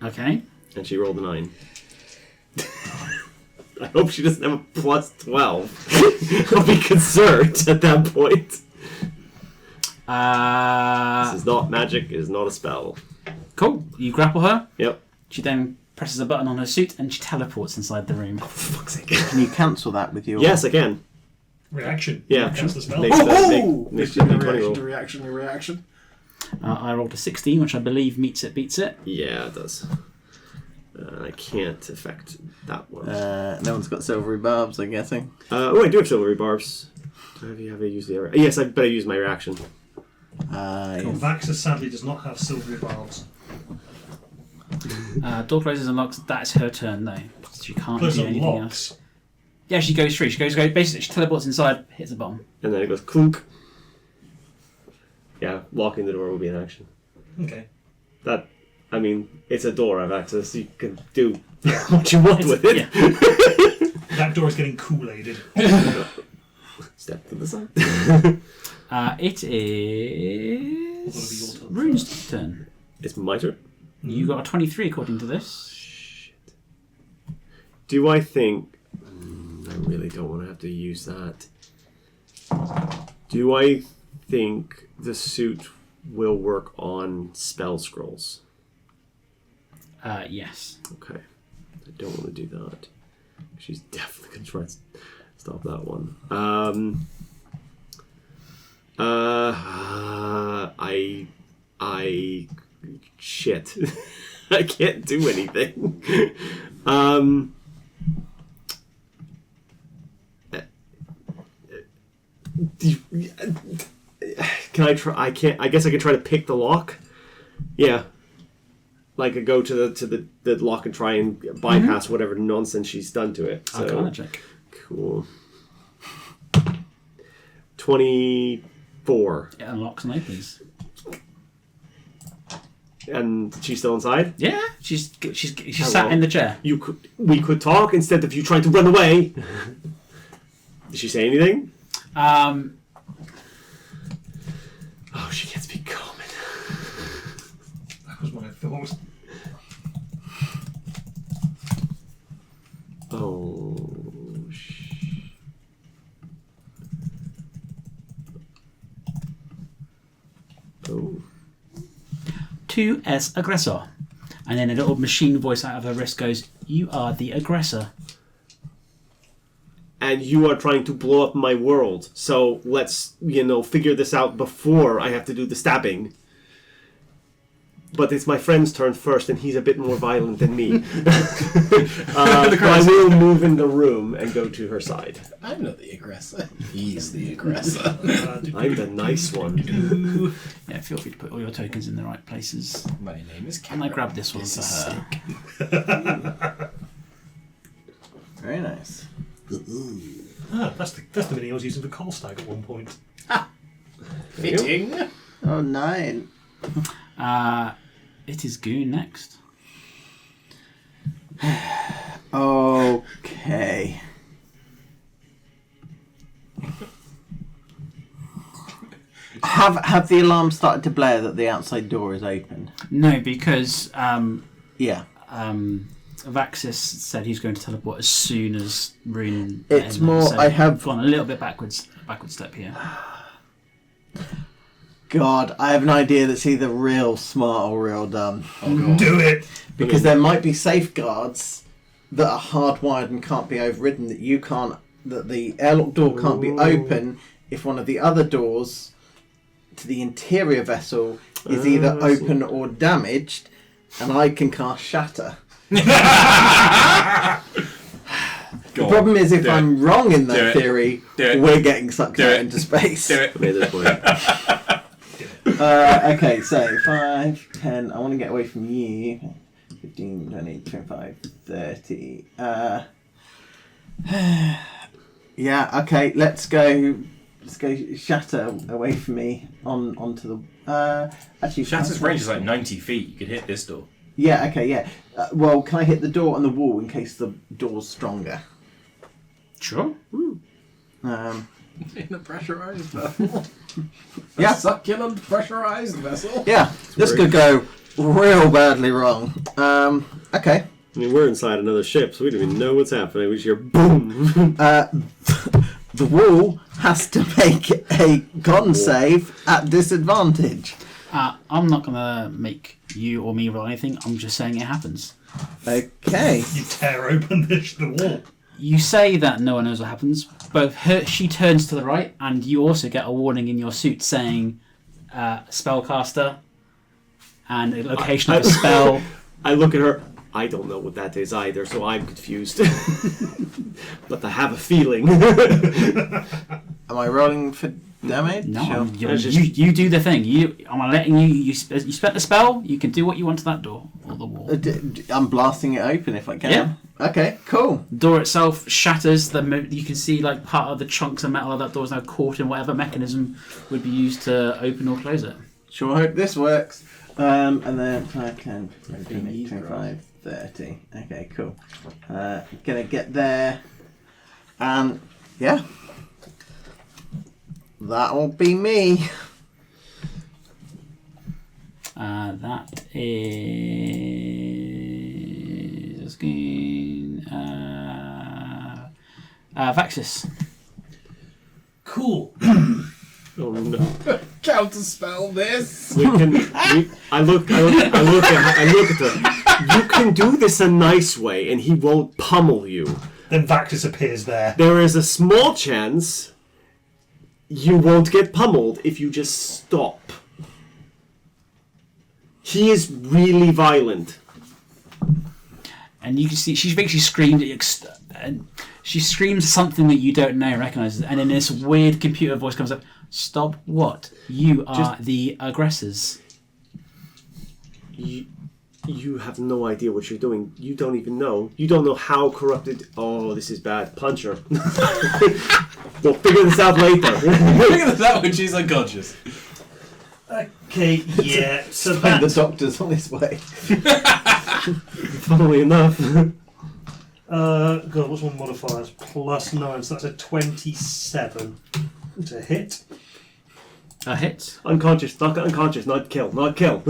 Okay. and she rolled a 9. I hope she doesn't have a plus 12. I'll be concerned at that point. This is not magic. It is not a spell. Cool. You grapple her. Yep. She then presses a button on her suit and she teleports inside the room. For fuck's sake. Can you cancel that with your... Yes, I can. Reaction. Yeah. Cast the spell. Makes Makes the the D20 roll. reaction, the reaction. I rolled a 16, which I believe beats it. Yeah, it does. I can't affect that one. no one's got silvery barbs, I'm guessing. I do have silvery barbs. Have I used the... Yes, I bet I used my reaction. Yes. Vaxa sadly does not have silvery barbs. Door closes and locks. That's her turn, though. She can't Close do and anything locks. else. Yeah, she goes through. Basically, she teleports inside, hits a bomb. And then it goes clunk. Yeah, locking the door will be an action. Okay. It's a door I've access. You can do what you want with it. Yeah. That door is getting Kool-Aided. Step to the side. It is Rune's turn. It's my turn. You got a 23 according to this. Shit. Do I think... I really don't want to have to use that. Do I think the suit will work on spell scrolls? Yes. Okay. I don't want to do that. She's definitely going to try and stop that one. Shit. I can't do anything. Can I try? I can't. I guess I can try to pick the lock. Yeah. Like I go to the lock and try and bypass whatever nonsense she's done to it. So, Arcana check. cool. 24. It unlocks and opens. And she's still inside? Yeah, she's sat in the chair. We could talk instead of you trying to run away. Did she say anything? Oh, she gets me coming. That was my thought. Oh, Oh. 2 as aggressor. And then a little machine voice out of her wrist goes, "You are the aggressor." And you are trying to blow up my world. So let's, figure this out before I have to do the stabbing. But it's my friend's turn first, and he's a bit more violent than me. But I will move in the room and go to her side. I'm not the aggressor. He's the aggressor. I'm the nice one. Yeah, feel free to put all your tokens in the right places. My name is And I Cameron. grab this one for her. Very nice. That's the mini I was using for Colstag at one point. Fitting. Oh, 9. It is Goon next. Okay. Have the alarm started to blare that the outside door is open? No, because Yeah. Vaxis said he's going to teleport as soon as Rune. It's more, I have- gone a little bit backward step here. God, I have an idea that's either real smart or real dumb. Oh, God. Do it! Because there might be safeguards that are hardwired and can't be overridden, that the airlock door can't be open if one of the other doors to the interior vessel is either I see. open or damaged, and I can cast Shatter. The problem is, if I'm wrong in that theory, we're getting sucked out into space. Do it. Made this point. Okay, so 5, 10. I want to get away from you. 15, 20, 25, 30. Yeah, okay, let's go Shatter away from me onto the. Actually, Shatter's range is like 90 feet. You could hit this door. Yeah, okay, yeah. Well, can I hit the door and the wall in case the door's stronger? Sure. In a pressurized vessel. Yeah. A succulent pressurized vessel. Yeah, this could go real badly wrong. Okay. I mean, we're inside another ship, so we don't even know what's happening. We just hear boom. The wall has to make a con save at disadvantage. I'm not going to make you or me roll anything. I'm just saying it happens. Okay. You tear open the wall. You say that no one knows what happens, but she turns to the right, and you also get a warning in your suit saying spellcaster and a location of a spell. I look at her. I don't know what that is either, so I'm confused. But I have a feeling. Am I rolling for damage? No, Sure. you do the thing. I'm letting you. You spent the spell. You can do what you want to that door or the wall. I'm blasting it open if I can. Yeah. Okay, cool. Door itself shatters. You can see like part of the chunks of metal of that door is now caught in whatever mechanism would be used to open or close it. Sure hope this works. And then 5, 10, 15, 25, 30. Okay, cool. Gonna get there. And yeah. That'll be me. That is Vaxis. Cool. Oh no! Counterspell this. I look at her. You can do this a nice way, and he won't pummel you. Then Vactus appears there. There is a small chance you won't get pummeled if you just stop. He is really violent. And you can see she's basically screamed at you, and She screams something that you don't know, recognizes, and then this weird computer voice comes up. Stop what? You are the aggressors. You have no idea what you're doing. You don't even know. You don't know how corrupted. Oh, this is bad. Punch her. We'll figure this out later. Figure this out when she's unconscious. Okay, yeah. So And the that's doctor's on his way. Funnily enough. God, what's my modifiers? +9, so that's a 27 to hit. A hit. Unconscious, not unconscious, not kill, not kill.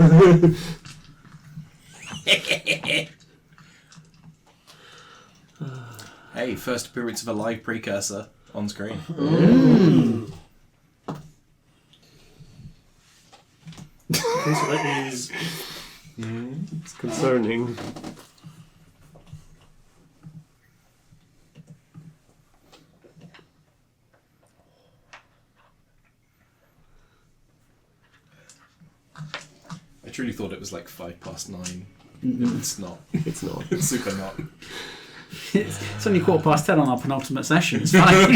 Hey, first appearance of a live precursor on screen. Okay, so that is It's concerning. I truly thought it was like 9:05. It's not. It's not. It's super not. It's only 10:15 on our penultimate session. It's fine.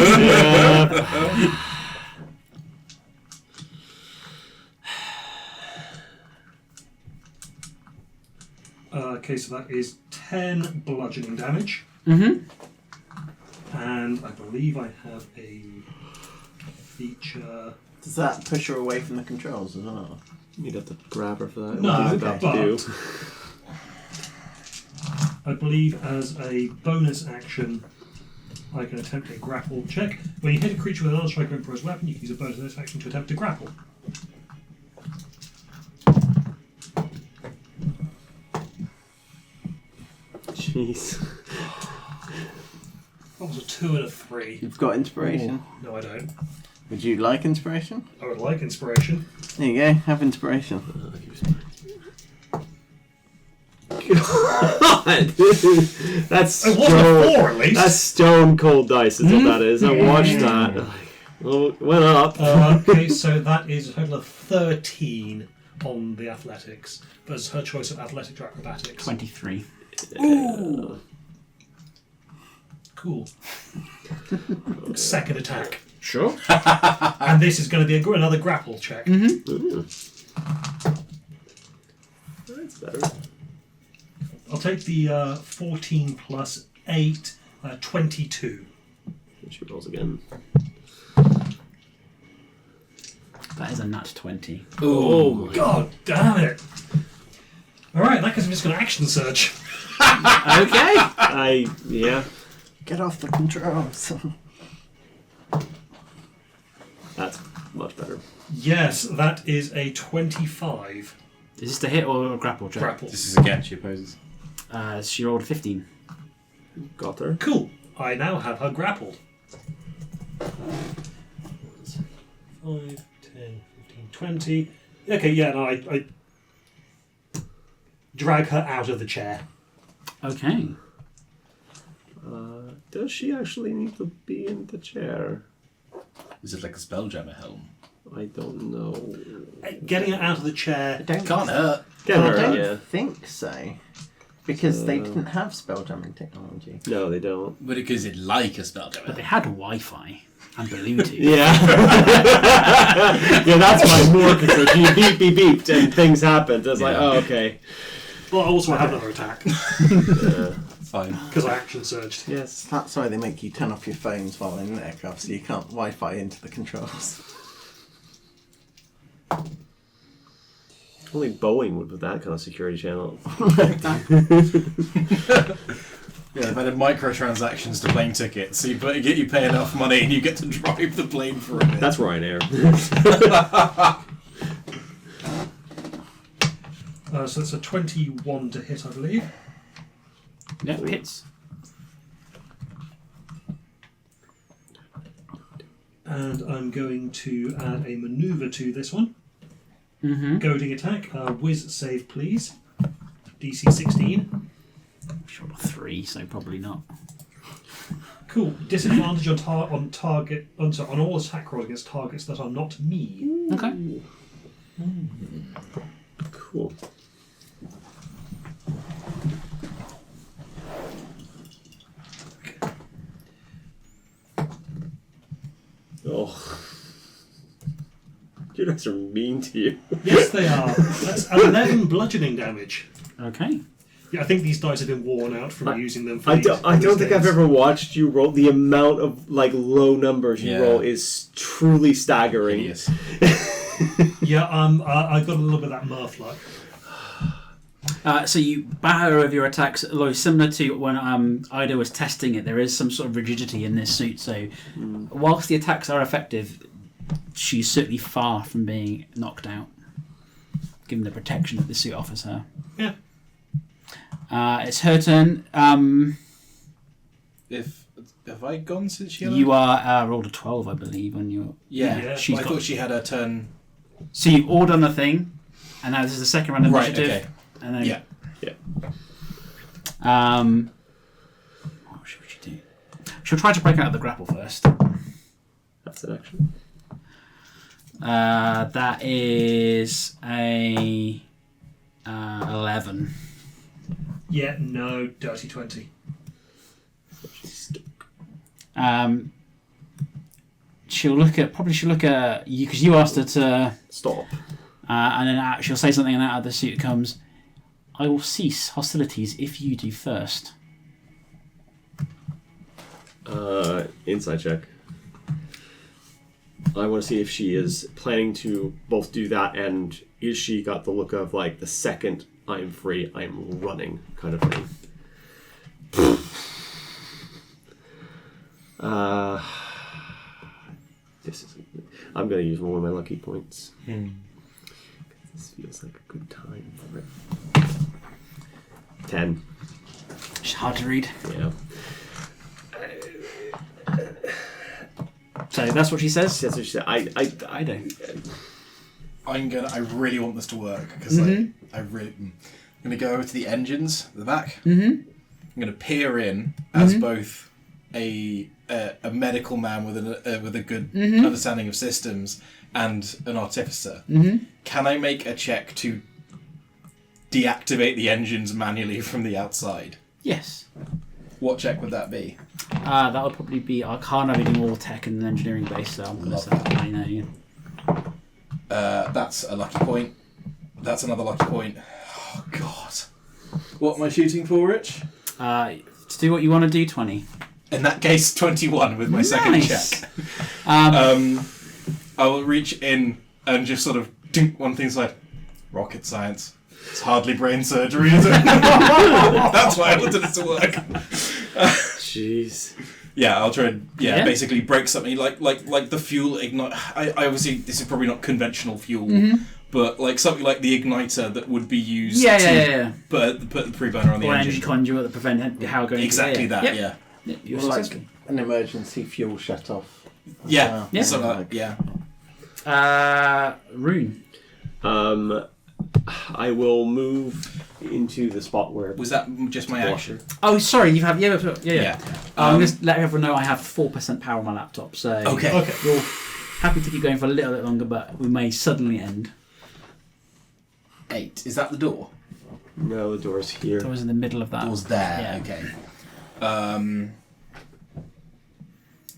okay, so that is 10 bludgeoning damage. Mm-hmm. And I believe I have a feature. Does that push her away from the controls as well? You'd have to grab her for that. No, what he's about to do. I believe as a bonus action, I can attempt a grapple check. When you hit a creature with another strike or improvised weapon, you can use a bonus action to attempt to grapple. Jeez. That was a 2 and a 3. You've got inspiration. No, I don't. Would you like inspiration? I would like inspiration. There you go, have inspiration. God! That's It wasn't a 4 at least. That's stone cold dice, is what that is. I watched that. Well, it went up. Okay, so that is a total of 13 on the athletics. That's her choice of athletics or acrobatics. 23. Ooh. Cool. Second attack. Sure. And this is going to be another grapple check. Ooh. That's better. I'll take the 14 plus 8, 22. She rolls again. That is a nat 20. Oh my God damn it! Alright, in that case I'm just going to action surge. Okay. Yeah. Get off the controls. That's much better. Yes, that is a 25 Is this the hit or a grapple check? grapple. This is again she opposes. She rolled a 15. Got her. Cool. I now have her grappled. 5, 10, 15, 20. Okay, yeah, no, I drag her out of the chair. Okay. Does she actually need to be in the chair? Is it like a spelljammer helm? I don't know. Getting her out of the chair. Don't Can't hurt. Get I her, don't yeah. think so. Because they didn't have spelljamming technology. No, they don't. But because it like a spelljammer. But they had Wi-Fi and Bluetooth. Yeah. Yeah, that's my more concern. She beep, beep, beeped and things happened. It's like, oh, okay. Well, also I have another attack. Fine. Because I action surged. Yes. That's why they make you turn off your phones while in aircraft, so you can't Wi-Fi into the controls. Only Boeing would put that kind of security channel. Yeah, they've added microtransactions to plane tickets, so you pay enough money and you get to drive the plane for a bit. That's Ryanair. So that's a 21 to hit, I believe. Yep, hits. And I'm going to add a maneuver to this one. Mm-hmm. Goading attack. Whiz save, please. DC 16. She rolled a 3, so probably not. Cool. Disadvantage on target. On all attack rolls against targets that are not me. Okay. Cool. You guys are mean to you. Yes, they are. That's 11 bludgeoning damage. Okay. Yeah, I think these dice have been worn out from using them for I these don't think I've days. ever watched you roll. The amount of low numbers you Yeah. roll is truly staggering. Hideous. Yeah, I got a little bit of that mirth luck. So you batter over your attacks, although similar to when Ida was testing it, there is some sort of rigidity in this suit. So whilst the attacks are effective, she's certainly far from being knocked out, given the protection that the suit offers her. Yeah. It's her turn. Have I gone since she? You are rolled a 12, I believe, on your. Yeah. Yeah. She's I got. thought she had her turn. So you've all done the thing, and now this is the second round of Right. initiative. Okay. And then, Yeah. what should she do? She'll try to break out of the grapple first. That's an action. That is a 11. Yeah, no, dirty 20. She'll look at you because you asked her to, Stop. and then she'll say something, and out of the suit comes, "I will cease hostilities if you do first." Inside check. I want to see if she is planning to both do that, and is she got the look of the second I'm free, I'm running kind of thing. This is. I'm gonna use one of my lucky points. This feels like a good time for it. 10. It's hard to read. Yeah. So that's what she says. That's what she said. I don't. I really want this to work because I'm gonna go over to the engines at the back. Mm-hmm. I'm gonna peer in as both a medical man with a good understanding of systems and an artificer. Can I make a check to deactivate the engines manually from the outside? Yes. What check would that be? That would probably be Arcana, reading all tech and engineering base. So I'm going to Love say that. I know you. That's a lucky point. That's another lucky point. Oh God! What am I shooting for, Rich? To do what you want to do, 20. In that case, 21 with my second Nice. check. I will reach in and just sort of dink one thing aside. Rocket science. It's hardly brain surgery, is it? That's why I wanted it to work. Jeez. Yeah, I'll try and Yeah. basically break something like the fuel ignite. I obviously this is probably not conventional fuel, but something like the igniter that would be used to put the pre-burner on the Or engine. energy conduit that prevent how going. Exactly into the that. air. Yeah. Yep, you're Well, successful. an emergency fuel shut off. Yeah. Yeah. Something like yeah. Rune. I will move into the spot where. Was that just my action? Oh, sorry. You have yeah. I'm just let everyone know I have 4% power on my laptop. So Okay. We're happy to keep going for a little bit longer, but we may suddenly end. 8. Is that the door? No, the door's here. So I was in the middle of that. Door's there. Yeah. Okay.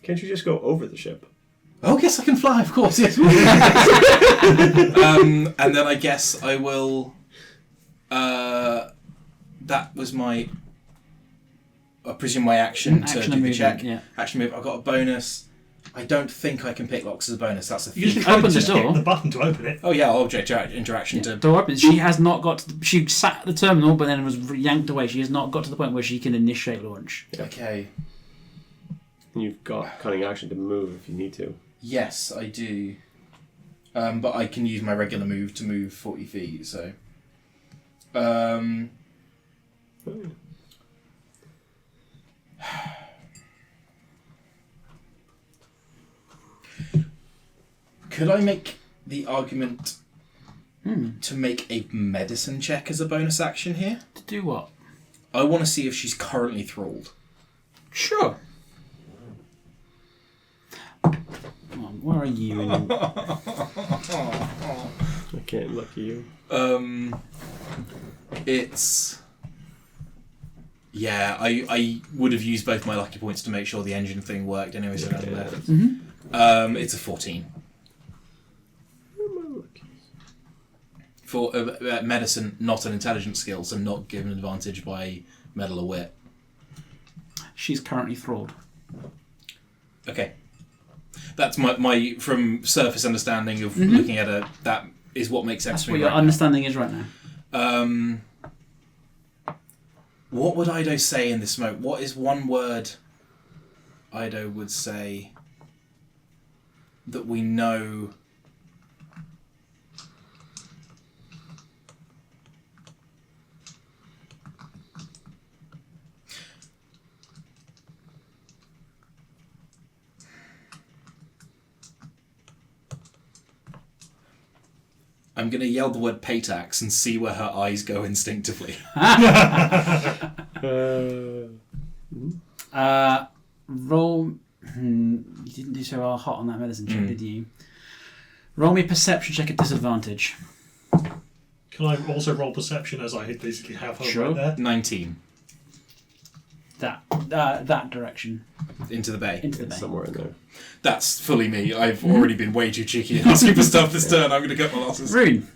Can't you just go over the ship? Oh, yes, I can fly, of course, yes. And then I guess I will... that was my... I presume my action to Action do and the check. movement, yeah. Action move. I've got a bonus. I don't think I can pick locks as a bonus. That's a You feat. just Open the just door. hit the button to open it. Oh, yeah, object interaction to... Door opens. She has not got. She sat at the terminal, but then was yanked away. She has not got to the point where she can initiate launch. Okay. And you've got cunning action to move if you need to. Yes, I do. But I can use my regular move to move 40 feet, so... Could I make the argument to make a medicine check as a bonus action here? To do what? I want to see if she's currently thralled. Sure. Where are you? I can't look at you. It's... Yeah, I would have used both my lucky points to make sure the engine thing worked anyway, so I left. It's a 14. Where am For medicine, not an intelligence skill, so not given advantage by metal or wit. She's currently thralled. Okay. That's my from surface understanding of looking at her. That is what makes sense That's to what me. your Right understanding is right now. now. What would Ido say in this moment? What is one word Ido would say that we know? I'm going to yell the word Paytax and see where her eyes go instinctively. Roll. You didn't do so well hot on that medicine check, did you? Roll me a perception check at disadvantage. Can I also roll perception as I basically have her Sure. right there? 19. That direction. Into the bay. Into the bay. Somewhere in there. That's fully me. I've already been way too cheeky in asking for stuff this turn. I'm going to cut my losses. Rune.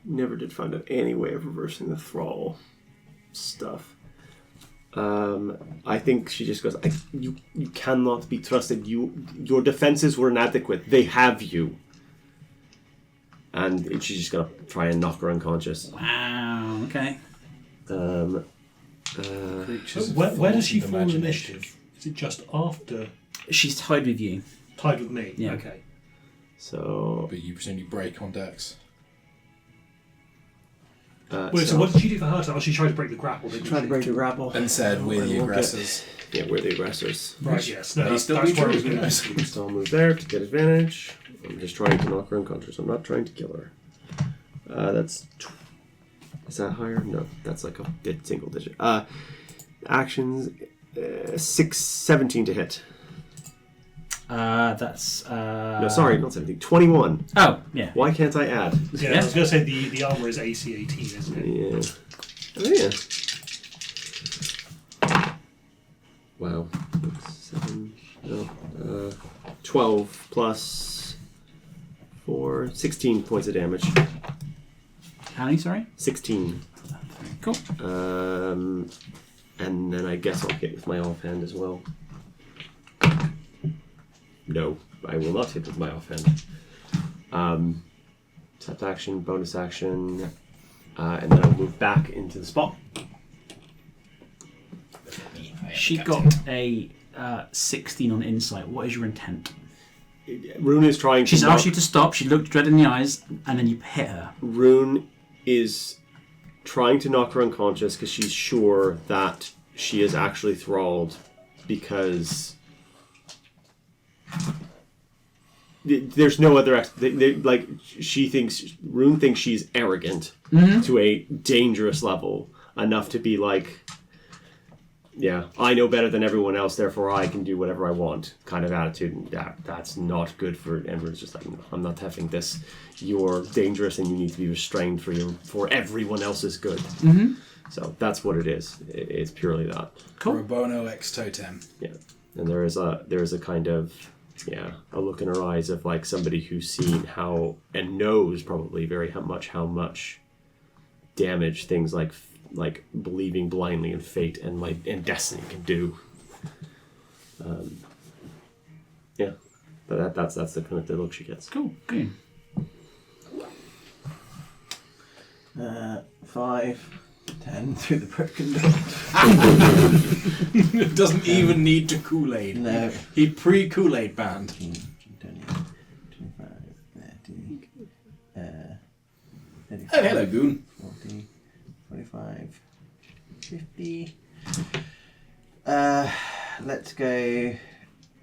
Never did find out any way of reversing the thrall stuff. I think she just goes, you cannot be trusted. Your defenses were inadequate. They have you. And she's just going to try and knock her unconscious. Wow, okay. Where does she fall in initiative? Is it just after She's tied with you. tied with me? Yeah. Okay. So... But you presumably break on decks. Wait, so what did she do for her? Oh, she tried to break the grapple. Didn't Trying to she? break the grapple. And said, we're the we'll get- aggressors. Yeah, we're the aggressors. Right, yes. No, May that's, still that's be where I true, was going who knows? to So I'll move there to get advantage. I'm just trying to knock her unconscious. I'm not trying to kill her. That's... Is that higher? No, that's like a single digit. Actions... 17 to hit. That's... No, sorry, not 17. 21. Oh, yeah. Why can't I add? Yeah, I was going to say the armor is AC 18, isn't it? Yeah. Oh, yeah. Wow. 7, no, 12 plus 4, 16 points of damage. How many, sorry? 16. Cool. And then I guess I'll hit with my offhand as well. No, I will not hit with my offhand. Tap action, bonus action, and then I'll move back into the spot. She got a 16 on insight. What is your intent? Rune is trying to... She's asked you to stop. She looked dread in the eyes, and then you hit her. Rune is trying to knock her unconscious because she's sure that she is actually thralled because there's no other like she thinks Rune thinks she's arrogant to a dangerous level enough to be like, yeah, I know better than everyone else, therefore I can do whatever I want kind of attitude. And that's not good for... And Rune's just like, no, I'm not having this. You're dangerous and you need to be restrained for everyone else's good. Mm-hmm. So that's what it is. It's purely that. Cool. Pro bono ex totem. Yeah. And there is a kind of, a look in her eyes of like somebody who's seen how and knows probably very much how much damage things like believing blindly in fate and destiny can do. But that's the kind of the look she gets. Cool. Good. 5, 10 through the broken door. Doesn't even need to Kool-Aid. No. He pre-Kool-Aid banned. 20, 25, 30, 35, Oh, hello, Goon. 40, 45, 50. Let's go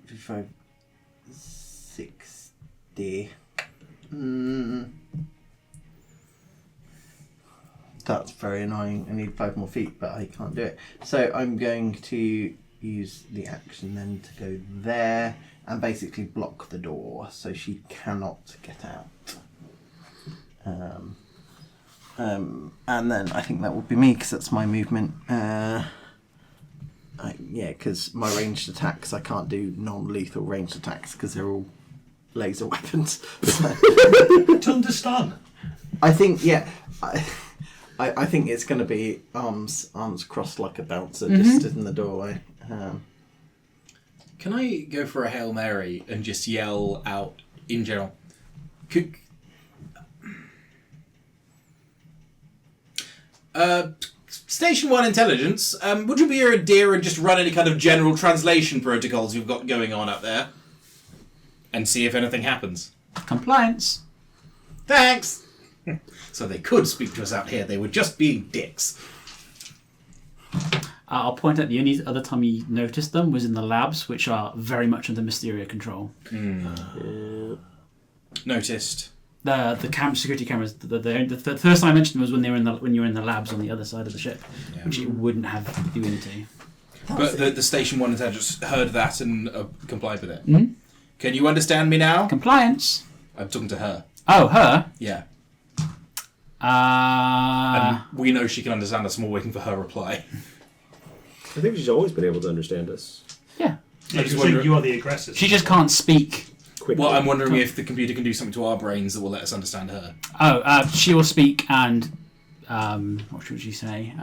55, 60. That's very annoying. I need 5 more feet, but I can't do it. So I'm going to use the action then to go there and basically block the door so she cannot get out. And then I think that will be me because that's my movement. because my ranged attacks, I can't do non-lethal ranged attacks because they're all laser weapons. Tongue to stun. I think, I think it's going to be arms crossed like a bouncer, just stood in the doorway. Can I go for a Hail Mary and just yell out in general? Station 1 Intelligence, would you be a dear and just run any kind of general translation protocols you've got going on up there? And see if anything happens. Compliance. Thanks! So they could speak to us out here, they were just being dicks. I'll point out the only other time you noticed them was in the labs, which are very much under Mysteria control. Noticed. The security cameras. The first time I mentioned them was when you were in the labs on the other side of the ship, which it wouldn't have you into. But the Station 1 Intelligence heard that and complied with it. Mm-hmm. Can you understand me now? Compliance. I'm talking to her. Oh, her? Yeah. And we know she can understand us and we're waiting for her reply. I think she's always been able to understand us. Yeah. I just think you are the aggressors. She just can't speak. Quickly. Well, I'm wondering if the computer can do something to our brains that will let us understand her. She will speak and... what should she say?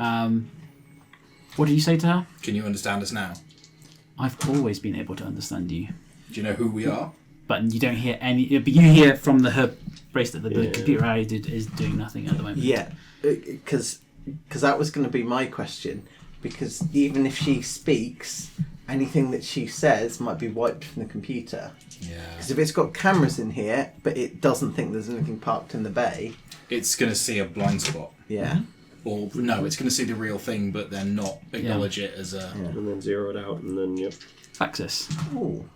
What did you say to her? Can you understand us now? I've always been able to understand you. Do you know who we are? But you don't hear any... But you hear from her bracelet that the computer is doing nothing at the moment. Yeah, because that was going to be my question. Because even if she speaks, anything that she says might be wiped from the computer. Yeah. Because if it's got cameras in here, but it doesn't think there's anything parked in the bay... It's going to see a blind spot. Yeah. Or, no, it's going to see the real thing, but then not acknowledge it as a... And then zero it out, and then, yep. Access. Ooh.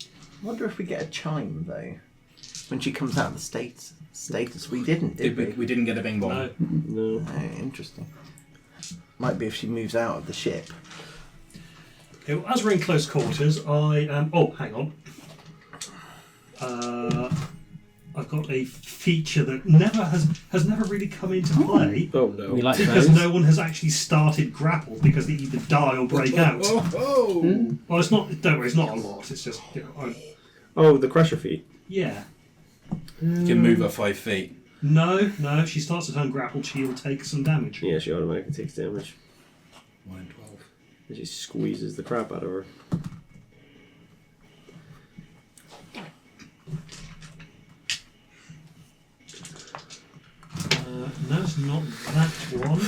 I wonder if we get a chime, though. When she comes out of the status. We didn't, did we? We didn't get a bing bong. No. Oh, interesting. Might be if she moves out of the ship. Okay, well, as we're in close quarters, I am... Oh, hang on. I've got a feature that has never really come into play. Oh, no. We like Because those. no one has actually started grapple because they either die or break out. Well, it's not. Don't worry, it's not a lot. It's just Oh, the crusher feet. yeah. You can move her 5 feet. No. If she starts to turn grappled, she'll take some damage. Yeah, she automatically takes damage. 1 in 12. And she squeezes the crap out of her. No, it's not that one.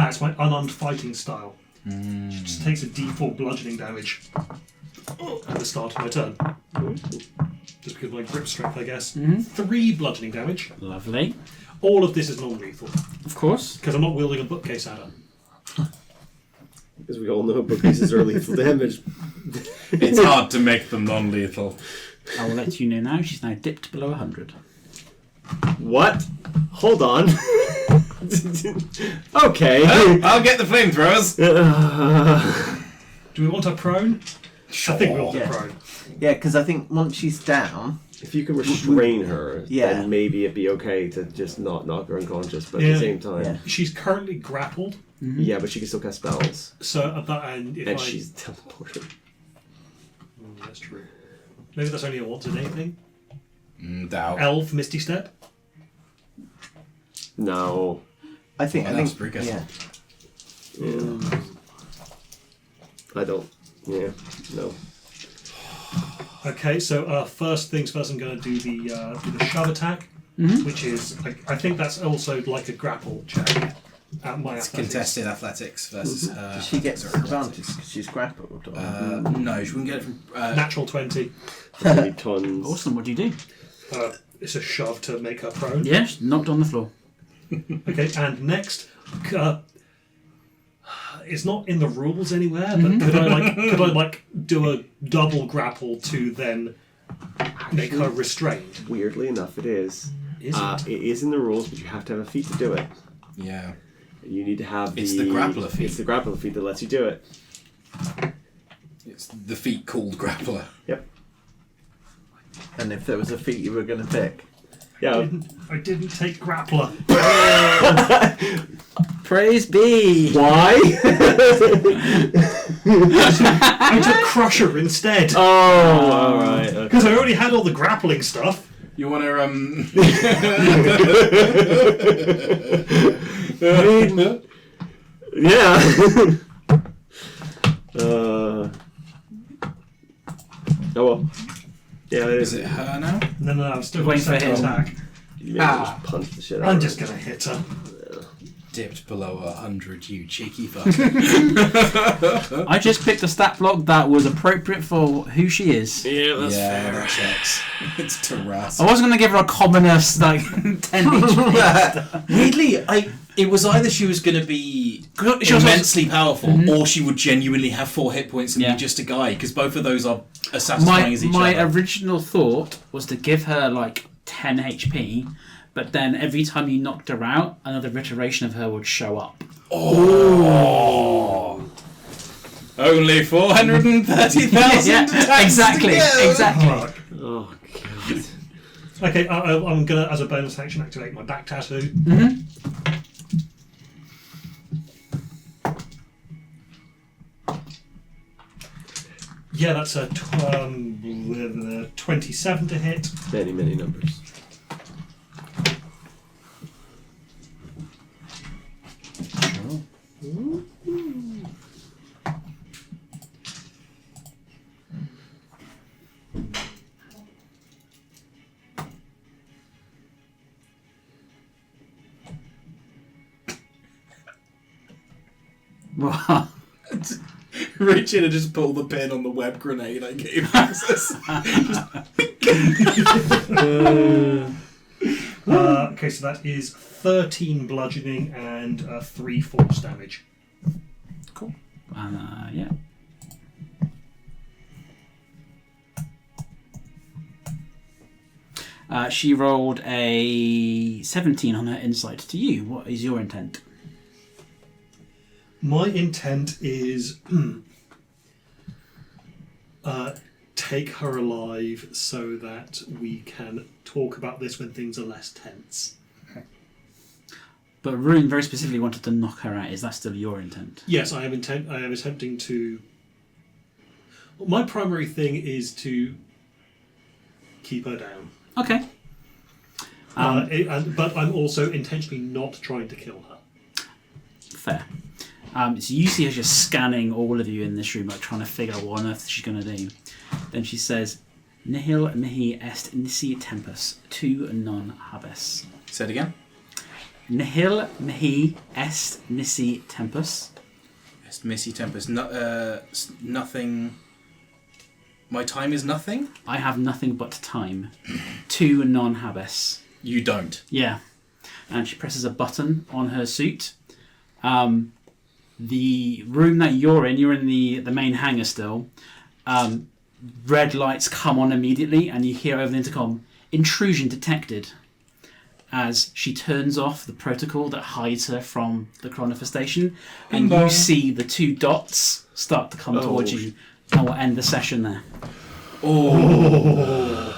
It's my unarmed fighting style. She just takes a d4 bludgeoning damage at the start of my turn. Just because of my grip strength, I guess. 3 bludgeoning damage. Lovely. All of this is non-lethal Of course. because I'm not wielding a bookcase at her. Because we all know bookcases are lethal damage. It's hard to make them non-lethal. I will let you know now. She's now dipped below 100. What? Hold on. Okay. I'll get the flamethrowers. Do we want her prone? I think we want her Yeah. prone. Yeah, because I think once she's down... If you can restrain her, Yeah. then maybe it'd be okay to just not knock her unconscious. But at Yeah. the same time, Yeah. She's currently grappled, yeah, but she can still cast spells, so and if and I she's teleported. that's true. Maybe that's only a once a day thing. Doubt. Elf, Misty Step. No. I think... Well, I that's think pretty good. yeah. I don't. Yeah. No. Okay, so first things first, I'm going to do the shove attack, which is I think that's also like a grapple check. At my It's athletics. contested athletics versus her. Does she get advantage because she's grappled? Or... No, she wouldn't get it from... Natural 20. 30 tons. Awesome. What do you do? It's a shove to make her prone. Yeah, she's knocked on the floor. Okay, and next, it's not in the rules anywhere, but could I do a double grapple to then make her restrained? Weirdly enough, it is. Is it? It is in the rules, but you have to have a feat to do it. Yeah. You need to have It's the grappler feat. It's the grappler feat that lets you do it. It's the feat called grappler. Yep. and if there was a feat you were going to pick. Yeah. I didn't take grappler. Praise be. Why? I took crusher instead. Oh, all right. Okay. Because I already had all the grappling stuff. You want to Yeah. Oh well. Yeah, it Is is. it her now? No, I'm still Waiting going for to him. attack. You maybe just punch the shit out I'm of just it. going to hit her. Dipped below 100, you cheeky fuck. I just picked a stat block that was appropriate for who she is. Yeah, that's yeah, fair. that checks. It's Taras. I wasn't going to give her a commonest, like, 10 HP. Weirdly, it was either she was going to be She was immensely powerful, or she would genuinely have 4 hit points and Yeah. be just a guy, because both of those are as satisfying as each my other. original thought was to give her, like, 10 HP, but then every time you knocked her out, another iteration of her would show up. Oh! Only 430,000 Yeah, attacks exactly, to go. exactly. Fuck. Oh god. Okay, I'm going to, as a bonus action, activate my back tattoo. Yeah, that's a 27 to hit. Many numbers. Well, Richard had just pulled the pin on the web grenade I gave access. Okay, so that is 13 bludgeoning and 3 force damage. cool. Yeah. She rolled a 17 on her insight to you. What is your intent? My intent is take her alive so that we can talk about this when things are less tense. But Rune very specifically wanted to knock her out. Is that still your intent? Yes, I am attempting to. My primary thing is to keep her down. Okay. But I'm also intentionally not trying to kill her. Fair. So you see her just scanning all of you in this room, like trying to figure out what on earth she's going to do. Then she says, Nihil mihi est nisi tempus, tu non habes. Say it again. Nihil mihi est nisi tempus. Est Missy Tempest. Nothing. My time is nothing? I have nothing but time. Tu non habes. You don't. Yeah. And she presses a button on her suit. The room that you're in the main hangar still. Red lights come on immediately, and you hear over the intercom, intrusion detected, as she turns off the protocol that hides her from the chronopher station, and you see the 2 dots start to come towards you, and we'll end the session there. Oh.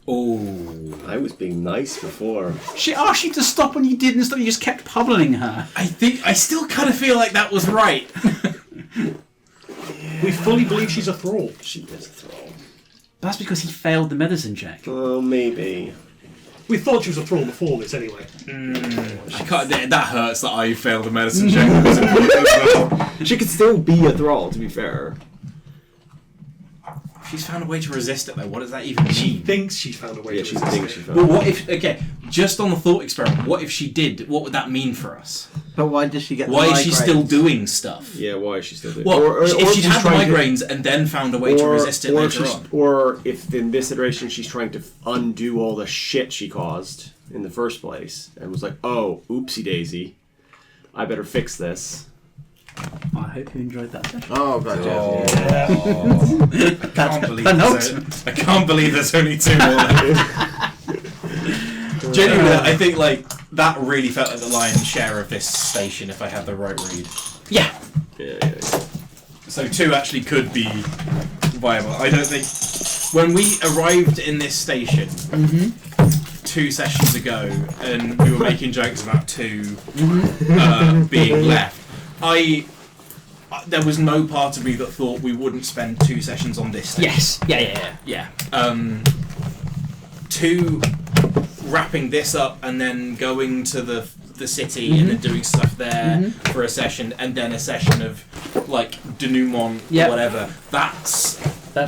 Oh. I was being nice before. She asked you to stop when you didn't stop, you just kept pummeling her. I still kind of feel like that was right. We fully believe she's a thrall. She is a thrall. That's because he failed the medicine check. Oh, maybe. We thought she was a thrall before this, anyway. I can't, that hurts that I failed the medicine check. That was important as well. She could still be a thrall, to be fair. She's found a way to resist it though. What does that even mean? Thinks she's found a way Yeah, to she resist thinks it. she found. Well, what if? Okay, just on the thought experiment. What if she did? What would that mean for us? But why does she get Why the is she migraines? still doing stuff? Yeah, why is she still doing? Well, if she'd she's had the trying to- migraines and then found a way to resist it later she's- on. Or if in this iteration she's trying to undo all the shit she caused in the first place and was like, oh, oopsie daisy, I better fix this. I hope you enjoyed that session. Oh, god, Oh. yeah. I can't believe there's only 2 more left. Genuinely, I think like that really felt like the lion's share of this station if I had the right read. Yeah. Yeah. So 2 actually could be viable. I don't think... When we arrived in this station 2 sessions ago, and we were making jokes about 2 being left, there was no part of me that thought we wouldn't spend 2 sessions on this station. Yes. Yeah. 2 wrapping this up and then going to the city and then doing stuff there for a session, and then a session of like denouement or whatever. That's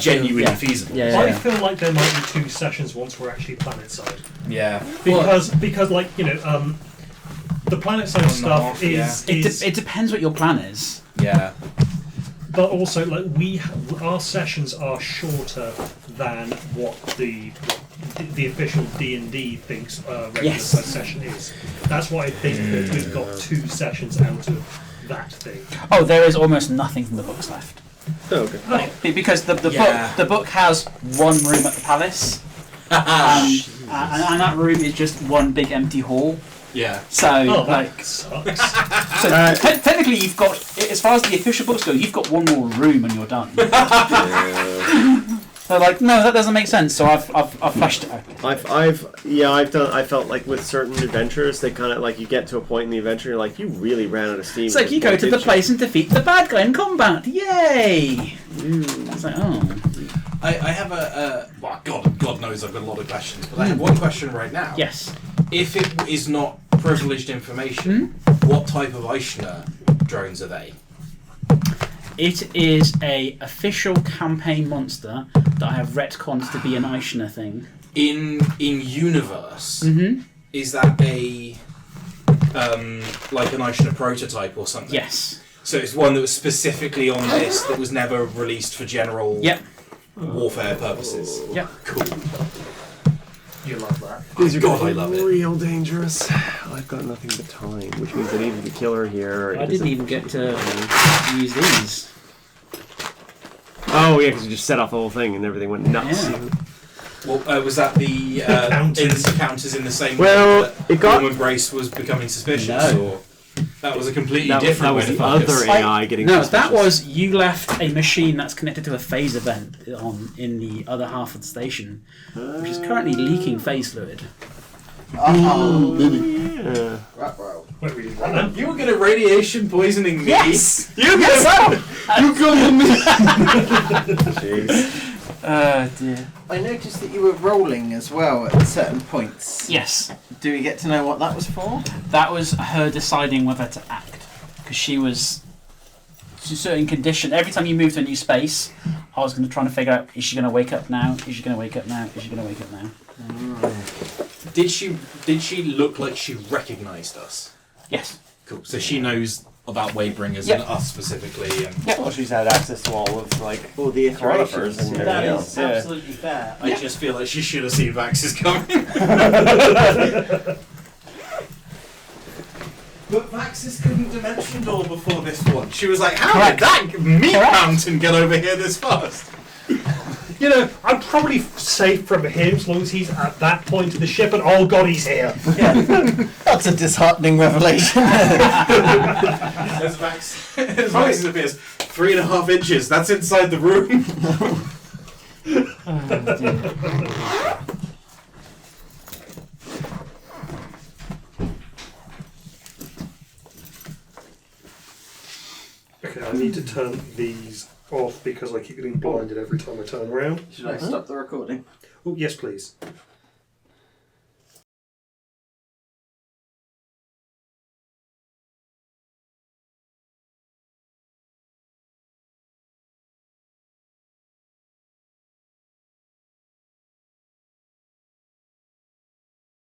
genuinely feasible. I feel like there might be 2 sessions once we're actually planet side. Yeah. Because like the planet side stuff is It depends what your plan is. Yeah. But also, like our sessions are shorter than what the official D&D thinks a regular size session is. That's why I think that we've got 2 sessions out of that thing. Oh, there is almost nothing from the books left. Oh, okay. Because the book has 1 room at the palace, and that room is just 1 big empty hall. Yeah. So that sucks. So technically, you've got, as far as the official books go, you've got 1 more room and you're done. So like, no, that doesn't make sense. So I've flushed it open. I felt like with certain adventures, they kind of like you get to a point in the adventure, you're like, you really ran out of steam. It's like you go to the place and defeat the bad guy in combat. Yay! It's like, oh. I have well, God knows I've got a lot of questions, but I have one question right now. Yes. If it is not privileged information, what type of Eichner drones are they? It is a official campaign monster that I have retconned to be an Eichner thing. In universe, is that a like an Eichner prototype or something? Yes. So it's one that was specifically on this that was never released for general warfare purposes. Yep. Cool. You love that. These are God, I love it. real dangerous. I've got nothing but time, which means I need to kill her here. I didn't even get to use these. Oh yeah, because you just set off the whole thing and everything went nuts. Yeah. Well, was that the counters in the same Well, way that Woman Brace was becoming suspicious? No. Or that was a completely That different was way the to focus? other AI getting No, suspicious. that was you left a machine that's connected to a phase event in the other half of the station, which is currently leaking phase fluid. Oh, Yeah. Wait, we did that then? You were good at radiation poisoning me. Yes! You come with me. Jeez. Dear. I noticed that you were rolling as well at certain points. Yes. Do we get to know what that was for? That was her deciding whether to act. Because she's a certain condition. Every time you move to a new space, I was going to try to figure out, is she going to wake up now? Is she going to wake up now? Is she going to wake up now? Did she look like she recognised us? Yes. Cool. So she knows about Waybringers Yep. and us specifically. And Well, she's had access to all of All the chronophers and iterations. everything else. Yeah. absolutely fair. I just feel like she should have seen Vax's coming. But Vaxis couldn't dimension door before this one. She was like, how did that meat mountain get over here this fast? You know, I'm probably safe from him as long as he's at that point of the ship and oh god, he's here. That's a disheartening revelation. As Vax appears, 3.5 inches, that's inside the room. Okay, I need to turn these off because I keep getting blinded every time I turn around. Should I stop the recording? Oh, yes, please.